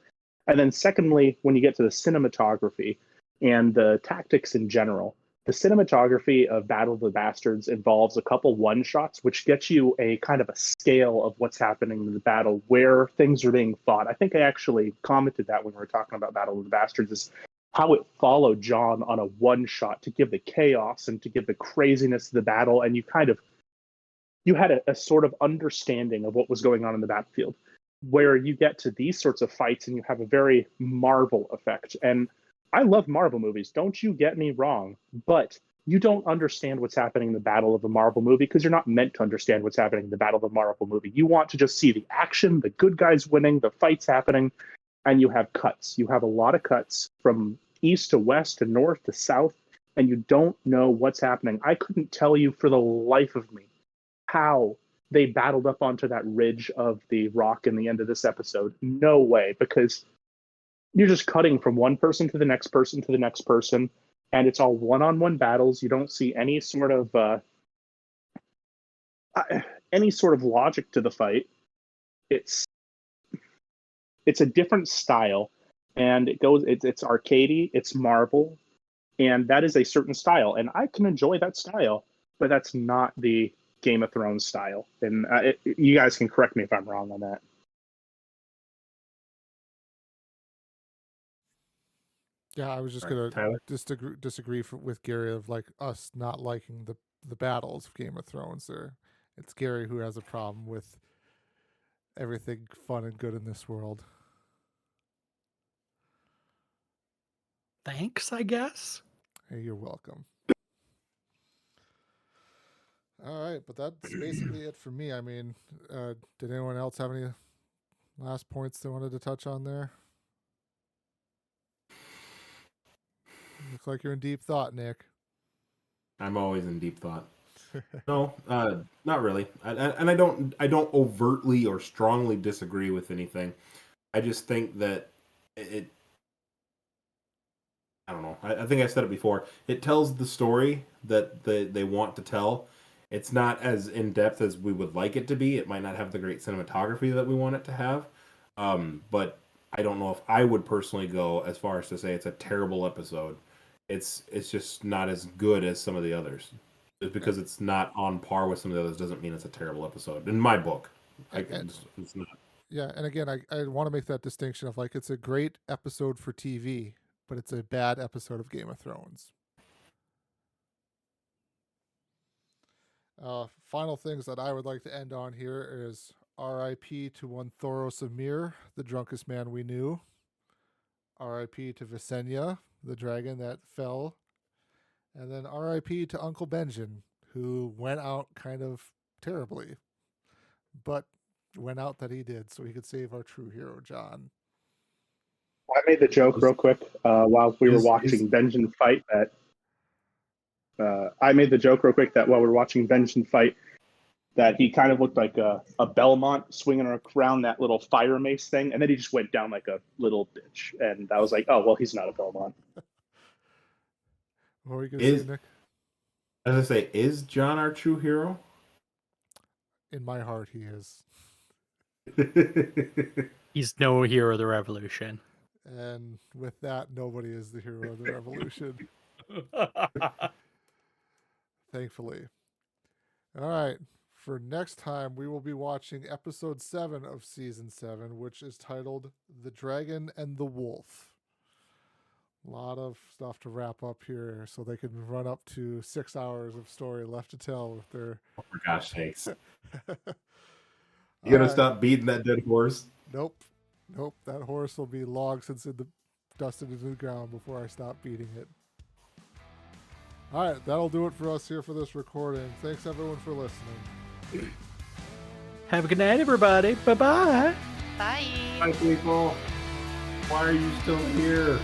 And then secondly, when you get to the cinematography and the tactics in general, the cinematography of Battle of the Bastards involves a couple one-shots, which gets you a kind of a scale of what's happening in the battle, where things are being fought. I think I actually commented that when we were talking about Battle of the Bastards, is how it followed John on a one-shot to give the chaos and to give the craziness of the battle, and you had a sort of understanding of what was going on in the battlefield, where you get to these sorts of fights and you have a very Marvel effect. And I love Marvel movies, don't you get me wrong, but you don't understand what's happening in the battle of a Marvel movie because you're not meant to understand what's happening in the battle of a Marvel movie. You want to just see the action, the good guys winning, the fights happening, and you have cuts. You have a lot of cuts from east to west to north to south, and you don't know what's happening. I couldn't tell you for the life of me how they battled up onto that ridge of the rock in the end of this episode. No way, because you're just cutting from one person to the next person to the next person, and it's all one-on-one battles. You don't see any sort of logic to the fight. It's a different style, and it's arcadey, it's Marvel, and that is a certain style, and I can enjoy that style, but that's not the Game of Thrones style. And you guys can correct me if I'm wrong on that. Yeah, I was just going to disagree with Gary of like us not liking the battles of Game of Thrones. It's Gary who has a problem with everything fun and good in this world. Thanks, I guess. Hey, you're welcome. All right, but that's basically it for me. I mean, did anyone else have any last points they wanted to touch on there? Looks like you're in deep thought, Nick. I'm always in deep thought. No, not really. And I don't overtly or strongly disagree with anything. I just think that it I don't know. I think I said it before. It tells the story that they want to tell. It's not as in depth as we would like it to be. It might not have the great cinematography that we want it to have. But I don't know if I would personally go as far as to say it's a terrible episode. It's just not as good as some of the others. Just because it's not on par with some of the others doesn't mean it's a terrible episode. In my book, it's not. Yeah, and again, I want to make that distinction of like it's a great episode for TV, but it's a bad episode of Game of Thrones. Final things that I would like to end on here is R.I.P. to one Thoros of Myr, the drunkest man we knew. R.I.P. to Visenya, the dragon that fell. And then R.I.P. to Uncle Benjen, who went out kind of terribly, but went out that he did so he could save our true hero, Jon. I made the joke real quick while we were watching Benjen fight that I made the joke real quick that while we were watching Benjen fight that he kind of looked like a Belmont swinging around that little fire mace thing, and then he just went down like a little bitch. And I was like, oh, well, he's not a Belmont. What were you going to say, Nick? As I say, is Jon our true hero? In my heart, he is. He's no hero of the revolution. And with that, nobody is the hero of the revolution. Thankfully. All right. For next time, we will be watching episode 7 of season 7, which is titled The Dragon and the Wolf. A lot of stuff to wrap up here so they can run up to 6 hours of story left to tell with their... Oh, for gosh sakes. You gonna stop beating that dead horse? Nope. That horse will be long since dusted into the ground before I stop beating it. All right, that'll do it for us here for this recording. Thanks everyone for listening. Have a good night, everybody. Bye-bye. Bye. Bye, people. Why are you still here?